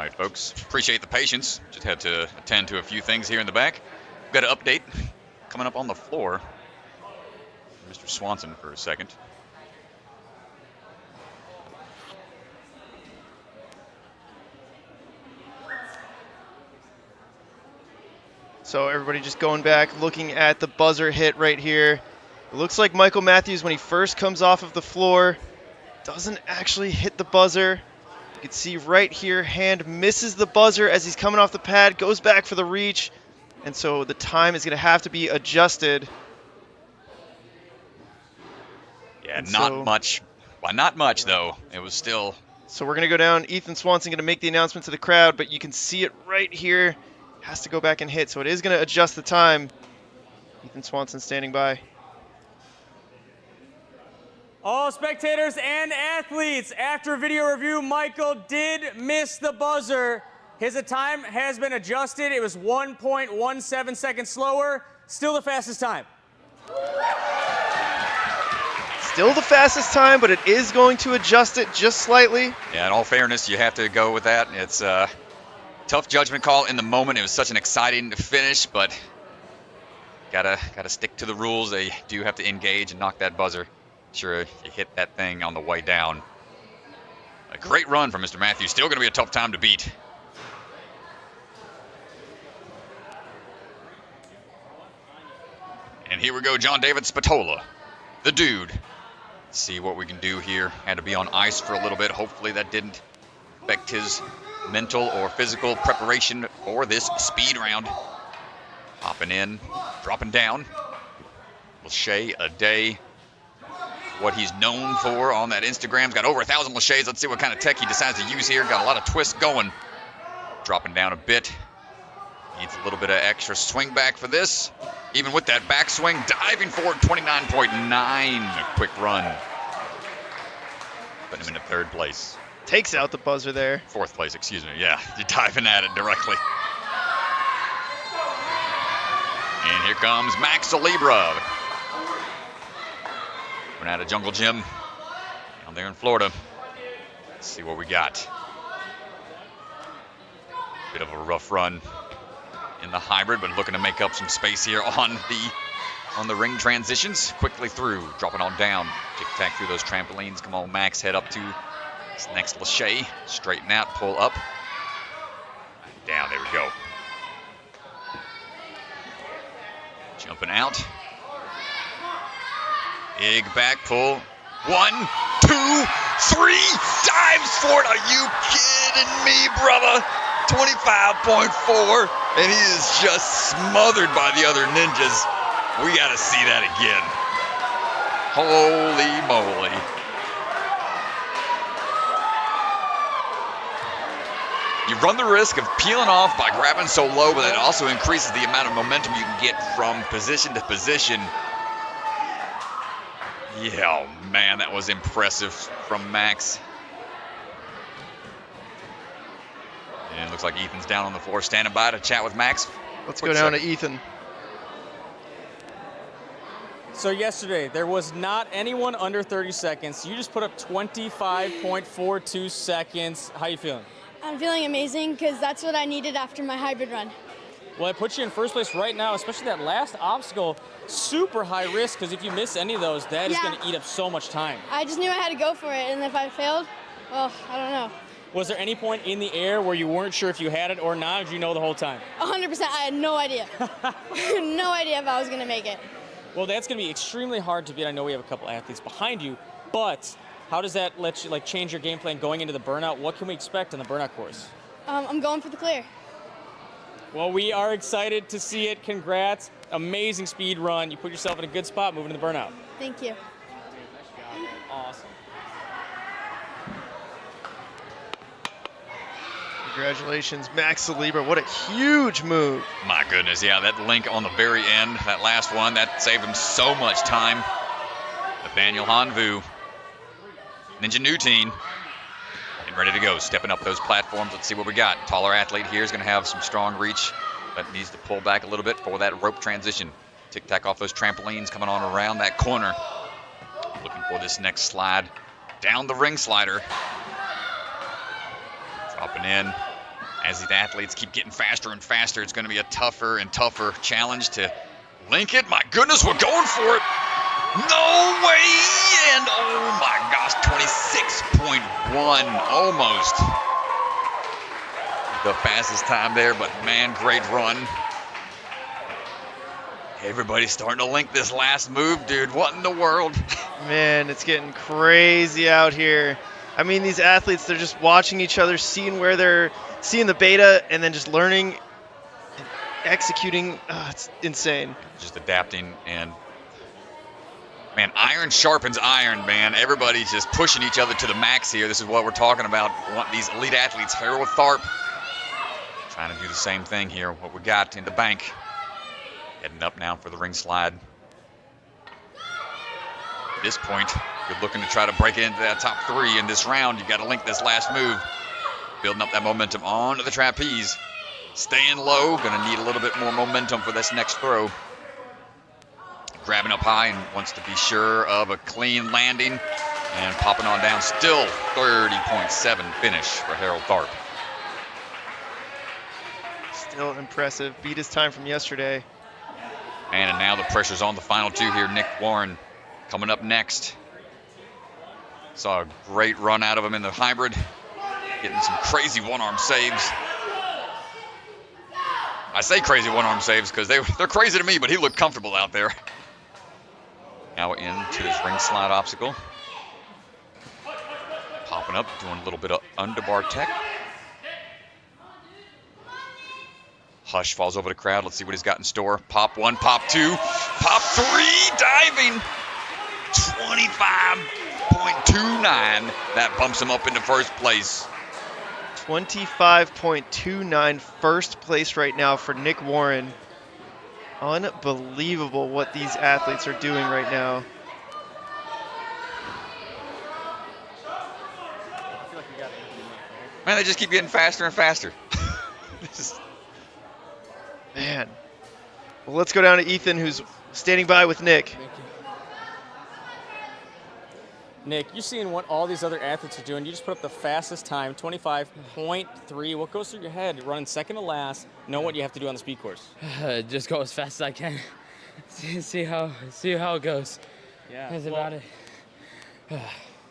All right, folks. Appreciate the patience. Just had to attend to a few things here in the back. Got an update coming up on the floor. Mr. Swanson for a second. So everybody just going back, looking at the buzzer hit right here. It looks like Michael Matthews, when he first comes off of the floor, doesn't actually hit the buzzer. You can see right here, hand misses the buzzer as he's coming off the pad, goes back for the reach, and so the time is going to have to be adjusted. Yeah, not much. Well, not much, though. It was still... So we're going to go down. Ethan Swanson going to make the announcement to the crowd, but you can see it right here. Has to go back and hit, so it is going to adjust the time. Ethan Swanson standing by. All spectators and athletes, after video review, Michael did miss the buzzer. His time has been adjusted. It was 1.17 seconds slower. Still the fastest time. Still the fastest time, but it is going to adjust it just slightly. Yeah, in all fairness, you have to go with that. It's a tough judgment call in the moment. It was such an exciting finish, but gotta stick to the rules. They do have to engage and knock that buzzer. Sure, you hit that thing on the way down. A great run from Mr. Matthews. Still going to be a tough time to beat. And here we go, John David Spatola, the dude. Let's see what we can do here. Had to be on ice for a little bit. Hopefully that didn't affect his mental or physical preparation for this speed round. Hopping in, dropping down. Lachey a day. What he's known for on that Instagram's got over 1,000 Lachays. Let's see what kind of tech he decides to use here. Got a lot of twists going. Dropping down a bit. Needs a little bit of extra swing back for this. Even with that backswing, diving forward, 29.9. Quick run. Put him into third place. Takes out the buzzer there. Fourth place, excuse me. Yeah, you're diving at it directly. And here comes Max Alibra. We're at a jungle gym down there in Florida. Let's see what we got. Bit of a rough run in the hybrid, but looking to make up some space here on the ring transitions. Quickly through, dropping on down. Tic-tac through those trampolines. Come on, Max, head up to this next Lachey. Straighten out, pull up. Down, there we go. Jumping out. Big back pull. 1, 2, 3. Dives for it. Are you kidding me, brother? 25.4. And he is just smothered by the other ninjas. We got to see that again. Holy moly. You run the risk of peeling off by grabbing so low, but it also increases the amount of momentum you can get from position to position. Yeah, oh man, that was impressive from Max. And it looks like Ethan's down on the floor, standing by to chat with Max. Let's go down to Ethan. So yesterday, there was not anyone under 30 seconds. You just put up 25.42 seconds. How you feeling? I'm feeling amazing because that's what I needed after my hybrid run. Well, it puts you in first place right now, especially that last obstacle. Super high risk, because if you miss any of those, that is going to eat up so much time. I just knew I had to go for it, and if I failed, well, I don't know. Was there any point in the air where you weren't sure if you had it or not? Or did you know the whole time? 100%. I had no idea. No idea if I was going to make it. Well, that's going to be extremely hard to beat. I know we have a couple athletes behind you, but how does that let you change your game plan going into the burnout? What can we expect on the burnout course? I'm going for the clear. Well, we are excited to see it. Congrats. Amazing speed run. You put yourself in a good spot moving to the burnout. Thank you. Awesome. Congratulations, Max Alibra. What a huge move. My goodness, yeah, that link on the very end, that last one, that saved him so much time. Nathaniel Hanvu, Ninja New Team, and ready to go. Stepping up those platforms. Let's see what we got. Taller athlete here is going to have some strong reach, but needs to pull back a little bit for that rope transition. Tic-tac off those trampolines, coming on around that corner. Looking for this next slide. Down the ring slider. Dropping in. As the athletes keep getting faster and faster, it's going to be a tougher and tougher challenge to link it. My goodness, we're going for it. No way! And oh my gosh, 26.1, almost. The fastest time there, but man, great run. Everybody's starting to link this last move, dude. What in the world? Man, it's getting crazy out here. I mean, these athletes, they're just watching each other, seeing where they're seeing the beta, and then just learning and executing. It's insane. Just adapting, and man, iron sharpens iron, man. Everybody's just pushing each other to the max here. This is what we're talking about. We want these elite athletes. Harold Tharp trying to do the same thing here. What we got in the bank. Heading up now for the ring slide. At this point, you're looking to try to break into that top 3 in this round. You got to link this last move. Building up that momentum onto the trapeze. Staying low. Going to need a little bit more momentum for this next throw. Grabbing up high and wants to be sure of a clean landing. And popping on down. Still 30.7 finish for Harold Tharp. Still impressive. Beat his time from yesterday. And now the pressure's on the final 2 here. Nick Warren coming up next. Saw a great run out of him in the hybrid. Getting some crazy one-arm saves. I say crazy one-arm saves because they're crazy to me, but he looked comfortable out there. Now into his ring slide obstacle. Popping up, doing a little bit of underbar tech. Hush falls over the crowd. Let's see what he's got in store. Pop 1, pop 2, pop 3, diving. 25.29. That bumps him up into first place. 25.29 first place right now for Nick Warren. Unbelievable what these athletes are doing right now. Man, they just keep getting faster and faster. Man. Well, let's go down to Ethan, who's standing by with Nick. Nick, you're seeing what all these other athletes are doing. You just put up the fastest time, 25.3. What goes through your head? You're running second to last. Know what you have to do on the speed course. Just go as fast as I can. See how it goes. Yeah, that's about it.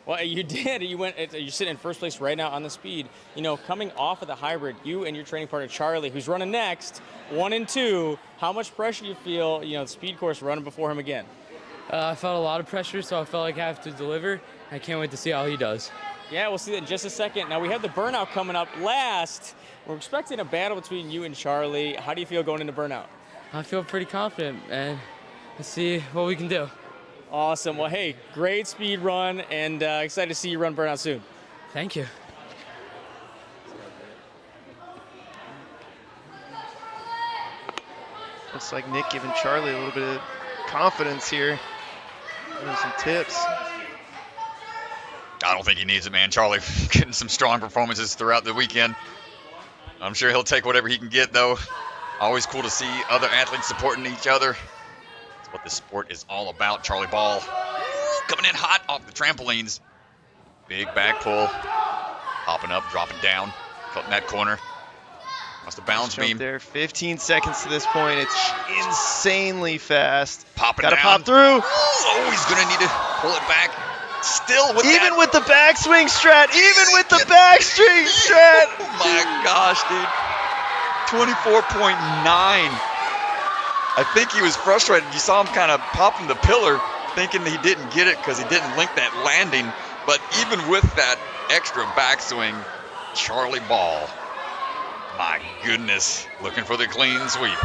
Well, you did. You're sitting in first place right now on the speed. You know, coming off of the hybrid, you and your training partner Charlie, who's running next, 1 and 2. How much pressure do you feel? You know, the speed course running before him again. I felt a lot of pressure, so I felt like I have to deliver. I can't wait to see how he does. Yeah, we'll see that in just a second. Now we have the burnout coming up last. We're expecting a battle between you and Charlie. How do you feel going into burnout? I feel pretty confident, and let's see what we can do. Awesome. Well, hey, great speed run, and excited to see you run burnout soon. Thank you. Looks like Nick giving Charlie a little bit of confidence here. Giving him some tips. I don't think he needs it, man. Charlie getting some strong performances throughout the weekend. I'm sure he'll take whatever he can get, though. Always cool to see other athletes supporting each other. That's what this sport is all about. Charlie Ball coming in hot off the trampolines. Big back pull. Hopping up, dropping down, cutting that corner. That's the balance beam. There, 15 seconds to this point. It's insanely fast. Popping Gotta down. pop through. Oh, he's gonna need to pull it back. Still with even that. with the backswing strat. Even with the backswing strat. Oh my gosh, dude. 24.9. I think he was frustrated. You saw him kind of popping the pillar, thinking he didn't get it because he didn't link that landing. But even with that extra backswing, Charlie Ball, my goodness, looking for the clean sweep.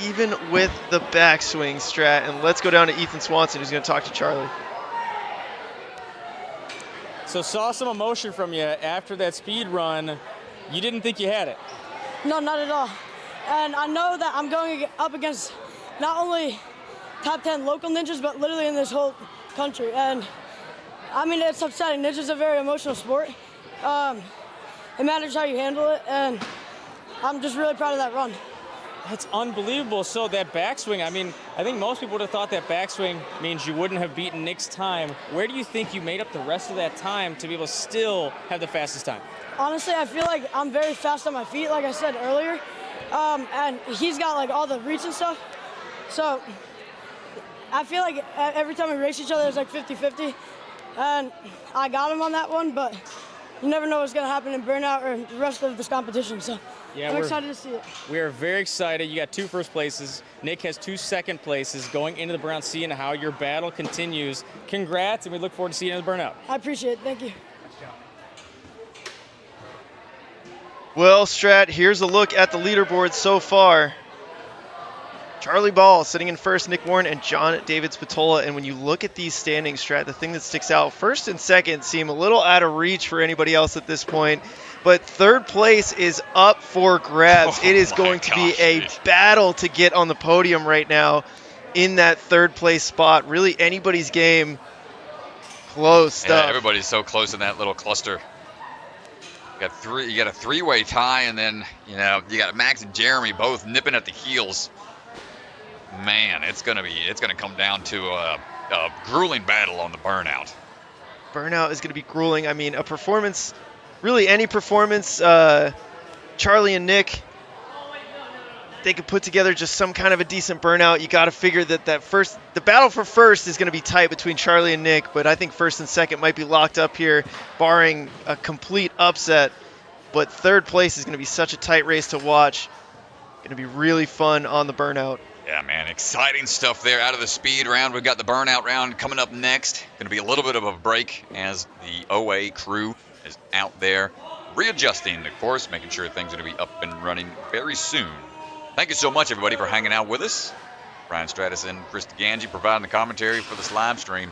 Even with the backswing strat. And let's go down to Ethan Swanson, who's going to talk to Charlie. So saw some emotion from you after that speed run. You didn't think you had it? No, not at all. And I know that I'm going up against not only top 10 local ninjas, but literally in this whole country. And I mean, it's upsetting. Ninja's a very emotional sport. It matters how you handle it, and I'm just really proud of that run. That's unbelievable. So that backswing, I mean, I think most people would have thought that backswing means you wouldn't have beaten Nick's time. Where do you think you made up the rest of that time to be able to still have the fastest time? Honestly, I feel like I'm very fast on my feet, like I said earlier. And he's got like all the reach and stuff. So I feel like every time we race each other, it's like 50-50. And I got him on that one, but you never know what's going to happen in burnout or the rest of this competition. So yeah, I'm excited to see it. We are very excited. You got 2 first places. Nick has 2 second places going into the burnout, seeing how your battle continues. Congrats, and we look forward to seeing you in the burnout. I appreciate it. Thank you. Well, Strat, here's a look at the leaderboard so far. Charlie Ball sitting in first, Nick Warren and John David Spatola. And when you look at these standings, Strat, the thing that sticks out, first and second seem a little out of reach for anybody else at this point. But third place is up for grabs. It is going to be a battle to get on the podium right now in that third place spot. Really anybody's game. Close stuff. Yeah, everybody's so close in that little cluster. You got a 3-way tie, and then you got Max and Jeremy both nipping at the heels. Man, it's gonna come down to a grueling battle on the burnout. Burnout is gonna be grueling. I mean, a performance, really any performance. Charlie and Nick, they could put together just some kind of a decent burnout. You got to figure that the battle for first is going to be tight between Charlie and Nick, but I think first and second might be locked up here, barring a complete upset. But third place is going to be such a tight race to watch. Going to be really fun on the burnout. Yeah, man, exciting stuff there out of the speed round. We've got the burnout round coming up next. Going to be a little bit of a break as the OA crew is out there readjusting the course, making sure things are going to be up and running very soon. Thank you so much, everybody, for hanging out with us. Brian Stratus and Chris DeGangi providing the commentary for this live stream.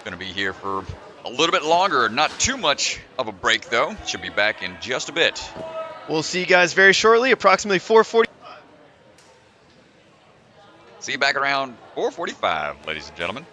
Going to be here for a little bit longer. Not too much of a break, though. Should be back in just a bit. We'll see you guys very shortly, approximately 4:40. See you back around 4:45, ladies and gentlemen.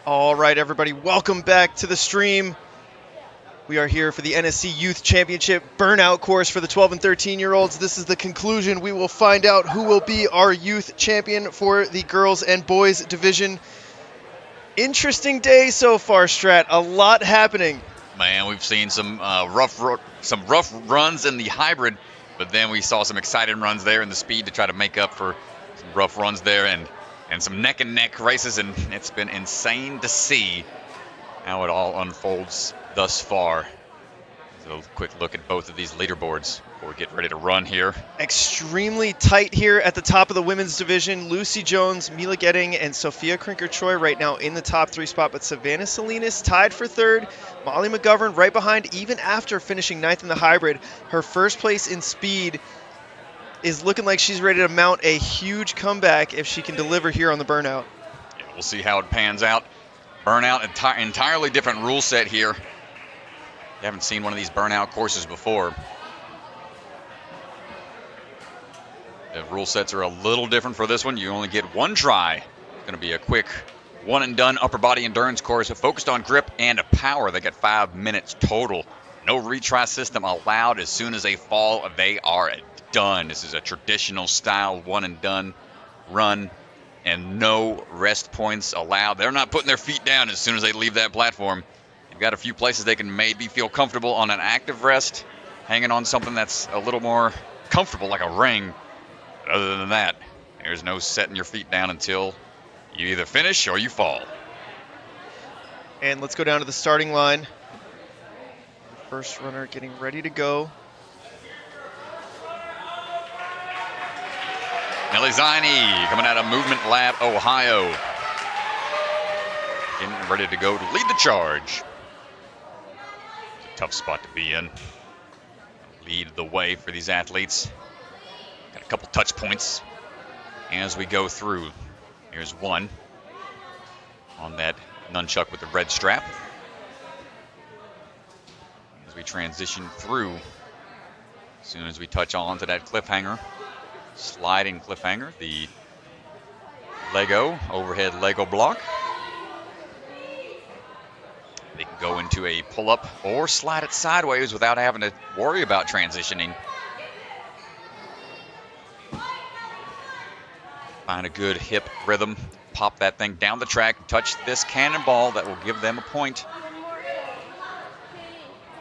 All right, everybody, welcome back to the stream. We are here for the NSC Youth Championship burnout course for the 12 and 13-year-olds. This is the conclusion. We will find out who will be our youth champion for the girls and boys division. Interesting day so far, Strat. A lot happening. Man, we've seen some rough runs in the hybrid, but then we saw some exciting runs there in the speed to try to make up for some rough runs there and some neck and neck races, and it's been insane to see how it all unfolds thus far. So a quick look at both of these leaderboards before we get ready to run here. Extremely tight here at the top of the women's division. Lucy Jones, Mila Getting, and Sophia Krinker-Choi right now in the top 3 spot, but Savannah Salinas tied for 3rd. Molly McGovern right behind, even after finishing 9th in the hybrid. Her first place in speed is looking like she's ready to mount a huge comeback if she can deliver here on the burnout. Yeah, we'll see how it pans out. Burnout, entirely different rule set here. You haven't seen one of these burnout courses before. The rule sets are a little different for this one. You only get 1 try. It's going to be a quick one-and-done upper body endurance course focused on grip and power. They get 5 minutes total. No retry system allowed. As soon as they fall, they are done. This is a traditional style one-and-done run, and no rest points allowed. They're not putting their feet down as soon as they leave that platform. You've got a few places they can maybe feel comfortable on an active rest, hanging on something that's a little more comfortable like a ring. But other than that, there's no setting your feet down until you either finish or you fall. And let's go down to the starting line. The first runner getting ready to go. Nelly Ziny coming out of Movement Lab, Ohio. Getting ready to go to lead the charge. It's a tough spot to be in. Lead the way for these athletes. Got a couple touch points as we go through. Here's one on that nunchuck with the red strap. As we transition through, as soon as we touch on to that cliffhanger, sliding cliffhanger, the Lego, overhead Lego block. They can go into a pull-up or slide it sideways without having to worry about transitioning. Find a good hip rhythm, pop that thing down the track, touch this cannonball that will give them a point.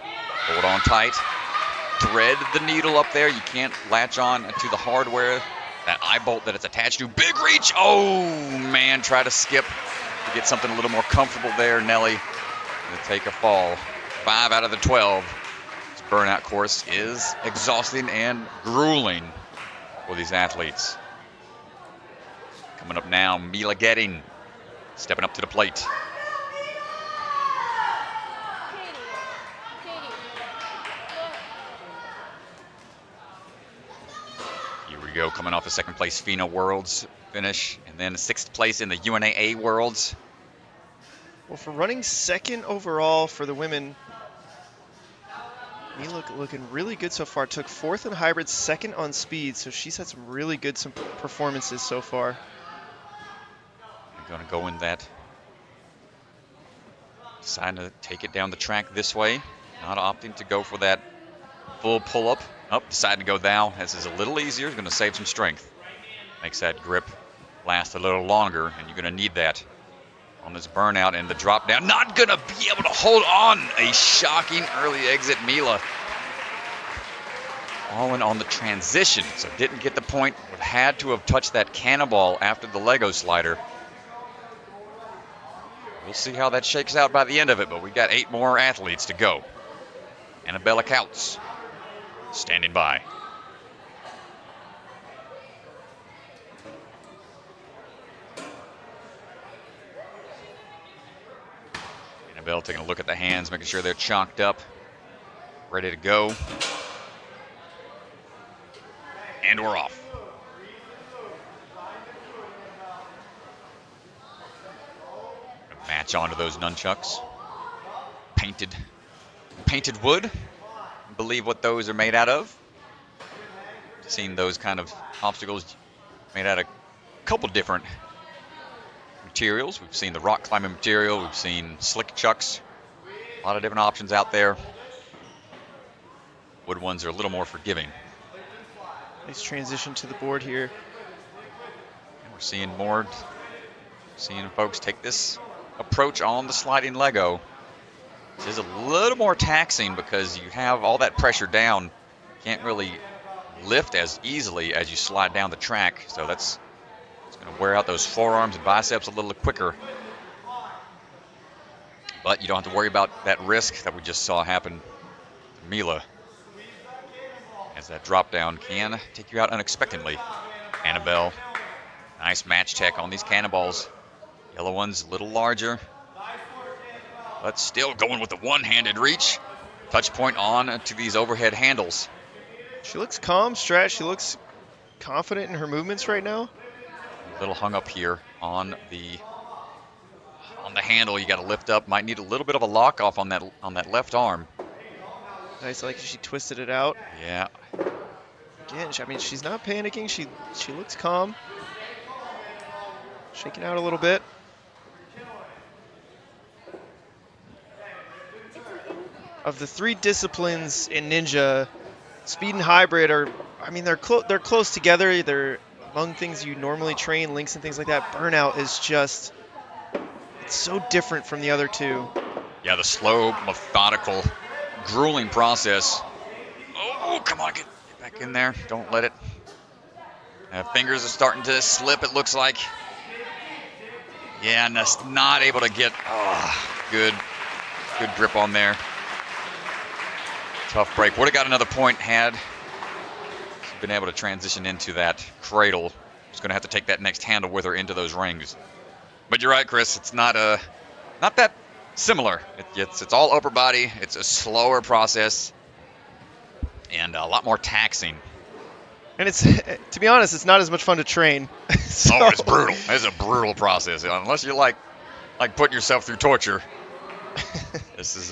Hold on tight. Thread the needle up there. You can't latch on to the hardware. That eye bolt that it's attached to. Big reach. Oh, man. Try to skip to get something a little more comfortable there. Nelly to take a fall. 5 out of the 12. This burnout course is exhausting and grueling for these athletes. Coming up now, Mila Getting stepping up to the plate. Go coming off a 2nd place FINA Worlds finish, and then 6th place in the UNAA Worlds. Well, for running 2nd overall for the women, Mila looking really good so far. Took 4th in hybrid, 2nd on speed, so she's had some really good performances so far. I'm going to go in that. Deciding to take it down the track this way, not opting to go for that full pull-up. Oh, deciding to go down. This is a little easier. It's going to save some strength. Makes that grip last a little longer, and you're going to need that on this burnout. And the drop down, not going to be able to hold on. A shocking early exit, Mila. All in on the transition, so didn't get the point. Had to have touched that cannonball after the Lego slider. We'll see how that shakes out by the end of it, but we got 8 more athletes to go. Annabella Couts standing by. Annabelle taking a look at the hands, making sure they're chalked up, ready to go. And we're off. Match onto those nunchucks. Painted wood. Believe what those are made out of. Seen those kind of obstacles made out of a couple different materials. We've seen the rock climbing material. We've seen slick chucks. A lot of different options out there. Wood ones are a little more forgiving. Nice transition to the board here. And we're seeing folks take this approach on the sliding Lego. Which is a little more taxing because you have all that pressure down. Can't really lift as easily as you slide down the track. So it's going to wear out those forearms and biceps a little quicker. But you don't have to worry about that risk that we just saw happen to Mila. As that drop down can take you out unexpectedly. Annabelle, nice match tech on these cannonballs. Yellow one's a little larger, but still going with the one-handed reach. Touch point on to these overhead handles. She looks calm, Strat. She looks confident in her movements right now. A little hung up here on the handle. You got to lift up. Might need a little bit of a lock off on that left arm. Nice, like she twisted it out. Yeah. Again, I mean, she's not panicking. She looks calm. Shaking out a little bit. Of the 3 disciplines in Ninja, speed and hybrid they're close together. They're among things you normally train, links and things like that. Burnout is just, it's so different from the other 2. Yeah, the slow, methodical, grueling process. Oh, come on, get back in there. Don't let it. Fingers are starting to slip, it looks like. Yeah, and that's not able to get good grip on there. Tough break. Would have got another point had she's been able to transition into that cradle. She's going to have to take that next handle with her into those rings. But you're right, Chris. It's not that similar. It's all upper body. It's a slower process and a lot more taxing. And it's, to be honest, it's not as much fun to train. So. Oh, it's brutal. It's a brutal process. Unless you like putting yourself through torture. This is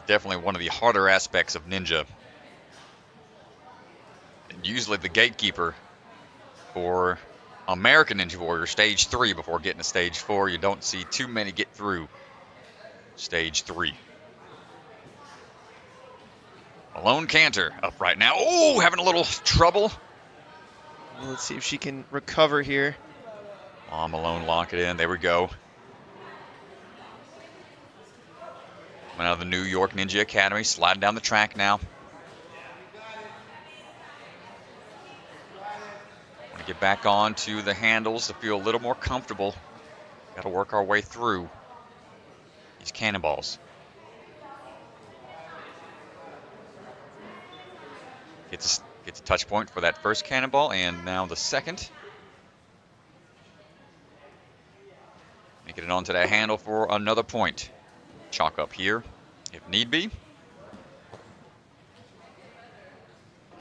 definitely one of the harder aspects of Ninja. And usually the gatekeeper for American Ninja Warrior, stage 3, before getting to stage 4, you don't see too many get through stage 3. Malone Cantor up right now. Oh, having a little trouble. Well, let's see if she can recover here. Malone lock it in. There we go. Coming out of the New York Ninja Academy, sliding down the track now. Want to get back on to the handles to feel a little more comfortable. Got to work our way through these cannonballs. Gets a touch point for that first cannonball, and now the second. Making it onto that handle for another point. Chalk up here, if need be.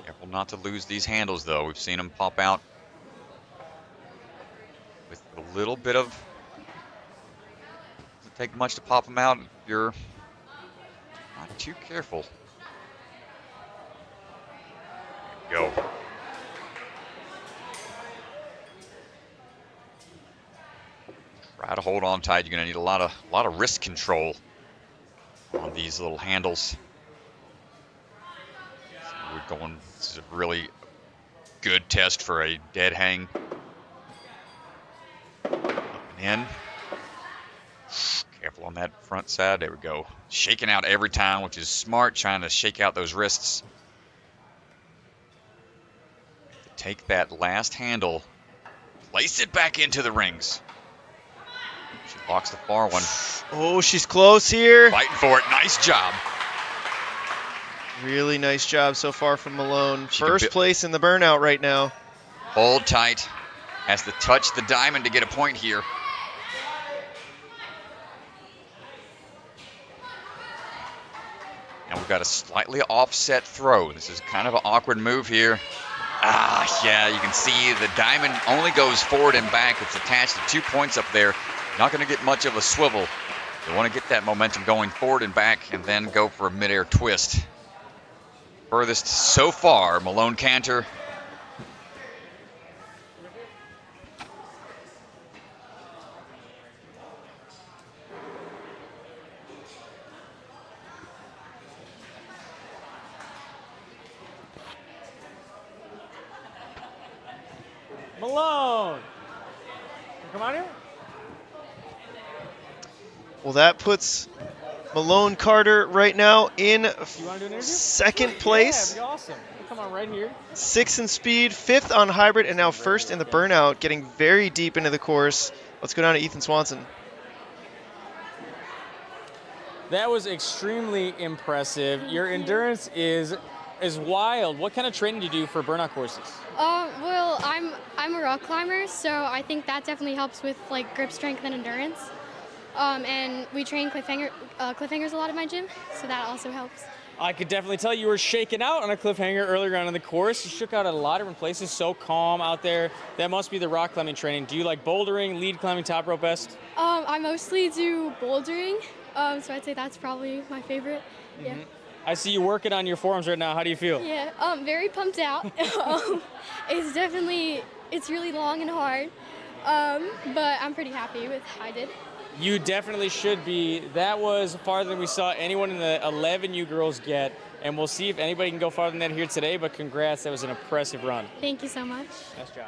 Careful not to lose these handles, though. We've seen them pop out with a little bit of... Doesn't take much to pop them out if you're not too careful. There we go. Try to hold on tight. You're going to need a lot of wrist control on these little handles. So this is a really good test for a dead hang. Up and in. Careful on that front side. There we go. Shaking out every time, which is smart, trying to shake out those wrists. Take that last handle, place it back into the rings. She blocks the far one. Oh, she's close here. Fighting for it. Nice job. Really nice job so far from Malone. First place in the burnout right now. Hold tight. Has to touch the diamond to get a point here. And we've got a slightly offset throw. This is kind of an awkward move here. Yeah, you can see the diamond only goes forward and back. It's attached to 2 points up there. Not going to get much of a swivel. You want to get that momentum going forward and back and then go for a midair twist. Furthest so far, Malone Cantor. Malone. Come on here. Well, that puts Malone Carter right now in You want to do an interview? second Yeah, place. it'd be awesome. Come on right here. 6th in speed, 5th on hybrid, and now 1st in the burnout, getting very deep into the course. Let's go down to Ethan Swanson. That was extremely impressive. Your endurance is wild. What kind of training do you do for burnout courses? Well, I'm a rock climber, so I think that definitely helps with like grip strength and endurance. And we train cliffhangers a lot at my gym, so that also helps. I could definitely tell you were shaking out on a cliffhanger earlier on in the course. You shook out at a lot of different places, so calm out there. That must be the rock climbing training. Do you like bouldering, lead climbing, top rope best? I mostly do bouldering, so I'd say that's probably my favorite. Yeah. I see you working on your forearms right now. How do you feel? Yeah, very pumped out. It's really long and hard, but I'm pretty happy with how I did. You definitely should be. That was farther than we saw anyone in the 11U girls get, and we'll see if anybody can go farther than that here today, but congrats, that was an impressive run. Thank you so much. Nice job.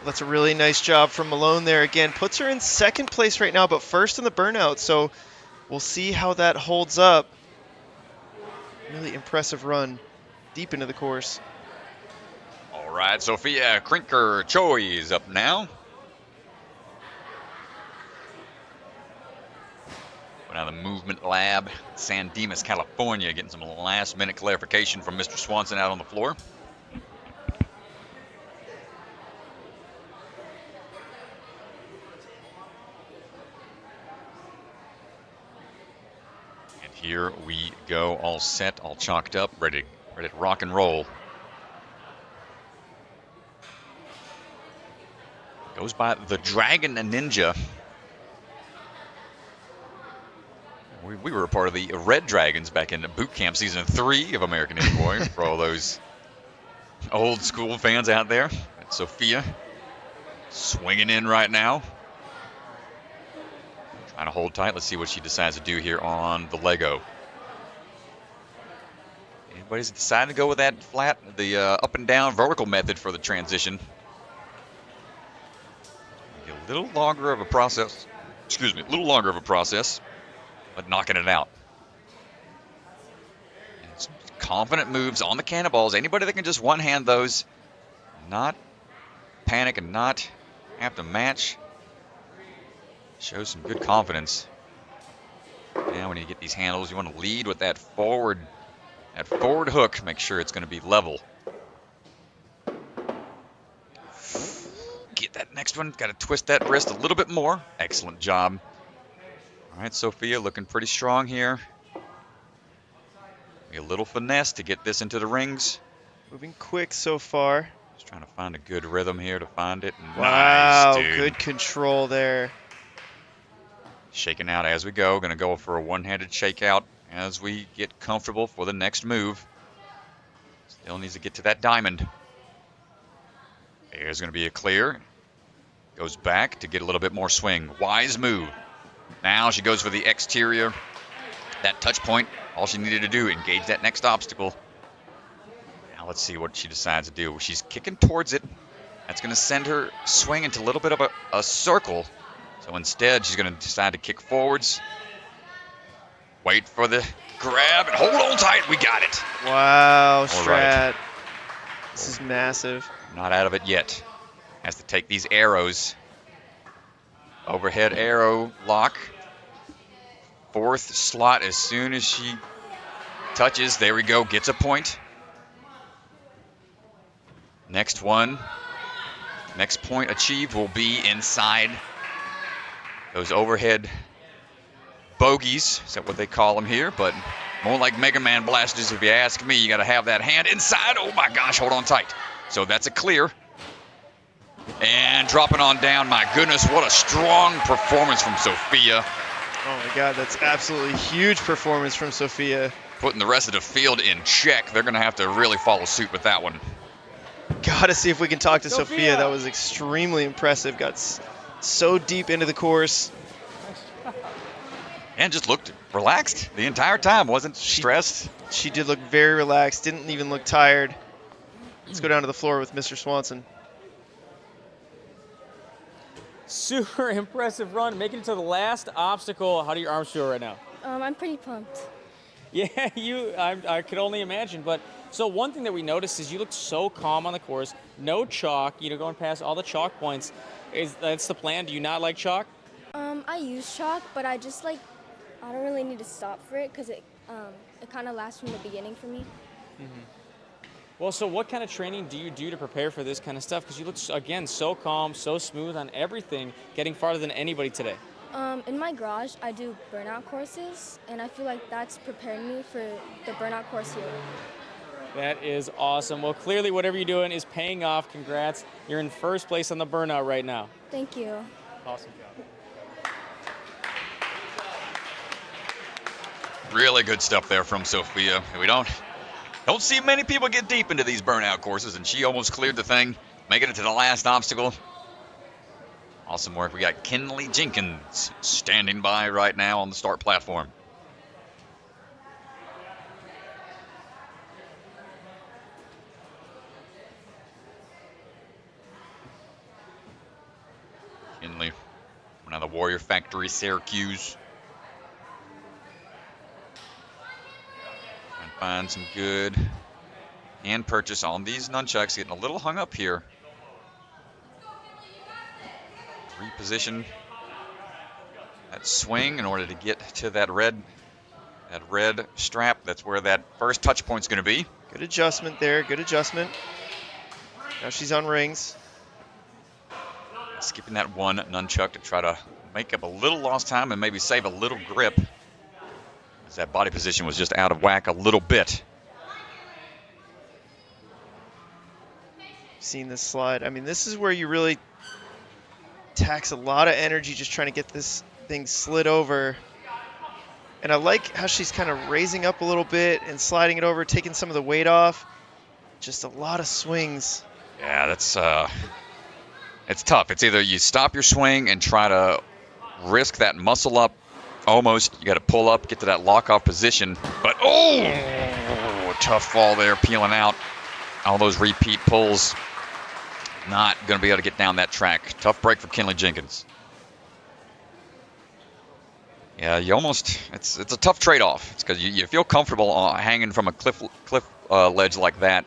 That's a really nice job from Malone there. Again, puts her in 2nd place right now, but 1st in the burnout, so we'll see how that holds up. Really impressive run deep into the course. All right, Sophia Krinker Choi is up now. Out of the movement lab, San Dimas, California, getting some last-minute clarification from Mr. Swanson out on the floor. And here we go, all set, all chalked up, ready to rock and roll. Goes by the Dragon and Ninja. We were a part of the Red Dragons back in boot camp season 3 of American Ninja Warrior for all those old school fans out there. And Sophia swinging in right now. Trying to hold tight. Let's see what she decides to do here on the Lego. Anybody's decided to go with that flat, the up and down vertical method for the transition. A little longer of a process. Excuse me, a little longer of a process. But knocking it out. And some confident moves on the cannonballs. Anybody that can just one-hand those, not panic and not have to match, shows some good confidence. Now when you get these handles, you want to lead with that forward hook. Make sure it's going to be level. Get that next one. Got to twist that wrist a little bit more. Excellent job. All right, Sophia looking pretty strong here. A little finesse to get this into the rings. Moving quick so far. Just trying to find a good rhythm here to find it. Wow, Nice, dude. good control there. Shaking out as we go. Going to go for a one-handed shakeout as we get comfortable for the next move. Still needs to get to that diamond. There's going to be a clear. Goes back to get a little bit more swing. Wise move. Now she goes for the exterior. That touch point, all she needed to do, engage that next obstacle. Now let's see what she decides to do. She's kicking towards it. That's going to send her swing into a little bit of a circle. So instead, she's going to decide to kick forwards. Wait for the grab and hold on tight. We got it. Wow, All Strat. right. This is massive. Not out of it yet. Has to take these arrows. Overhead arrow lock. 4th slot as soon as she touches. There we go. Gets a point. Next one. Next point achieved will be inside those overhead bogeys. Is that what they call them here? But more like Mega Man blasters if you ask me. You got to have that hand inside. Oh my gosh, hold on tight. So that's a clear. And dropping on down. My goodness, what a strong performance from Sophia. Oh my God, that's absolutely huge performance from Sophia. Putting the rest of the field in check. They're going to have to really follow suit with that one. Gotta see if we can talk to Sophia. That was extremely impressive. Got so deep into the course. And just looked relaxed the entire time. Wasn't stressed. She did look very relaxed. Didn't even look tired. Let's go down to the floor with Mr. Swanson. Super impressive run, making it to the last obstacle. How do your arms feel right now? I'm pretty pumped. Yeah, I could only imagine. But so one thing that we noticed is you looked so calm on the course. No chalk, going past all the chalk points. That's the plan? Do you not like chalk? I use chalk, but I don't really need to stop for it because it kind of lasts from the beginning for me. Well, so what kind of training do you do to prepare for this kind of stuff? Because you look, again, so calm, so smooth on everything, getting farther than anybody today. In my garage, I do burnout courses, and I feel like that's preparing me for the burnout course here. That is awesome. Well, clearly whatever you're doing is paying off. Congrats. You're in first place on the burnout right now. Thank you. Awesome job. Really good stuff there from Sophia. We don't see many people get deep into these burnout courses, and she almost cleared the thing, making it to the last obstacle. Awesome work. We got Kinley Jenkins standing by right now on the start platform. Kinley coming out of the Warrior Factory, Syracuse. And find some good hand purchase on these nunchucks. Getting a little hung up here. Reposition that swing in order to get to that red strap. That's where that first touch point's going to be. Good adjustment there. Good adjustment. Now she's on rings. Skipping that one nunchuck to try to make up a little lost time and maybe save a little grip, as that body position was just out of whack a little bit. Seen this slide. I mean, this is where you really tax a lot of energy just trying to get this thing slid over. And I like how she's kind of raising up a little bit and sliding it over, taking some of the weight off. Just a lot of swings. Yeah, that's it's tough. It's either you stop your swing and try to risk that muscle up almost. You got to pull up, get to that lock-off position. But, tough fall there, peeling out. All those repeat pulls. Not going to be able to get down that track. Tough break for Kinley Jenkins. Yeah, it's a tough trade-off. It's because you feel comfortable hanging from a cliff ledge like that.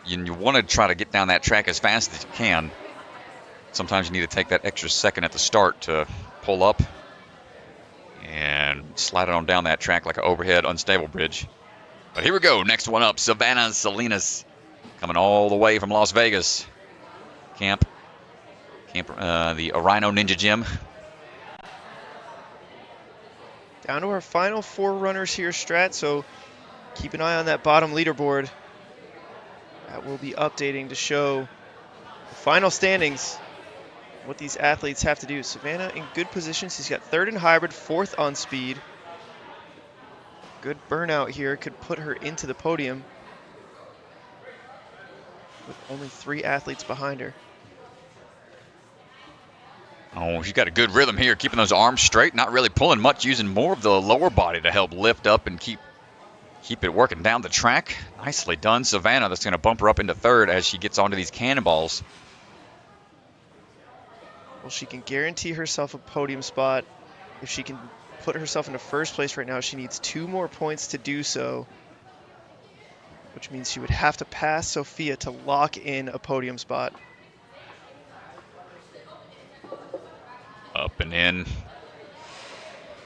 You want to try to get down that track as fast as you can. Sometimes you need to take that extra second at the start to pull up and slide it on down that track like an overhead unstable bridge. But here we go. Next one up, Savannah Salinas, coming all the way from Las Vegas. Camp, the Rhino Ninja Gym. Down to our final 4 runners here, Strat, so keep an eye on that bottom leaderboard. That will be updating to show the final standings, what these athletes have to do. Savannah in good position. She's got 3rd in hybrid, 4th on speed. Good burnout here could put her into the podium with only 3 athletes behind her. Oh, she's got a good rhythm here, keeping those arms straight, not really pulling much, using more of the lower body to help lift up and keep it working down the track. Nicely done, Savannah. That's going to bump her up into 3rd as she gets onto these cannonballs. Well, she can guarantee herself a podium spot. If she can put herself into 1st place right now, she needs 2 more points to do so, which means she would have to pass Sophia to lock in a podium spot. Up and in.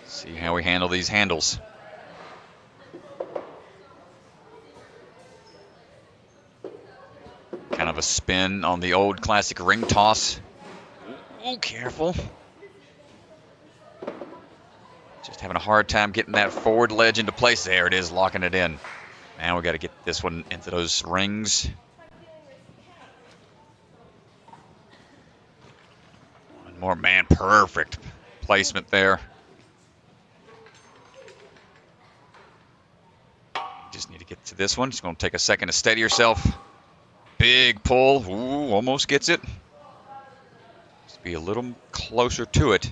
See how we handle these handles. Kind of a spin on the old classic ring toss. Oh, careful. Just having a hard time getting that forward ledge into place. There it is, locking it in. Now we got to get this one into those rings. One more, man, perfect placement there. Just need to get to this one. It's going to take a second to steady yourself. Big pull. Ooh, almost gets it. Just be a little closer to it.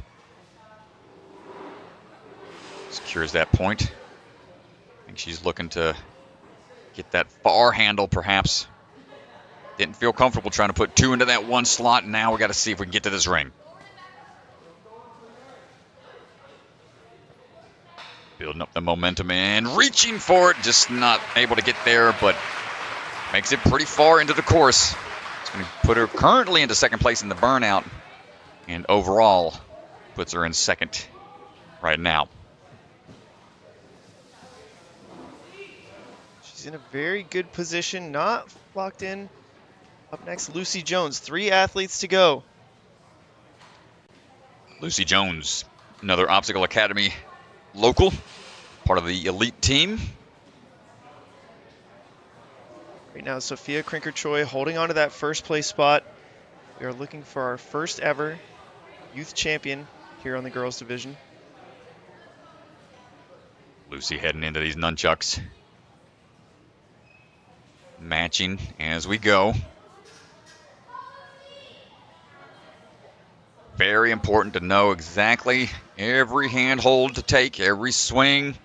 Secures that point. I think she's looking to get that far handle, perhaps. Didn't feel comfortable trying to put 2 into that one slot. Now we got to see if we can get to this ring. Building up the momentum and reaching for it. Just not able to get there, but makes it pretty far into the course. It's going to put her currently into second place in the burnout. And overall, puts her in second right now. She's in a very good position, not locked in. Up next, Lucy Jones. 3 athletes to go. Lucy Jones, another Obstacle Academy local, part of the elite team. Right now, Sophia Krinker-Choi holding on to that first place spot. We are looking for our first ever youth champion here on the girls division. Lucy heading into these nunchucks. Matching as we go. Very important to know exactly every handhold to take, every swing.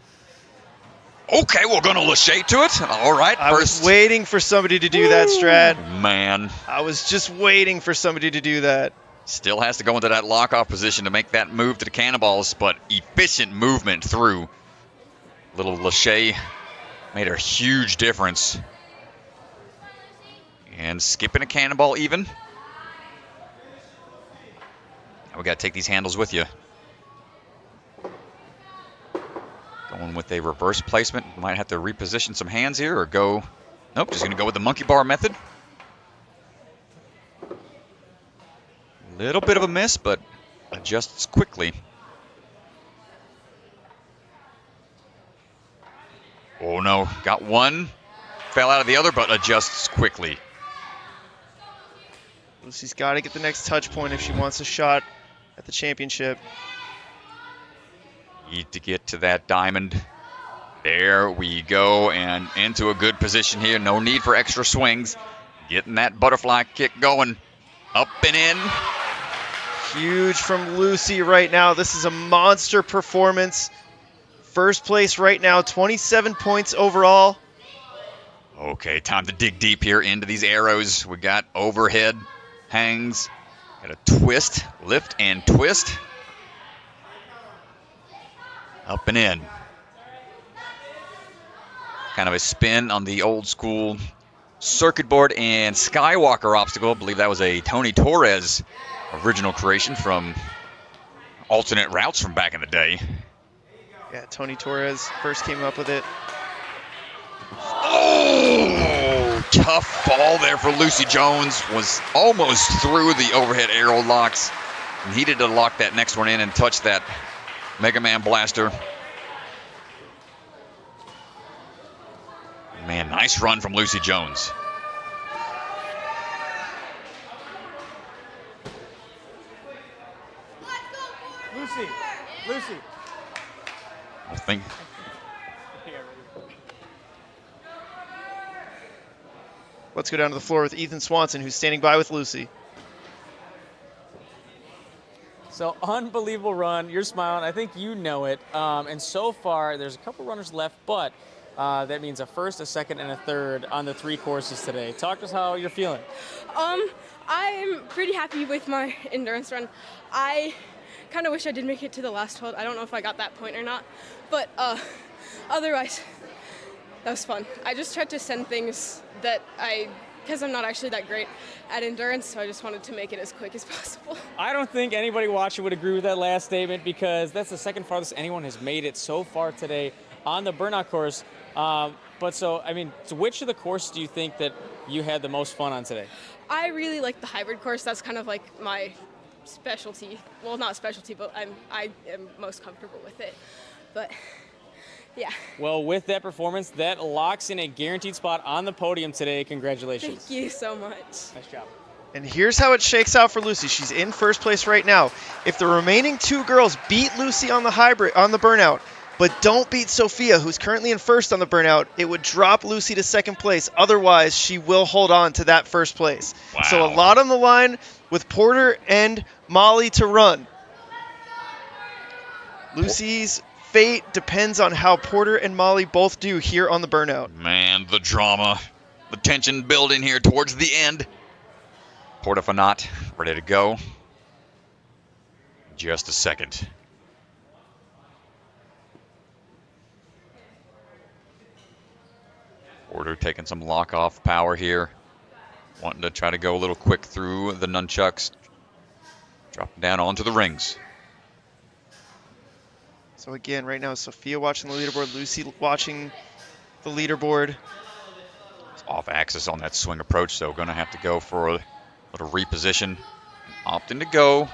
Okay, we're going to lachey to it. All right, I was waiting for somebody to do that, Strat. Man. I was just waiting for somebody to do that. Still has to go into that lock-off position to make that move to the cannonballs, but efficient movement through. Little lachey made a huge difference. And skipping a cannonball even. We got to take these handles with you. Going with a reverse placement. Might have to reposition some hands here or go. Nope, just going to go with the monkey bar method. Little bit of a miss, but adjusts quickly. Oh no, got one. Fell out of the other, but adjusts quickly. Lucy's got to get the next touch point if she wants a shot at the championship. Need to get to that diamond. There we go, and into a good position here. No need for extra swings. Getting that butterfly kick going. Up and in. Huge from Lucy right now. This is a monster performance. First place right now, 27 points overall. Okay, time to dig deep here into these arrows. We got overhead hangs. Got a twist, lift and twist. Up and in. Kind of a spin on the old school circuit board and Skywalker obstacle. I believe that was a Tony Torres original creation from alternate routes from back in the day. Yeah, Tony Torres first came up with it. Oh, tough fall there for Lucy Jones. Was almost through the overhead arrow locks. Needed to lock that next one in and touch that Mega Man blaster. Man, nice run from Lucy Jones. Lucy. I think. Let's go down to the floor with Ethan Swanson, who's standing by with Lucy. So unbelievable run. You're smiling. I think you know it. And so far, there's a couple runners left, but that means a first, a second, and a third on the 3 courses today. Talk to us how you're feeling. I'm pretty happy with my endurance run. I kind of wish I did make it to the last 12. I don't know if I got that point or not, but otherwise, that was fun. I just tried to send things that because I'm not actually that great at endurance, so I just wanted to make it as quick as possible. I don't think anybody watching would agree with that last statement because that's the second farthest anyone has made it so far today on the burnout course. So which of the courses do you think that you had the most fun on today? I really like the hybrid course. That's kind of like my specialty. Well, not specialty, but I am most comfortable with it. But yeah. Well, with that performance, that locks in a guaranteed spot on the podium today. Congratulations. Thank you so much. Nice job. And here's how it shakes out for Lucy. She's in first place right now. If the remaining 2 girls beat Lucy on the burnout, but don't beat Sophia, who's currently in first on the burnout, it would drop Lucy to second place. Otherwise, she will hold on to that first place. Wow. So a lot on the line with Porter and Molly to run. Lucy's fate depends on how Porter and Molly both do here on the burnout. Man, the drama. The tension building here towards the end. Porta Fanat ready to go. Just a second. Porter taking some lock-off power here. Wanting to try to go a little quick through the nunchucks. Dropping down onto the rings. So again, right now, Sophia watching the leaderboard, Lucy watching the leaderboard. It's off axis on that swing approach, so going to have to go for a little reposition. Opting to go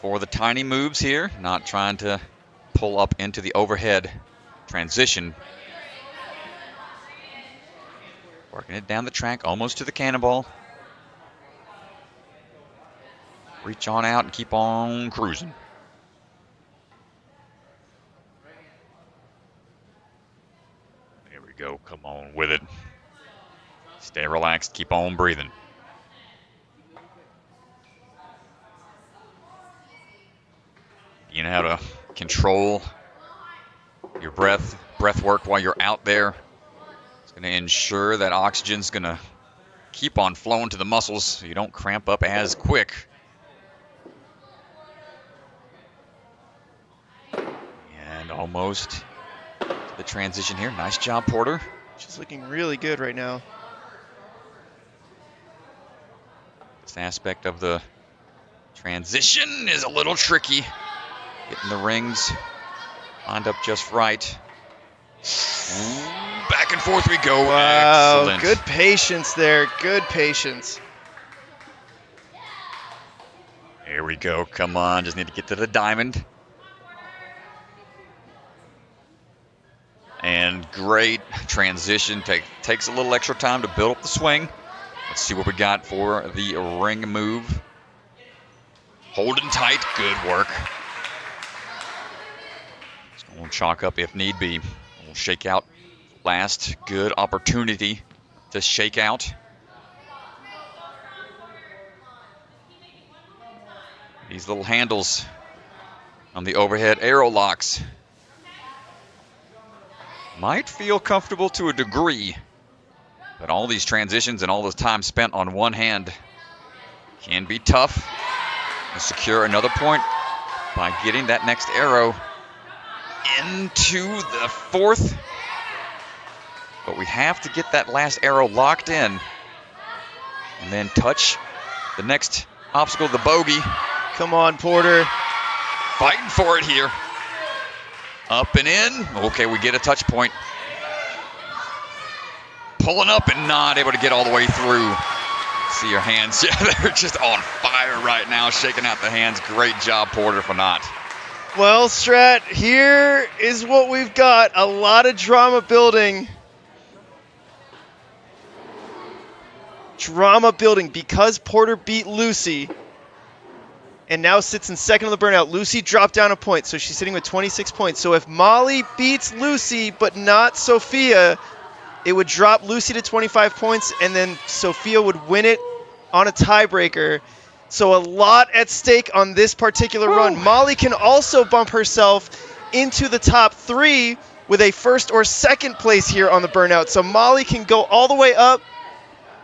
for the tiny moves here, not trying to pull up into the overhead transition. Working it down the track, almost to the cannonball. Reach on out and keep on cruising. There we go, come on with it. Stay relaxed, keep on breathing. You know how to control your breath work while you're out there. It's going to ensure that oxygen's going to keep on flowing to the muscles so you don't cramp up as quick. And almost to the transition here. Nice job, Porter. She's looking really good right now. This aspect of the transition is a little tricky. Getting the rings lined up just right. Ooh, back and forth we go. Wow, excellent. Good patience there. Good patience. Here we go. Come on, just need to get to the diamond. And great transition. Takes a little extra time to build up the swing. Let's see what we got for the ring move. Holding tight. Good work. We'll chalk up if need be. We'll shake out. Last good opportunity to shake out. These little handles on the overhead arrow locks might feel comfortable to a degree, but all these transitions and all this time spent on one hand can be tough. And secure another point by getting that next arrow into the fourth. But we have to get that last arrow locked in and then touch the next obstacle, the bogey. Come on, Porter. Fighting for it here. Up and in. Okay, we get a touch point. Pulling up and not able to get all the way through. See your hands. Yeah, they're just on fire right now, shaking out the hands. Great job, Porter, for not. Well, Strat, here is what we've got. A lot of drama building. Drama building because Porter beat Lucy and now sits in second on the burnout. Lucy dropped down a point, so she's sitting with 26 points. So if Molly beats Lucy but not Sophia, it would drop Lucy to 25 points, and then Sophia would win it on a tiebreaker. So a lot at stake on this particular run. Molly can also bump herself into the top 3 with a first or second place here on the burnout. So Molly can go all the way up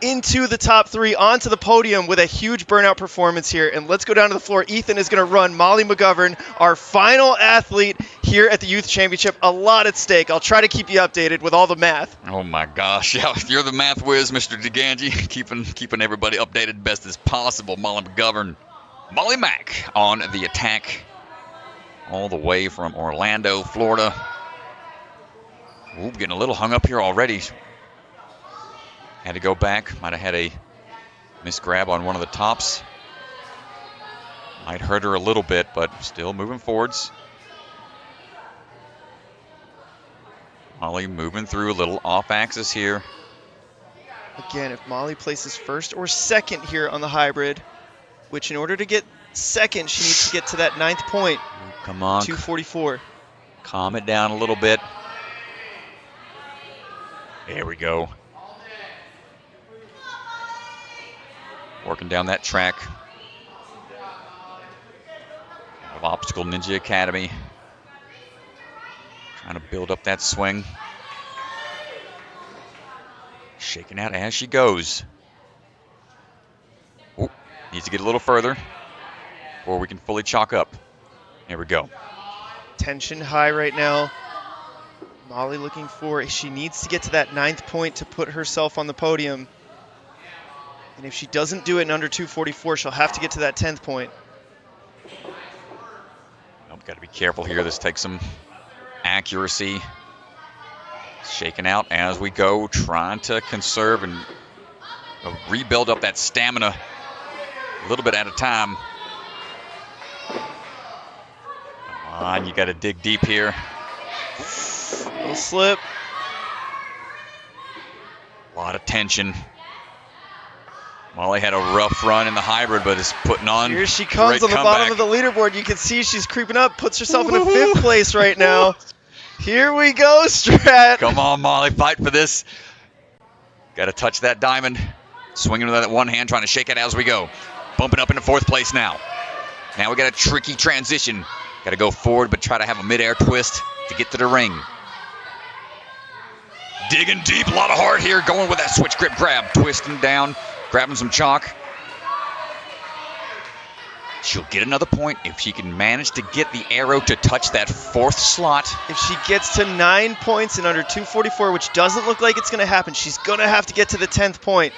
into the top 3, onto the podium with a huge burnout performance here. And let's go down to the floor. Ethan is going to run Molly McGovern, our final athlete here at the Youth Championship. A lot at stake. I'll try to keep you updated with all the math. Oh my gosh, yeah, you're the math whiz, Mr. DeGangi, keeping everybody updated best as possible. Molly McGovern, Molly Mack on the attack, all the way from Orlando, Florida. Ooh, getting a little hung up here already. Had to go back. Might have had a misgrab on one of the tops. Might hurt her a little bit, but still moving forwards. Molly moving through a little off axis here. Again, if Molly places first or second here on the hybrid, which in order to get second, she needs to get to that 9th point. Ooh, come on. 244. Calm it down a little bit. There we go. Working down that track of Obstacle Ninja Academy. Trying to build up that swing. shaking out as she goes. Ooh, needs to get a little further before we can fully chalk up. Here we go. Tension high right now. Molly looking for, she needs to get to that 9th point to put herself on the podium. And if she doesn't do it in under 2:44, she'll have to get to that 10th point. Well, got to be careful here. This takes some accuracy. Shaking out as we go, trying to conserve and rebuild up that stamina a little bit at a time. Come on, you got to dig deep here. Little slip. A lot of tension. Molly had a rough run in the hybrid, but is putting on. Here she comes on the bottom of the leaderboard. You can see she's creeping up, puts herself in a 5th place right now. Here we go, Strat. Come on, Molly, fight for this. Got to touch that diamond. Swinging with that one hand, trying to shake it as we go. Bumping up into 4th place now. Now we got a tricky transition. Got to go forward, but try to have a midair twist to get to the ring. Digging deep, a lot of heart here, going with that switch grip grab. Twisting down, grabbing some chalk. She'll get another point if she can manage to get the arrow to touch that 4th slot. If she gets to 9 points in under 2:44, which doesn't look like it's going to happen, she's going to have to get to the 10th point,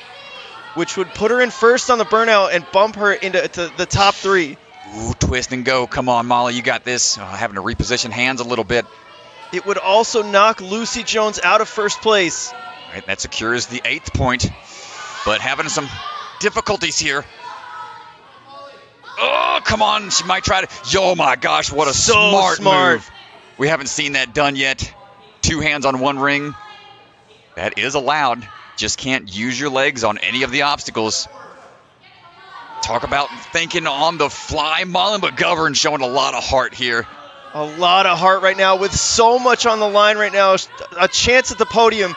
which would put her in 1st on the burnout and bump her into the top 3. Ooh, twist and go. Come on, Molly, you got this. Having to reposition hands a little bit. It would also knock Lucy Jones out of 1st place. All right, that secures the 8th point, but having some difficulties here. Oh, come on. She might try to. Oh, my gosh. What a smart move. We haven't seen that done yet. 2 hands on 1 ring. That is allowed. Just can't use your legs on any of the obstacles. Talk about thinking on the fly. Molly McGovern showing a lot of heart here. A lot of heart right now with so much on the line right now. A chance at the podium.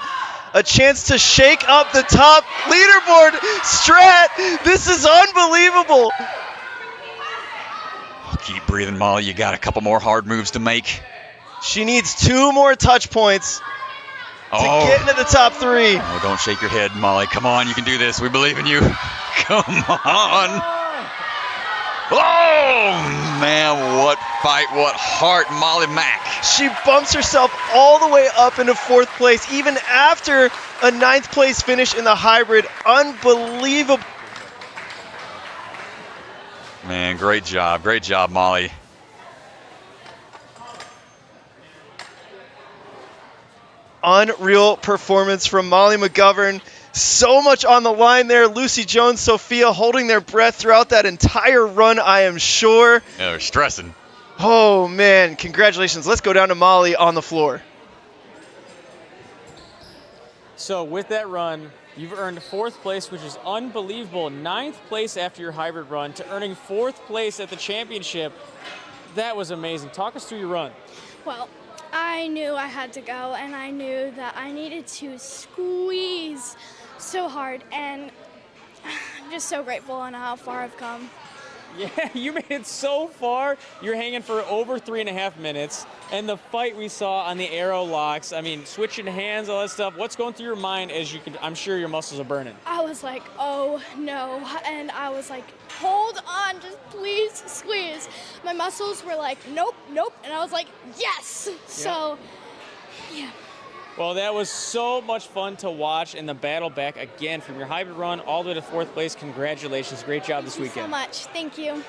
A chance to shake up the top leaderboard. Strat, this is unbelievable. Keep breathing, Molly. You got a couple more hard moves to make. She needs 2 more touch points to get into the top 3. Oh, don't shake your head, Molly. Come on, you can do this. We believe in you. Come on. Oh, man, what fight, what heart, Molly Mack. She bumps herself all the way up into 4th place, even after a 9th place finish in the hybrid. Unbelievable. Man, great job, Molly. Unreal performance from Molly McGovern. So much on the line there. Lucy Jones, Sophia holding their breath throughout that entire run, I am sure. Yeah, they're stressing. Oh, man, congratulations. Let's go down to Molly on the floor. So with that run, you've earned 4th place, which is unbelievable. 9th place after your hybrid run to earning 4th place at the championship. That was amazing. Talk us through your run. Well, I knew I had to go, and I knew that I needed to squeeze so hard, and I'm just so grateful on how far I've come. Yeah, you made it so far. You're hanging for over 3.5 minutes. And the fight we saw on the arrow locks, I mean, switching hands, all that stuff. What's going through your mind as you could, I'm sure your muscles are burning. I was like, oh no. And I was like, hold on, just please squeeze. My muscles were like, nope, nope. And I was like, yes. Yep. So, yeah. Well, that was so much fun to watch in the battle back again from your hybrid run all the way to 4th place. Congratulations. Great job this weekend. Thank you so much. Thank you.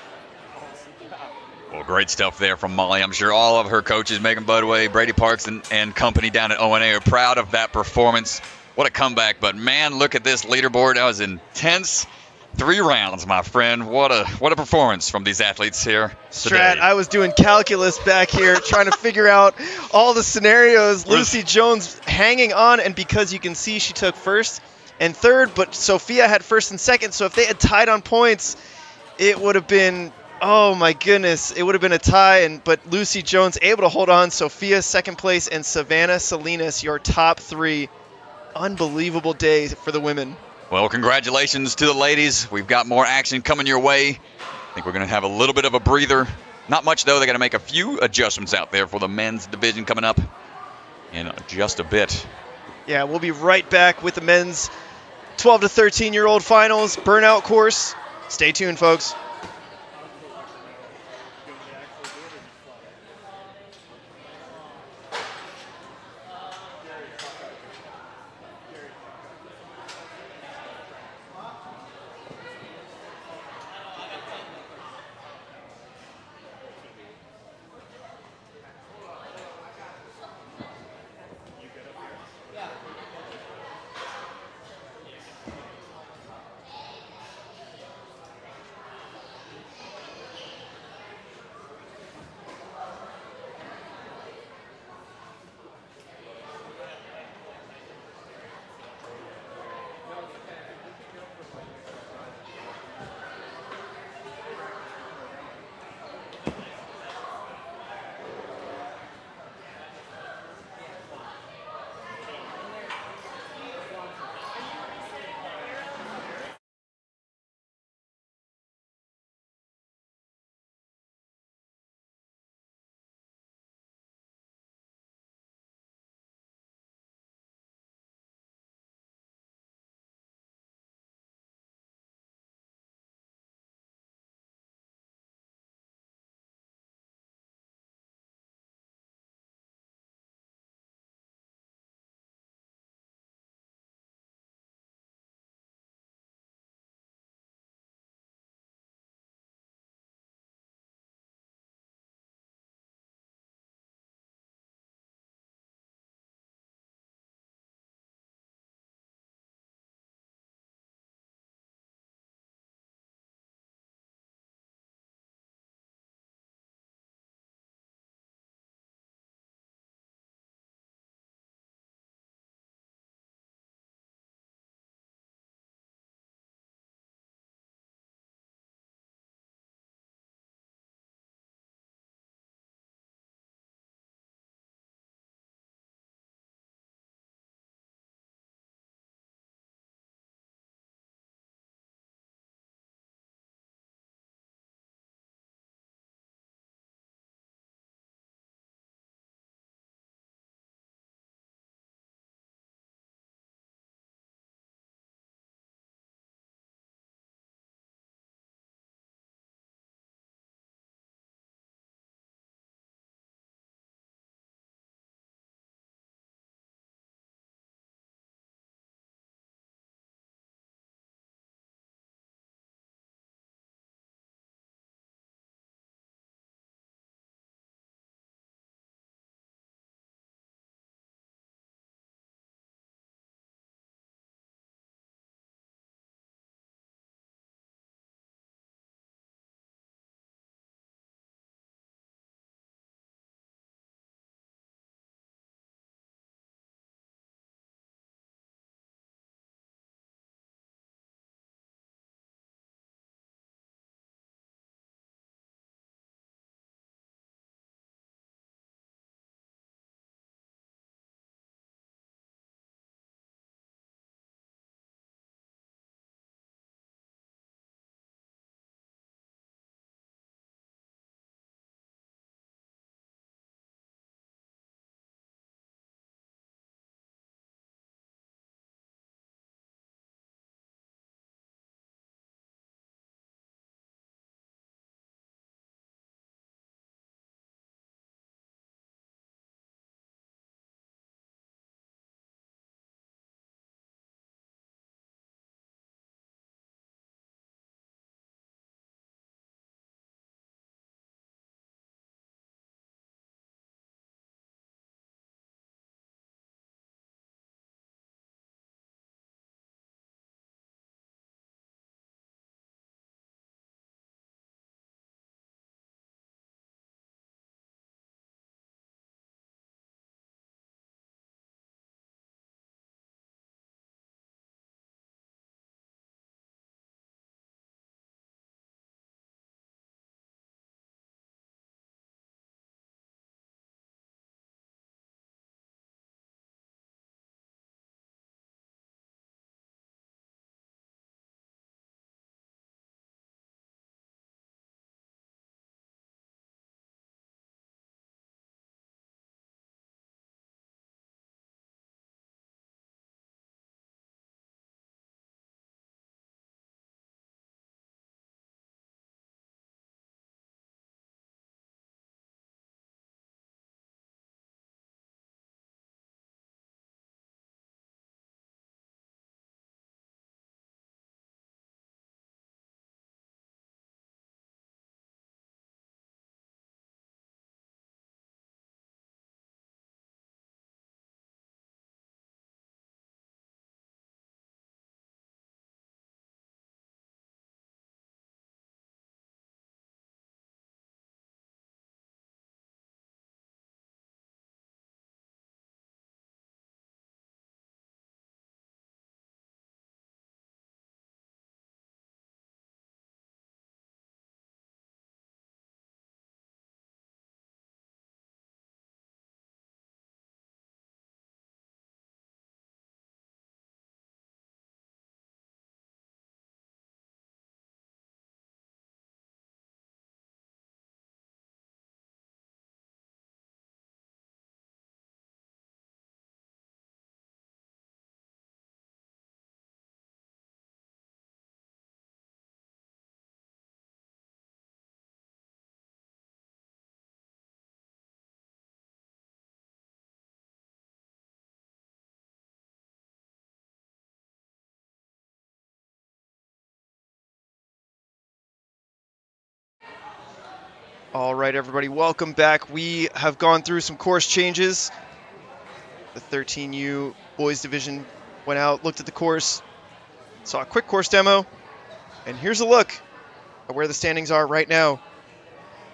Well, great stuff there from Molly. I'm sure all of her coaches, Megan Budway, Brady Parks, and company down at ONA are proud of that performance. What a comeback. But, man, look at this leaderboard. That was intense. 3 rounds, my friend. What a performance from these athletes here today. Strat, I was doing calculus back here trying to figure out all the scenarios. Lucy Jones hanging on, and because you can see she took 1st and 3rd, but Sophia had 1st and 2nd, so if they had tied on points, it would have been, oh my goodness, it would have been a tie, but Lucy Jones able to hold on. Sophia 2nd place, and Savannah Salinas, your top 3. Unbelievable day for the women. Well, congratulations to the ladies. We've got more action coming your way. I think we're going to have a little bit of a breather. Not much, though. They got to make a few adjustments out there for the men's division coming up in just a bit. Yeah, we'll be right back with the men's 12 to 13-year-old finals burnout course. Stay tuned, folks. All right, everybody, welcome back. We have gone through some course changes. The 13U boys division went out, looked at the course, saw a quick course demo, and here's a look at where the standings are right now.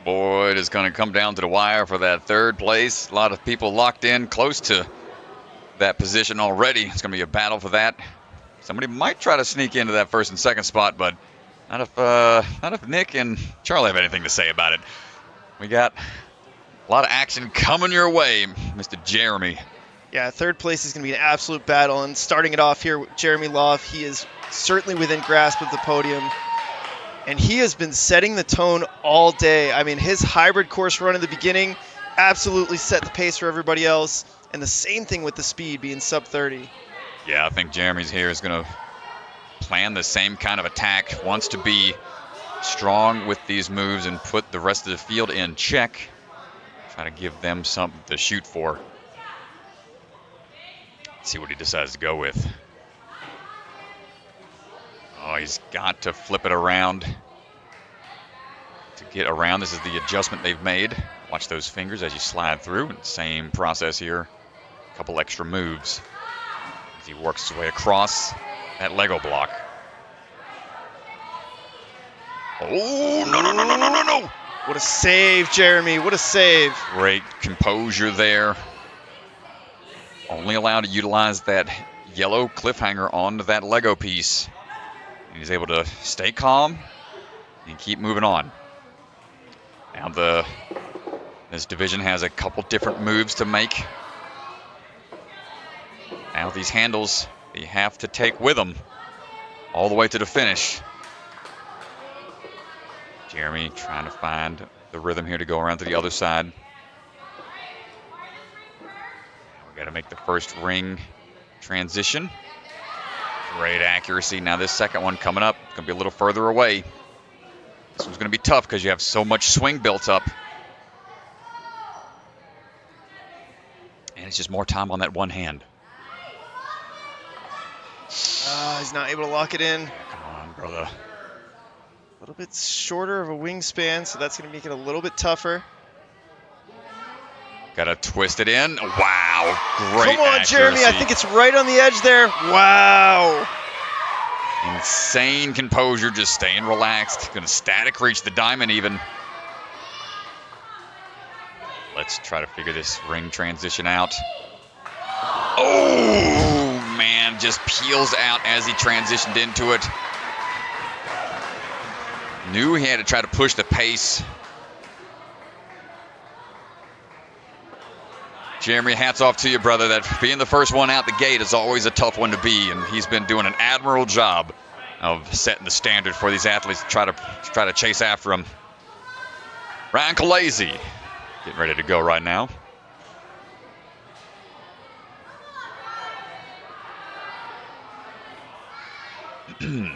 Boy, it is going to come down to the wire for that third place. A lot of people locked in close to that position already. It's going to be a battle for that. Somebody might try to sneak into that first and second spot, but not if Nick and Charlie have anything to say about it. We got a lot of action coming your way, Mr. Jeremy. Yeah, third place is going to be an absolute battle, and starting it off here with Jeremy Loff, he is certainly within grasp of the podium, and he has been setting the tone all day. I mean, his hybrid course run in the beginning absolutely set the pace for everybody else, and the same thing with the speed being sub 30. Yeah, I think Jeremy's here is going to plan the same kind of attack, wants to be strong with these moves and put the rest of the field in check. Try to give them something to shoot for. Let's see what he decides to go with. Oh, he's got to flip it around to get around. This is the adjustment they've made. Watch those fingers as you slide through. And same process here. A couple extra moves as he works his way across that Lego block. Oh, no. What a save, Jeremy. What a save. Great composure there. Only allowed to utilize that yellow cliffhanger onto that Lego piece. And he's able to stay calm and keep moving on. Now this division has a couple different moves to make. Now these handles, they have to take with them all the way to the finish. Jeremy trying to find the rhythm here to go around to the other side. We got to make the first ring transition. Great accuracy. Now this second one coming up, it's going to be a little further away. This one's going to be tough because you have so much swing built up. And it's just more time on that one hand. He's not able to lock it in. Come on, brother. A little bit shorter of a wingspan, so that's going to make it a little bit tougher. Got to twist it in. Wow, great Come on, accuracy. Jeremy. I think it's right on the edge there. Wow. Insane composure, just staying relaxed. Going to static reach the diamond even. Let's try to figure this ring transition out. Oh, man, just peels out as he transitioned into it. Knew he had to try to push the pace. Jeremy, hats off to you, brother. That being the first one out the gate is always a tough one to be, and he's been doing an admirable job of setting the standard for these athletes to try to chase after him. Ryan Kalazy getting ready to go right now.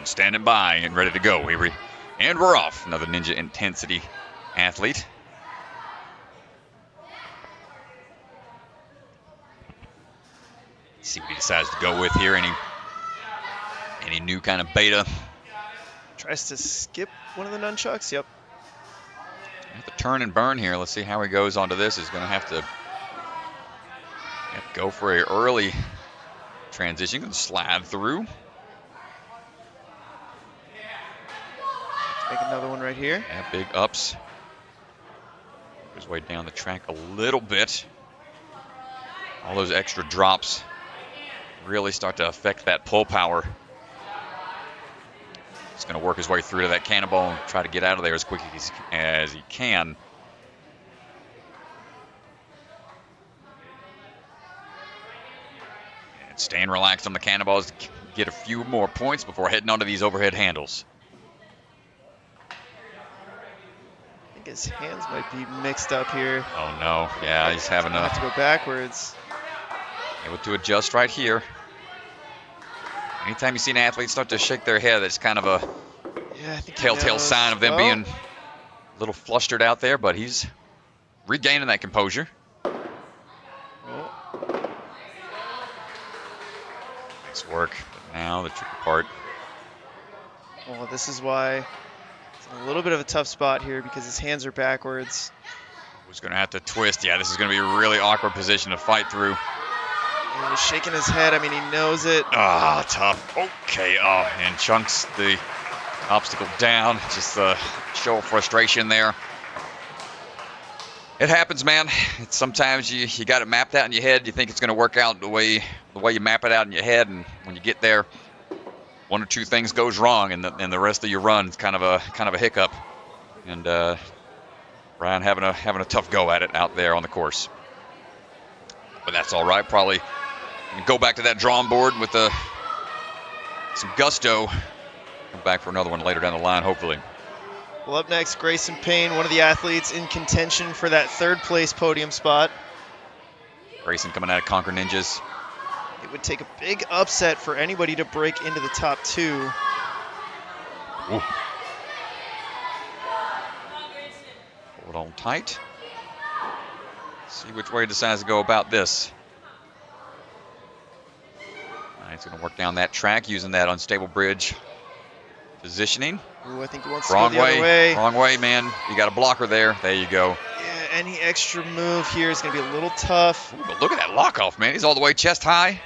Standing by and ready to go. And we're off. Another Ninja Intensity athlete. Let's see what he decides to go with here. Any new kind of beta. Tries to skip one of the nunchucks. Yep. Have to turn and burn here. Let's see how he goes onto this. He's going to have to go for an early transition. Going to slide through. Make another one right here. Yeah, big ups. Work his way down the track a little bit. All those extra drops really start to affect that pull power. He's going to work his way through to that cannonball and try to get out of there as quick as he can. And staying relaxed on the cannonballs to get a few more points before heading onto these overhead handles. I think his hands might be mixed up here. Oh no, yeah, he's having Have to go backwards. Able to adjust right here. Anytime you see an athlete start to shake their head, it's kind of a telltale sign of them being a little flustered out there, but he's regaining that composure. Nice work. But now the tricky part. Well, this is why A little bit of a tough spot here because his hands are backwards. He's going to have to twist. Yeah, this is going to be a really awkward position to fight through. And he's shaking his head. I mean, he knows it. Ah, tough. Okay. Oh, and chunks the obstacle down. Just a show of frustration there. It happens, man. It's sometimes you got it mapped out in your head. You think it's going to work out the way you map it out in your head, and when you get there, one or two things goes wrong, and the rest of your run is kind of a hiccup. And Ryan having a tough go at it out there on the course. But that's all right. Probably go back to that drawing board with some gusto. Come back for another one later down the line, hopefully. Well, up next, Grayson Payne, one of the athletes in contention for that third place podium spot. Grayson coming out of Conquer Ninjas. It would take a big upset for anybody to break into the top 2. Ooh. Hold on tight. See which way he decides to go about this. He's going to work down that track using that unstable bridge positioning. Ooh, I think he wants to go the other way. Wrong way, man. You got a blocker there. There you go. Yeah, any extra move here is going to be a little tough. Ooh, but look at that lock off, man. He's all the way chest high.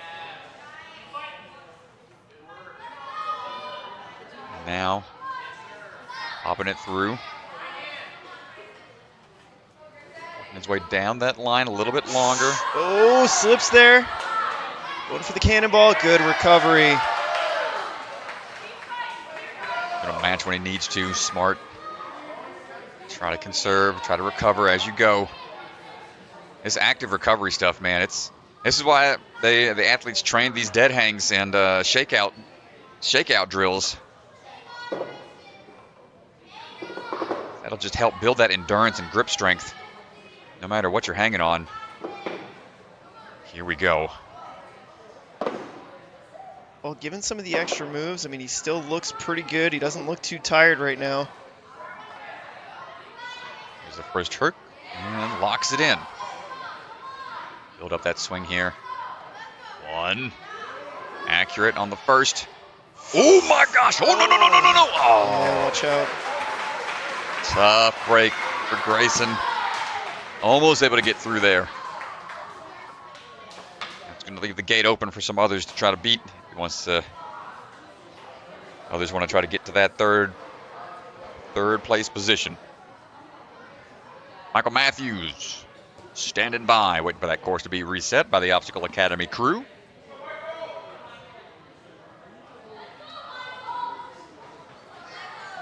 Now, popping it through. Working his way down that line a little bit longer. Oh, slips there. Going for the cannonball. Good recovery. Gonna match when he needs to. Smart. Try to conserve. Try to recover as you go. This active recovery stuff, man. This is why the athletes train these dead hangs and shakeout drills. That'll just help build that endurance and grip strength, no matter what you're hanging on. Here we go. Well, given some of the extra moves, I mean, he still looks pretty good. He doesn't look too tired right now. There's the first hook and locks it in. Build up that swing here. One. Accurate on the first. Oh my gosh. Oh, no. Oh. Yeah, watch out. Tough break for Grayson. Almost able to get through there. It's going to leave the gate open for some others to try to beat. He wants to. Others want to try to get to that third place position. Michael Matthews standing by, waiting for that course to be reset by the Obstacle Academy crew.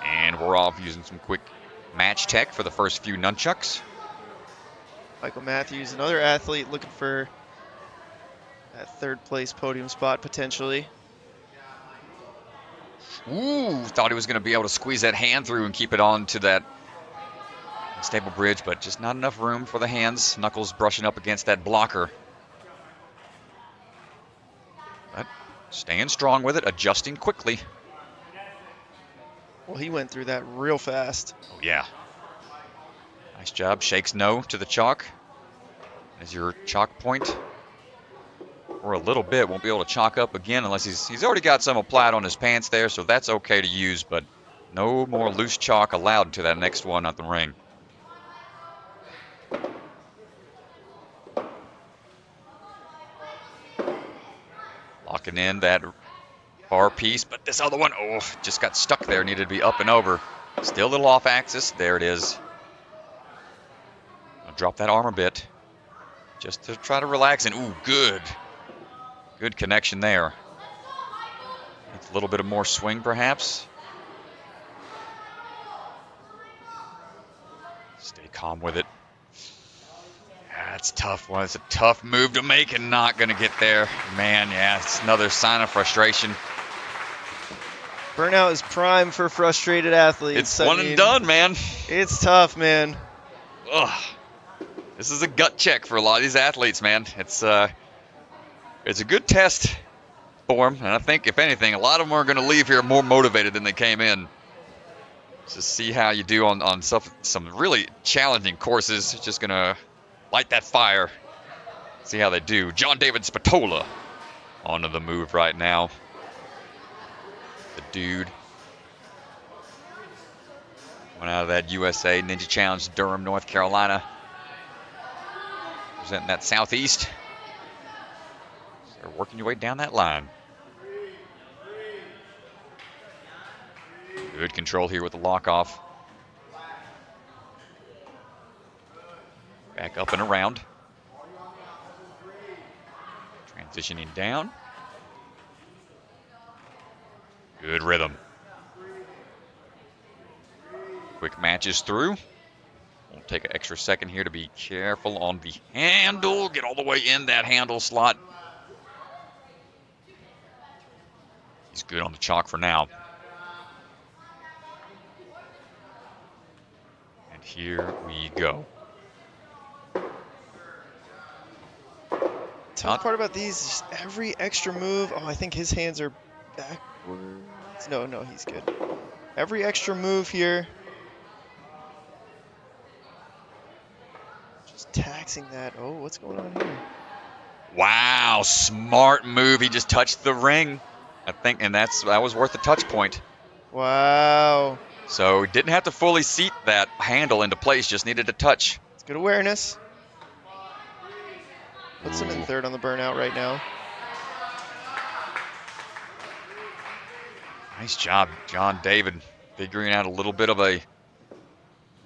And we're off using some quick match tech for the first few nunchucks. Michael Matthews, another athlete looking for that third place podium spot potentially. Ooh, thought he was going to be able to squeeze that hand through and keep it on to that stable bridge, but just not enough room for the hands. Knuckles brushing up against that blocker. But staying strong with it, adjusting quickly. Well, he went through that real fast. Oh, yeah. Nice job. Shakes no to the chalk. As your chalk point. Or a little bit. Won't be able to chalk up again unless he's already got some applied on his pants there, so that's okay to use, but no more loose chalk allowed to that next one at the ring. Locking in that bar piece, but this other one, oh, just got stuck there. Needed to be up and over. Still a little off axis. There it is. I'll drop that arm a bit just to try to relax. And ooh, good. Good connection there. It's a little bit of more swing, perhaps. Stay calm with it. That's tough one. It's a tough move to make and not going to get there. Man, yeah, it's another sign of frustration. Burnout is prime for frustrated athletes. It's one and done, man. It's tough, man. Ugh. This is a gut check for a lot of these athletes, man. It's a good test for them, and I think, if anything, a lot of them are going to leave here more motivated than they came in. To see how you do on some really challenging courses. It's just going to light that fire. See how they do. John David Spatola onto the move right now. The dude. Coming out of that USA Ninja Challenge, Durham, North Carolina. Representing that Southeast. So working your way down that line. Good control here with the lock off. Back up and around. Transitioning down. Good rhythm. Quick matches through. We'll take an extra second here to be careful on the handle. Get all the way in that handle slot. He's good on the chalk for now. And here we go. Tough part about these is just every extra move. Oh, I think his hands are backwards. No, he's good. Every extra move here. Just taxing that. Oh, what's going on here? Wow, smart move. He just touched the ring, I think, and that was worth the touch point. Wow. So didn't have to fully seat that handle into place, just needed a touch. It's good awareness. Puts him in third on the burnout right now. Nice job, John David, figuring out a little bit of a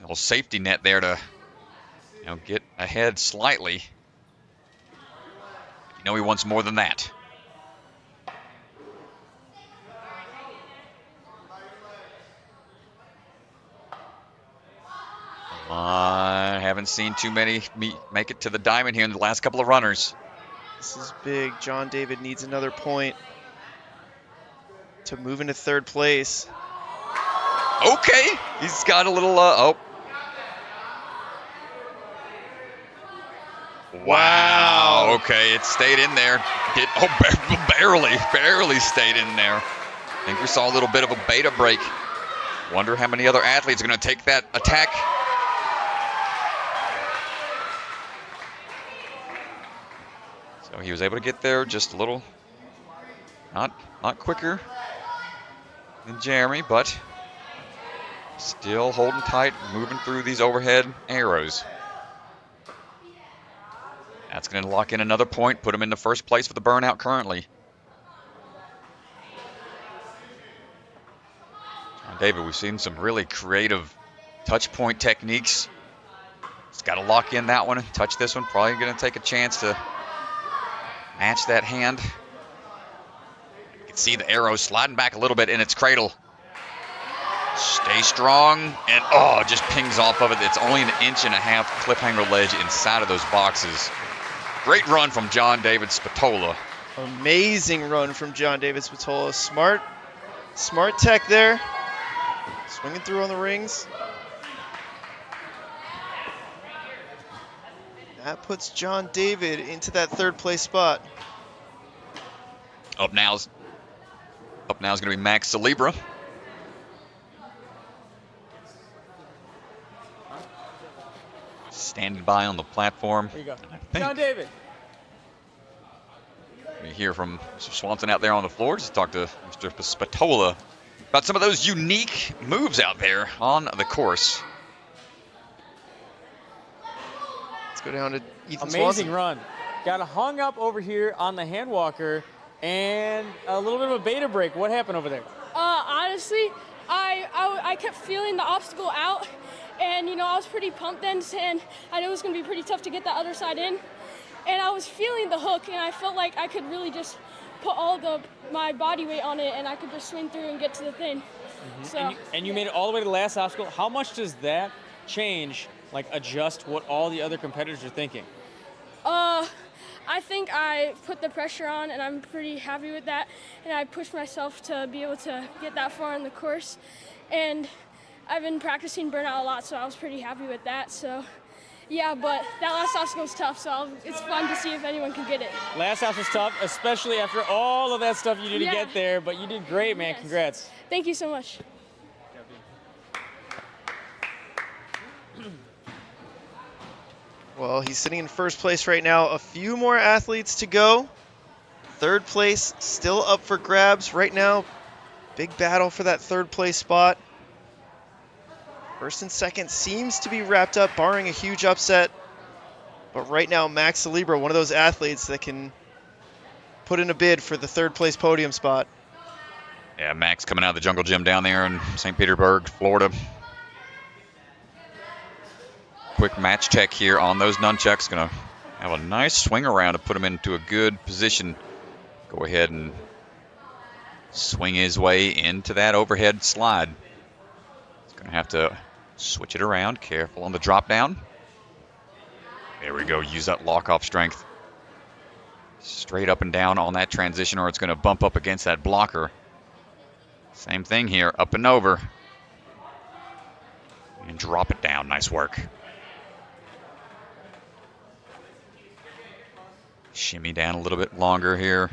little safety net there to, get ahead slightly. He wants more than that. I haven't seen too many make it to the diamond here in the last couple of runners. This is big. John David needs another point to move into third place. Okay, he's got a little, Wow. Okay, it stayed in there. Barely stayed in there. I think we saw a little bit of a beta break. Wonder how many other athletes are going to take that attack. So he was able to get there just a little, not quicker than Jeremy, but still holding tight, moving through these overhead arrows. That's going to lock in another point, put him in the first place for the burnout currently. John David, we've seen some really creative touch point techniques. He's got to lock in that one and touch this one. Probably going to take a chance to match that hand. You can see the arrow sliding back a little bit in its cradle. Stay strong, and just pings off of it. It's only an 1.5 inch cliffhanger ledge inside of those boxes. Great run from John David Spatola. Amazing run from John David Spatola. Smart tech there. Swinging through on the rings. That puts John David into that third place spot. Up now is going to be Max Celebra. Standing by on the platform. There you go. John David. We hear from Mr. Swanson out there on the floor. Just talk to Mr. Spatola about some of those unique moves out there on the course. Let's go down to Ethan Amazing Swanson. run. Got hung up over here on the hand walker and a little bit of a beta break. What happened over there? Honestly, I kept feeling the obstacle out, and I was pretty pumped then, and I knew it was going to be pretty tough to get that other side in. And I was feeling the hook, and I felt like I could really just put all my body weight on it, and I could just swing through and get to the thing. Mm-hmm. So, and you made it all the way to the last obstacle. How much does that change, adjust what all the other competitors are thinking? I think I put the pressure on, and I'm pretty happy with that. And I pushed myself to be able to get that far in the course. And I've been practicing burnout a lot, so I was pretty happy with that. So, yeah, but that last obstacle was tough, so it's fun to see if anyone can get it. Last obstacle was tough, especially after all of that stuff you did to get there, but you did great, man. Yes. Congrats. Thank you so much. Well, he's sitting in first place right now. A few more athletes to go. Third place still up for grabs right now. Big battle for that third place spot. First and second seems to be wrapped up, barring a huge upset. But right now, Max Celebra, one of those athletes that can put in a bid for the third place podium spot. Yeah, Max coming out of the jungle gym down there in St. Petersburg, Florida. Quick match check here on those nunchucks. Going to have a nice swing around to put him into a good position. Go ahead and swing his way into that overhead slide. He's going to have to switch it around. Careful on the drop down. There we go. Use that lock off strength. Straight up and down on that transition, or it's going to bump up against that blocker. Same thing here, up and over. And drop it down. Nice work. Shimmy down a little bit longer here.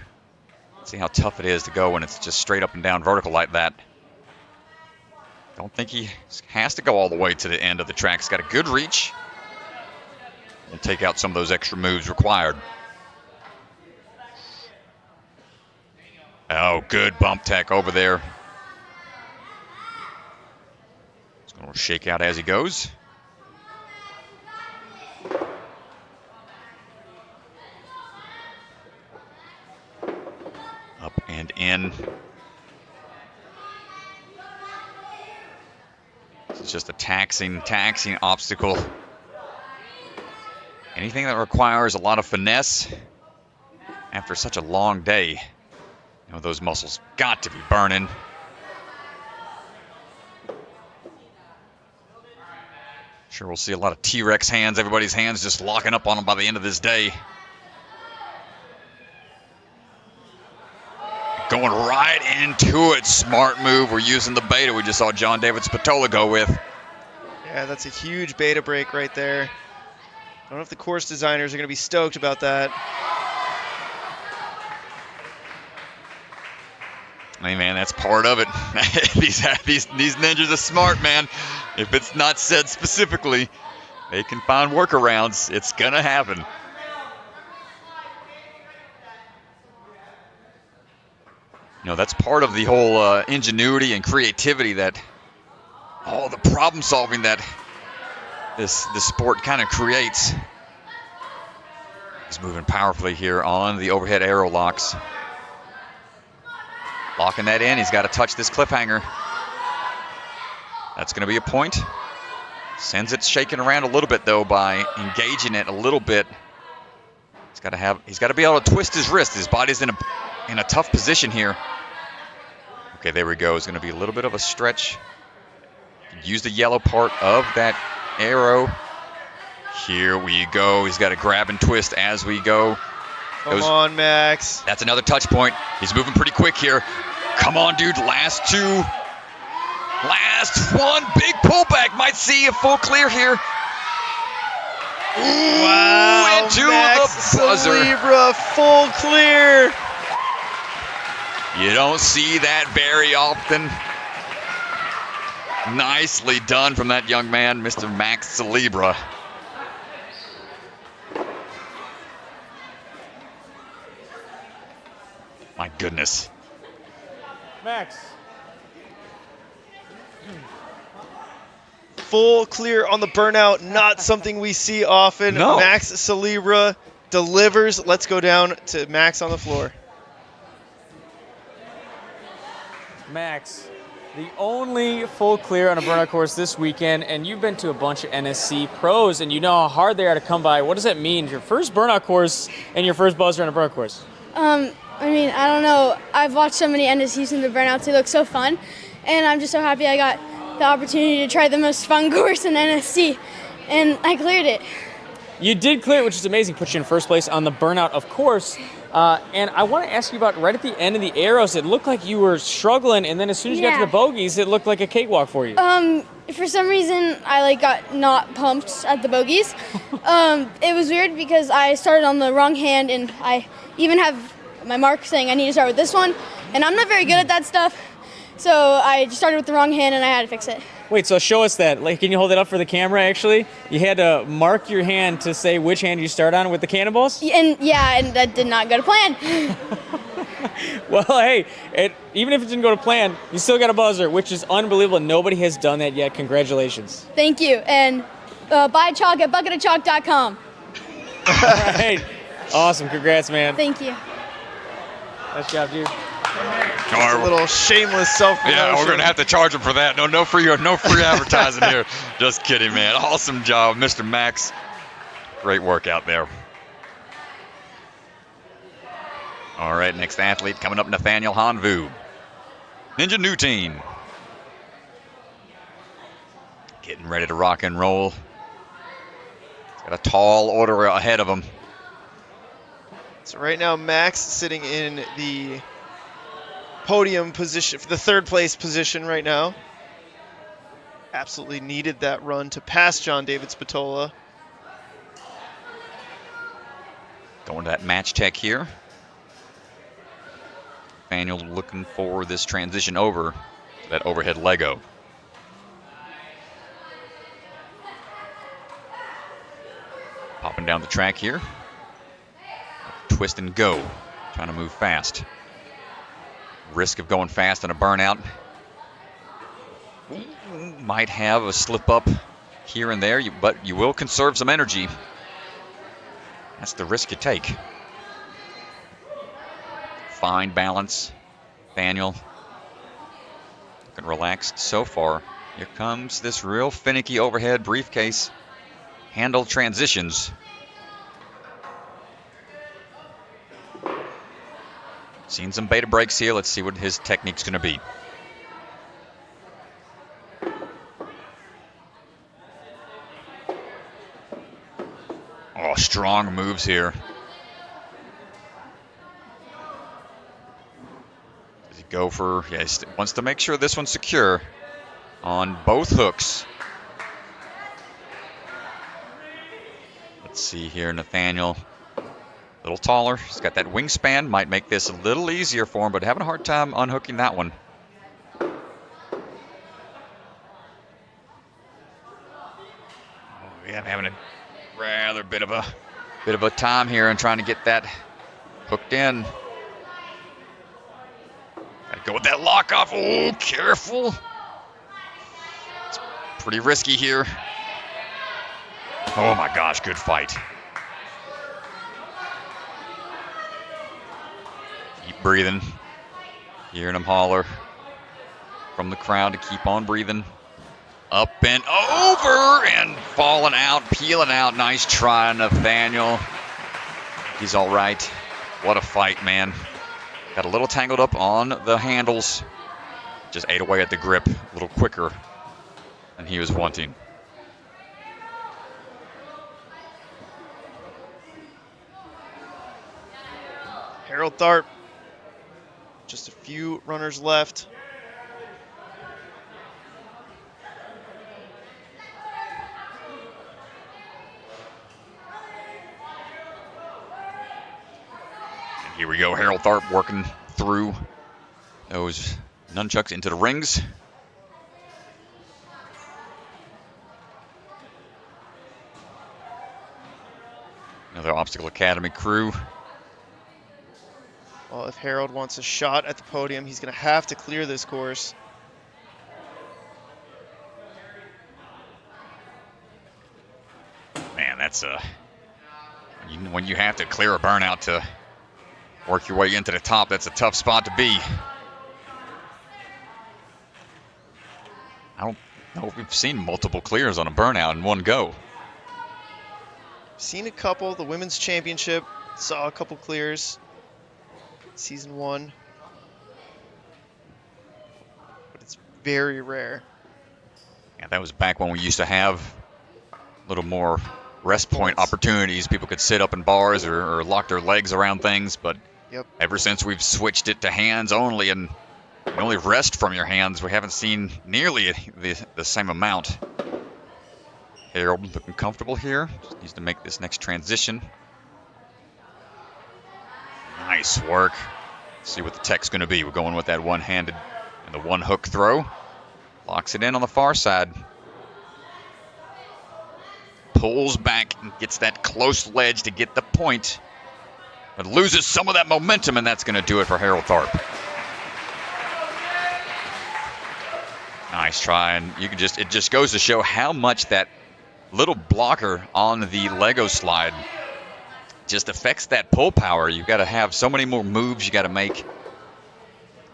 See how tough it is to go when it's just straight up and down vertical like that. Don't think he has to go all the way to the end of the track. He's got a good reach. And take out some of those extra moves required. Oh, good bump tech over there. He's going to shake out as he goes. Up and in. This is just a taxing obstacle. Anything that requires a lot of finesse after such a long day, you know, those muscles got to be burning. Sure, we'll see a lot of T-Rex hands, everybody's hands just locking up on them by the end of this day. Going right into it. Smart move. We're using the beta we just saw John David Spatola go with. Yeah, that's a huge beta break right there. I don't know if the course designers are going to be stoked about that. Hey, man, that's part of it. these ninjas are smart, man. If it's not said specifically, they can find workarounds. It's going to happen. You know, that's part of the whole ingenuity and creativity that all the problem solving that this sport kind of creates. He's moving powerfully here on the overhead arrow locks. Locking that in. He's got to touch this cliffhanger. That's going to be a point. Sends it shaking around a little bit, though, by engaging it a little bit. He's got to be able to twist his wrist. His body's in a tough position here. Okay, there we go. It's going to be a little bit of a stretch. Use the yellow part of that arrow. Here we go. He's got to grab and twist as we go. Come on, Max. That's another touch point. He's moving pretty quick here. Come on, dude. Last two. Last one. Big pullback. Might see a full clear here. Ooh, wow, into Max the buzzer. Celebra, full clear. You don't see that very often. Nicely done from that young man, Mr. Max Celebra. My goodness. Max. Full clear on the burnout, not something we see often. No. Max Celebra delivers. Let's go down to Max on the floor. Max, the only full clear on a burnout course this weekend, and you've been to a bunch of NSC pros, and you know how hard they are to come by. What does that mean? Your first burnout course and your first buzzer on a burnout course? I mean, I don't know. I've watched so many NSCs in the burnouts. They look so fun, and I'm just so happy I got the opportunity to try the most fun course in NSC, and I cleared it. You did clear it, which is amazing. Put you in first place on the burnout, of course. And I want to ask you about right at the end of the arrows. It looked like you were struggling, and then as soon as you got to the bogeys, it looked like a cakewalk for you. For some reason, I got not pumped at the bogeys. It was weird because I started on the wrong hand, and I even have my mark saying I need to start with this one, and I'm not very good at that stuff. So I just started with the wrong hand, and I had to fix it. Wait, so show us that. Like, can you hold it up for the camera, actually? You had to mark your hand to say which hand you start on with the cannonballs? And that did not go to plan. Well, hey, even if it didn't go to plan, you still got a buzzer, which is unbelievable. Nobody has done that yet. Congratulations. Thank you. And buy chalk at bucketofchalk.com. All right. Awesome. Congrats, man. Thank you. Nice job, dude. A little shameless self-promotion. Yeah, we're gonna have to charge him for that. No free advertising here. Just kidding, man. Awesome job, Mr. Max. Great work out there. All right, next athlete coming up, Nathaniel Hanvu. Ninja New Team. Getting ready to rock and roll. He's got a tall order ahead of him. So right now, Max sitting in the podium position, for the third place position right now. Absolutely needed that run to pass John David Spatola. Going to that match tech here. Nathaniel looking for this transition over to that overhead Lego. Popping down the track here. Twist and go. Trying to move fast. Risk of going fast and a burnout. Might have a slip up here and there, but you will conserve some energy. That's the risk you take. Fine balance. Daniel looking relaxed so far. Here comes this real finicky overhead briefcase. Handle transitions. Seen some beta breaks here. Let's see what his technique's going to be. Oh, strong moves here. Does he go for, yeah, he wants to make sure this one's secure on both hooks. Let's see here, Nathaniel. A little taller. He's got that wingspan. Might make this a little easier for him, but having a hard time unhooking that one. Oh, yeah, having a rather bit of a time here and trying to get that hooked in. Gotta go with that lock off. Oh, careful. It's pretty risky here. Oh my gosh, good fight. Keep breathing. Hearing him holler from the crowd to keep on breathing. Up and over and falling out, peeling out. Nice try, Nathaniel. He's all right. What a fight, man. Got a little tangled up on the handles. Just ate away at the grip a little quicker than he was wanting. Harold Tharp. Just a few runners left. And here we go, Harold Tharp working through those nunchucks into the rings. Another Obstacle Academy crew. Well, if Harold wants a shot at the podium, he's going to have to clear this course. Man, that's when you have to clear a burnout to work your way into the top, that's a tough spot to be. I don't know if we've seen multiple clears on a burnout in one go. Seen a couple. The women's championship saw a couple clears. Season 1. But it's very rare. Yeah, that was back when we used to have a little more rest point opportunities. People could sit up in bars or lock their legs around things, but ever since we've switched it to hands only and you only rest from your hands, we haven't seen nearly the same amount. Harold looking comfortable here. Just needs to make this next transition. Nice work. Let's see what the tech's going to be. We're going with that one-handed and the one hook throw. Locks it in on the far side. Pulls back and gets that close ledge to get the point. But loses some of that momentum, and that's going to do it for Harold Tharp. Nice try, and you can it just goes to show how much that little blocker on the Lego slide just affects that pull power. You've got to have so many more moves you got to make.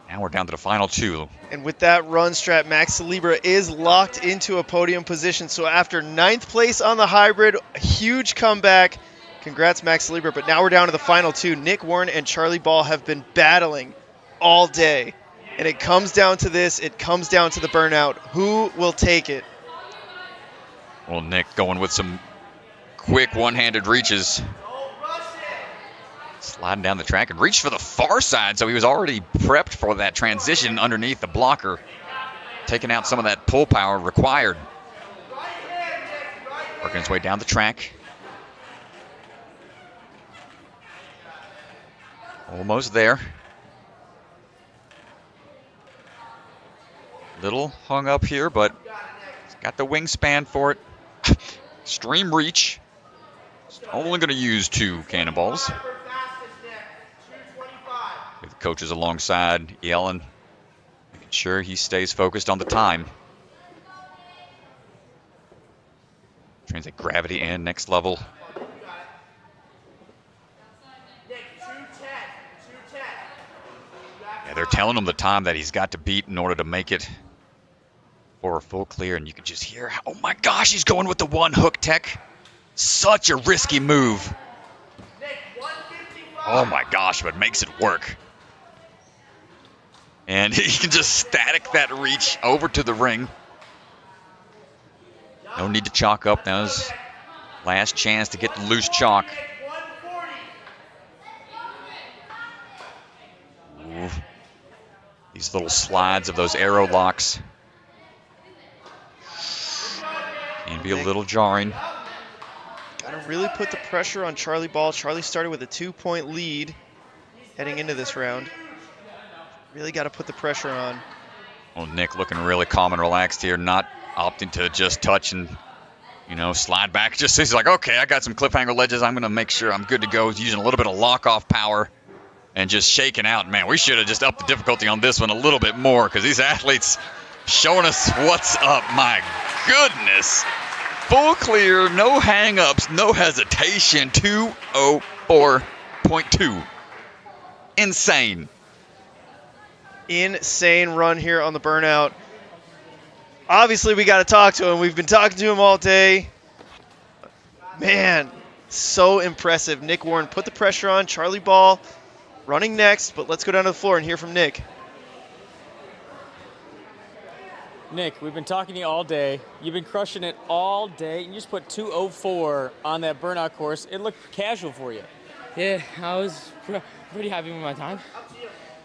Now we're down to the final 2. And with that run strat, Max Celebra is locked into a podium position. So after 9th place on the hybrid, huge comeback. Congrats, Max Celebra. But now we're down to the final 2. Nick Warren and Charlie Ball have been battling all day. And it comes down to this. It comes down to the burnout. Who will take it? Well, Nick going with some quick one-handed reaches. Sliding down the track and reached for the far side, so he was already prepped for that transition underneath the blocker, taking out some of that pull power required. Working his way down the track. Almost there. Little hung up here, but he's got the wingspan for it. Extreme reach. He's only going to use 2 cannonballs. With the coaches alongside yelling, making sure he stays focused on the time. Trains at gravity and next level. Yeah, they're telling him the time that he's got to beat in order to make it for a full clear, and you can just hear, oh my gosh, he's going with the 1 hook tech. Such a risky move. Oh my gosh, but makes it work. And he can just static that reach over to the ring. No need to chalk up. That was last chance to get the loose chalk. Ooh. These little slides of those arrow locks can be a little jarring. Got to really put the pressure on Charlie Ball. Charlie started with a 2-point lead heading into this round. Really got to put the pressure on. Well, Nick looking really calm and relaxed here, not opting to just touch and, slide back. Just he's like, okay, I got some cliffhanger ledges. I'm going to make sure I'm good to go. He's using a little bit of lock-off power and just shaking out. Man, we should have just upped the difficulty on this one a little bit more because these athletes showing us what's up. My goodness. Full clear, no hang-ups, no hesitation. 2:04.2. Insane. Insane run here on the burnout. Obviously, we got to talk to him. We've been talking to him all day. Man, so impressive. Nick Warren put the pressure on. Charlie Ball running next, but let's go down to the floor and hear from Nick. Nick, we've been talking to you all day. You've been crushing it all day. You just put 2:04 on that burnout course. It looked casual for you. Yeah, I was pretty happy with my time.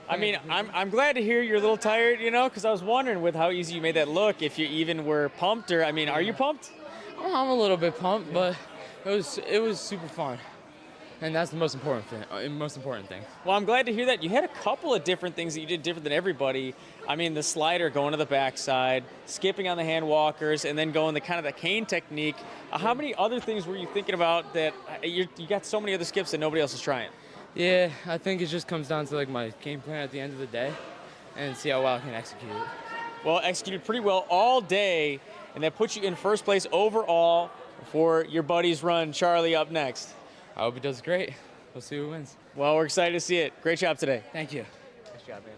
I mean, I'm glad to hear you're a little tired, because I was wondering with how easy you made that look, if you even were pumped or, are you pumped? Well, I'm a little bit pumped, but it was super fun. And that's the most important thing. Well, I'm glad to hear that. You had a couple of different things that you did different than everybody. I mean, the slider going to the backside, skipping on the hand walkers, and then going the kind of the cane technique. How many other things were you thinking about that you got so many other skips that nobody else is trying? Yeah, I think it just comes down to my game plan at the end of the day and see how well I can execute it. Well, executed pretty well all day, and that puts you in first place overall for your buddy's run. Charlie up next. I hope he does great. We'll see who wins. Well, we're excited to see it. Great job today. Thank you. Nice job, man.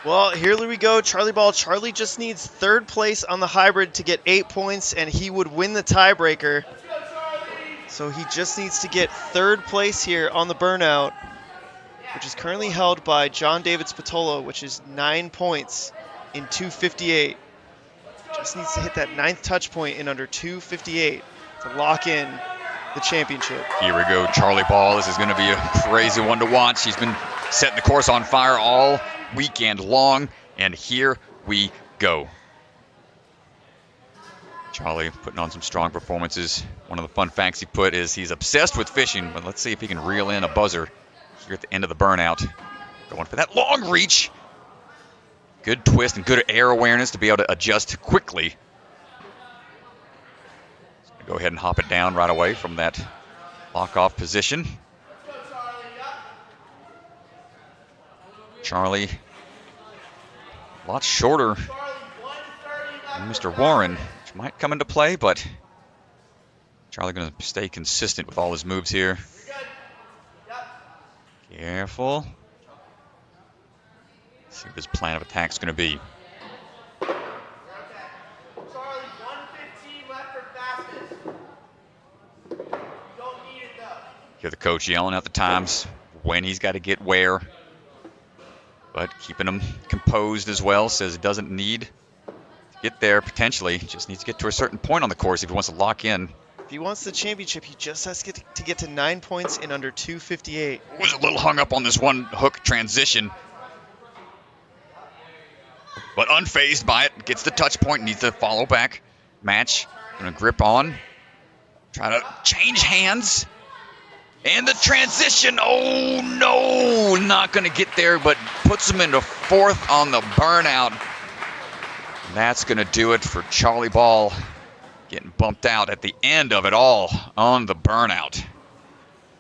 Well, here we go. Charlie Ball. Charlie just needs 3rd place on the hybrid to get 8 points, and he would win the tiebreaker. So he just needs to get 3rd place here on the burnout, which is currently held by John David Spatola, which is 9 points in 2:58. Just needs to hit that 9th touch point in under 2:58 to lock in the championship. Here we go, Charlie Ball. This is going to be a crazy one to watch. He's been setting the course on fire all weekend long, and here we go. Charlie putting on some strong performances. One of the fun facts he put is he's obsessed with fishing, but let's see if he can reel in a buzzer here at the end of the burnout. Going for that long reach. Good twist and good air awareness to be able to adjust quickly. Go ahead and hop it down right away from that lock-off position. Charlie, a lot shorter than Mr. Warren, which might come into play, but Charlie going to stay consistent with all his moves here. Careful. See what his plan of attack is going to be. Hear the coach yelling out the times when he's got to get where. But keeping him composed as well, says it doesn't need to get there potentially. Just needs to get to a certain point on the course if he wants to lock in. If he wants the championship, he just has to get to 9 points in under 2:58. Was a little hung up on this one hook transition. But unfazed by it, gets the touch point, needs to follow back. Match, gonna grip on. Try to change hands. And the transition, oh no, not gonna get there, but puts him into fourth on the burnout. And that's gonna do it for Charlie Ball. Getting bumped out at the end of it all on the burnout.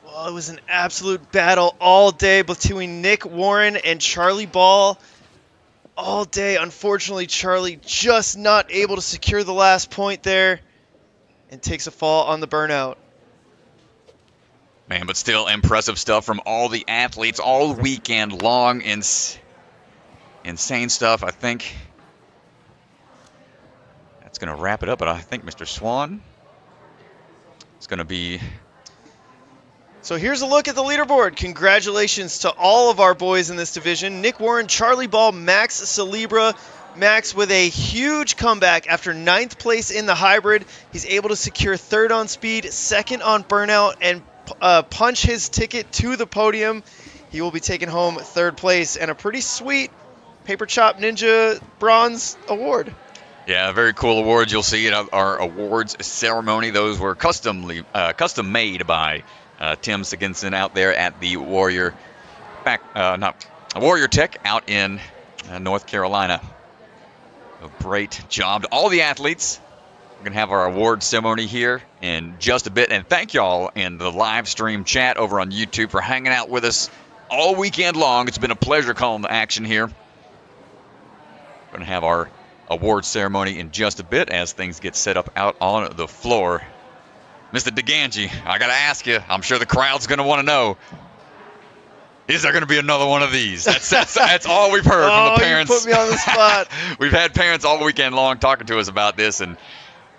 Well, it was an absolute battle all day between Nick Warren and Charlie Ball. All day, unfortunately, Charlie just not able to secure the last point there and takes a fall on the burnout. Man, but still impressive stuff from all the athletes all weekend long. Insane stuff. I think that's going to wrap it up, but I think Mr. Swan is going to be... So here's a look at the leaderboard. Congratulations to all of our boys in this division. Nick Warren, Charlie Ball, Max Celebra. Max with a huge comeback after 9th place in the hybrid. He's able to secure 3rd on speed, 2nd on burnout, and punch his ticket to the podium. He will be taking home 3rd place and a pretty sweet Paper Chop Ninja Bronze Award. Yeah, very cool awards. You'll see at our awards ceremony. Those were custom made by Tim Sigginson out there at the Warrior Tech out in North Carolina. A great job to all the athletes. We're going to have our award ceremony here in just a bit. And thank y'all in the live stream chat over on YouTube for hanging out with us all weekend long. It's been a pleasure calling the action here. We're going to have our award ceremony in just a bit as things get set up out on the floor. Mr. DeGangi, I got to ask you, I'm sure the crowd's going to want to know, is there going to be another one of these? That's all we've heard from the parents. You put me on the spot. We've had parents all weekend long talking to us about this, and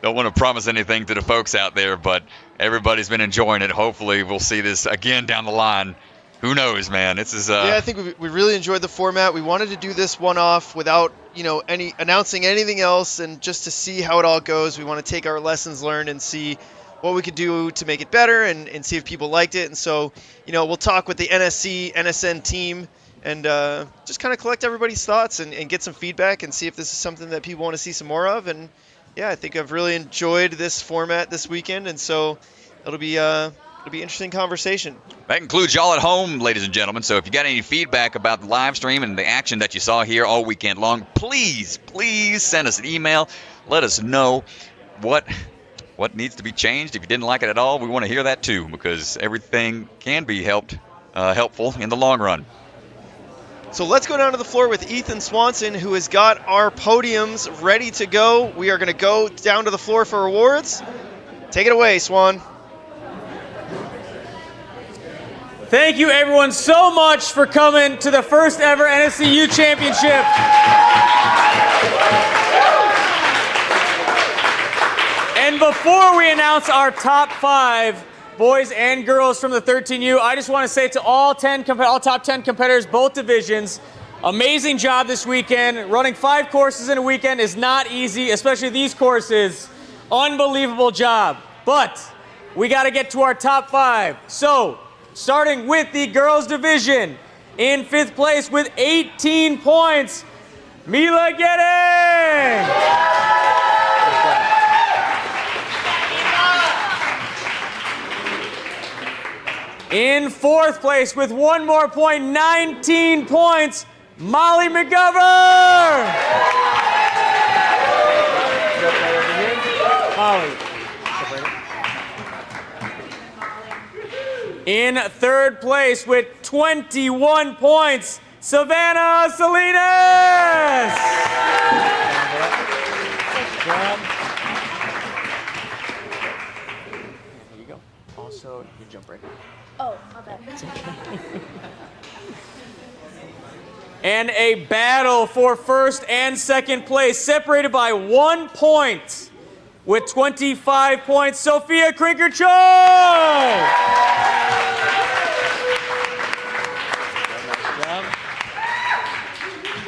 don't want to promise anything to the folks out there, but everybody's been enjoying it. Hopefully we'll see this again down the line. Who knows, man? This is yeah, I think we really enjoyed the format. We wanted to do this one-off without, announcing anything else, and just to see how it all goes. We want to take our lessons learned and see what we could do to make it better and see if people liked it. And so, we'll talk with the NSC, NSN team and just kind of collect everybody's thoughts and get some feedback and see if this is something that people want to see some more of. And yeah, I think I've really enjoyed this format this weekend, and so it'll be interesting conversation. That includes y'all at home, ladies and gentlemen. So if you got any feedback about the live stream and the action that you saw here all weekend long, please send us an email. Let us know what needs to be changed. If you didn't like it at all, we want to hear that too, because everything can be helpful in the long run. So let's go down to the floor with Ethan Swanson, who has got our podiums ready to go. We are going to go down to the floor for awards. Take it away, Swan. Thank you, everyone, so much for coming to the first ever NSC Youth Championship. And before we announce our top 5 boys and girls from the 13U, I just want to say to all top 10 competitors, both divisions, amazing job this weekend. Running 5 courses in a weekend is not easy, especially these courses. Unbelievable job. But we got to get to our top 5. So, starting with the girls division, in 5th place with 18 points, Mila Getting. In 4th place with 1 more point, 19 points, Molly McGovern. Molly. In third place with 21 points, Savannah Salinas. There you go. Also, your jump break. Oh, my bad. And a battle for first and second place, separated by 1 point. With 25 points, Sophia Krinker-Choi!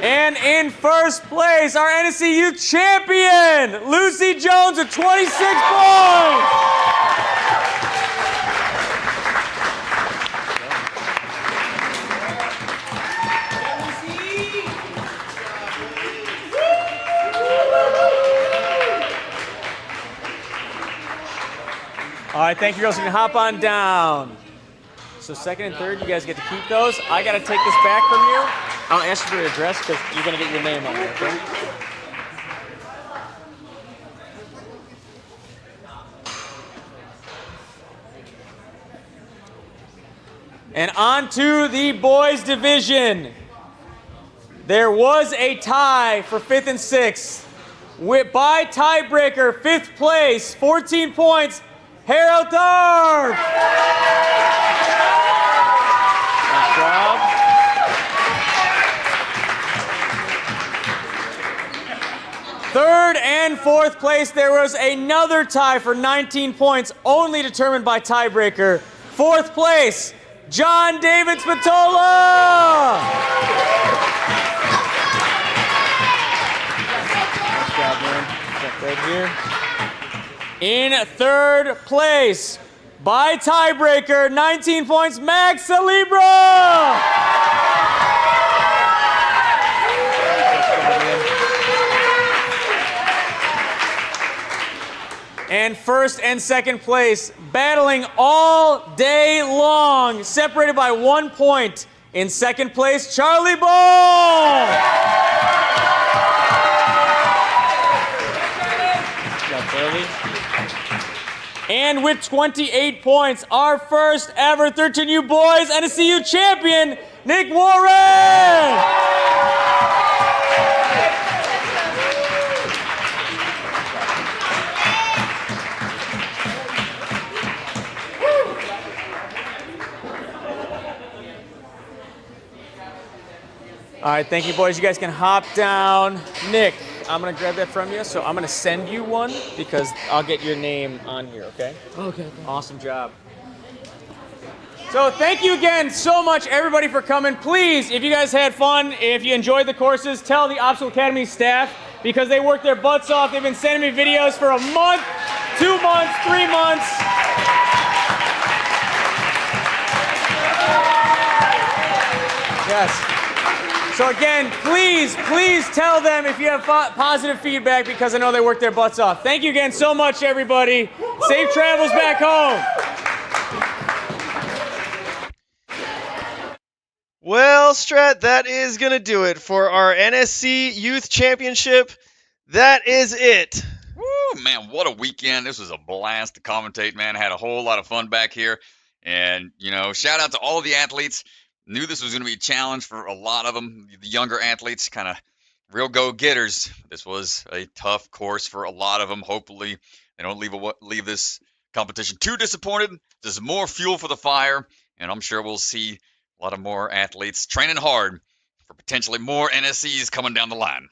And in first place, our NSC Youth Champion, Lucy Jones with 26 points! All right, thank you, girls. You can hop on down. So second and third, you guys get to keep those. I got to take this back from you. I'll ask you for your address because you're going to get your name on it, okay? And on to the boys division. There was a tie for 5th and 6th. By tiebreaker, 5th place, 14 points, Harold Darb. Nice job. Third and 4th place, there was another tie for 19 points, only determined by tiebreaker. 4th place, John David Spatola. Nice job, man. Right here. In third place, by tiebreaker, 19 points, Max Celebra! And first and second place, battling all day long, separated by 1 point. In second place, Charlie Ball! Good job, Charlie. And with 28 points, our first ever 13U Boys NSCU champion, Nick Warren! All right, thank you, boys. You guys can hop down. Nick, I'm going to grab that from you, so I'm going to send you one because I'll get your name on here, okay? Okay. Awesome job. So thank you again so much, everybody, for coming. Please, if you guys had fun, if you enjoyed the courses, tell the Obstacle Academy staff because they worked their butts off. They've been sending me videos for a month, 2 months, 3 months. Yes. So again, please tell them if you have positive feedback because I know they worked their butts off. Thank you again so much, everybody. Safe travels back home. Well, Strat, that is going to do it for our NSC Youth Championship. That is it. Woo, man, what a weekend. This was a blast to commentate, man. I had a whole lot of fun back here. And, you know, shout out to all the athletes. Knew this was going to be a challenge for a lot of them. The younger athletes, kind of real go-getters. This was a tough course for a lot of them. Hopefully, they don't leave this competition too disappointed. There's more fuel for the fire, and I'm sure we'll see a lot of more athletes training hard for potentially more NSCs coming down the line.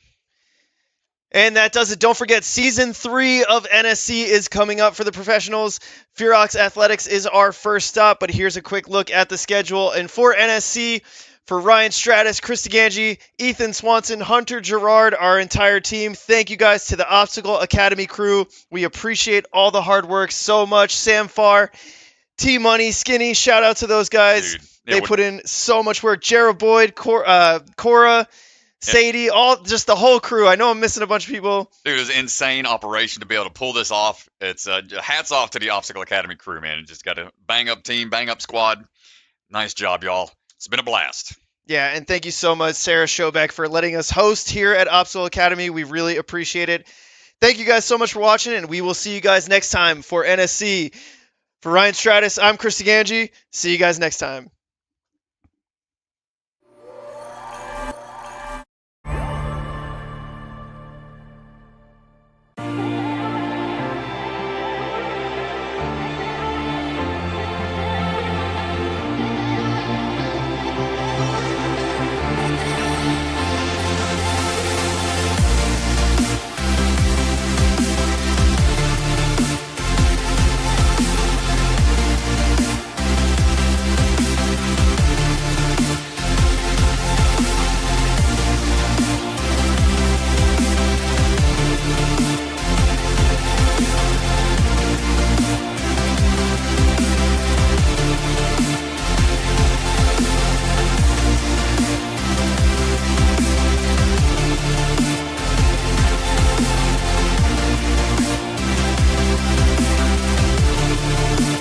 And that does it. Don't forget, Season 3 of NSC is coming up for the professionals. Ferox Athletics is our first stop, but here's a quick look at the schedule. And for NSC, for Ryan Stratus, Chris DeGangi, Ethan Swanson, Hunter Gerard, our entire team, thank you guys to the Obstacle Academy crew. We appreciate all the hard work so much. Sam Farr, T-Money, Skinny, shout out to those guys. Dude, they put in so much work. Jared Boyd, Cora, Sadie, just the whole crew. I know I'm missing a bunch of people. Dude, it was an insane operation to be able to pull this off. It's hats off to the Obstacle Academy crew, man. Just got a bang-up team, bang-up squad. Nice job, y'all. It's been a blast. Yeah, and thank you so much, Sarah Schobeck, for letting us host here at Obstacle Academy. We really appreciate it. Thank you guys so much for watching, and we will see you guys next time for NSC For Ryan Stratus, I'm Chris Ganji. See you guys next time.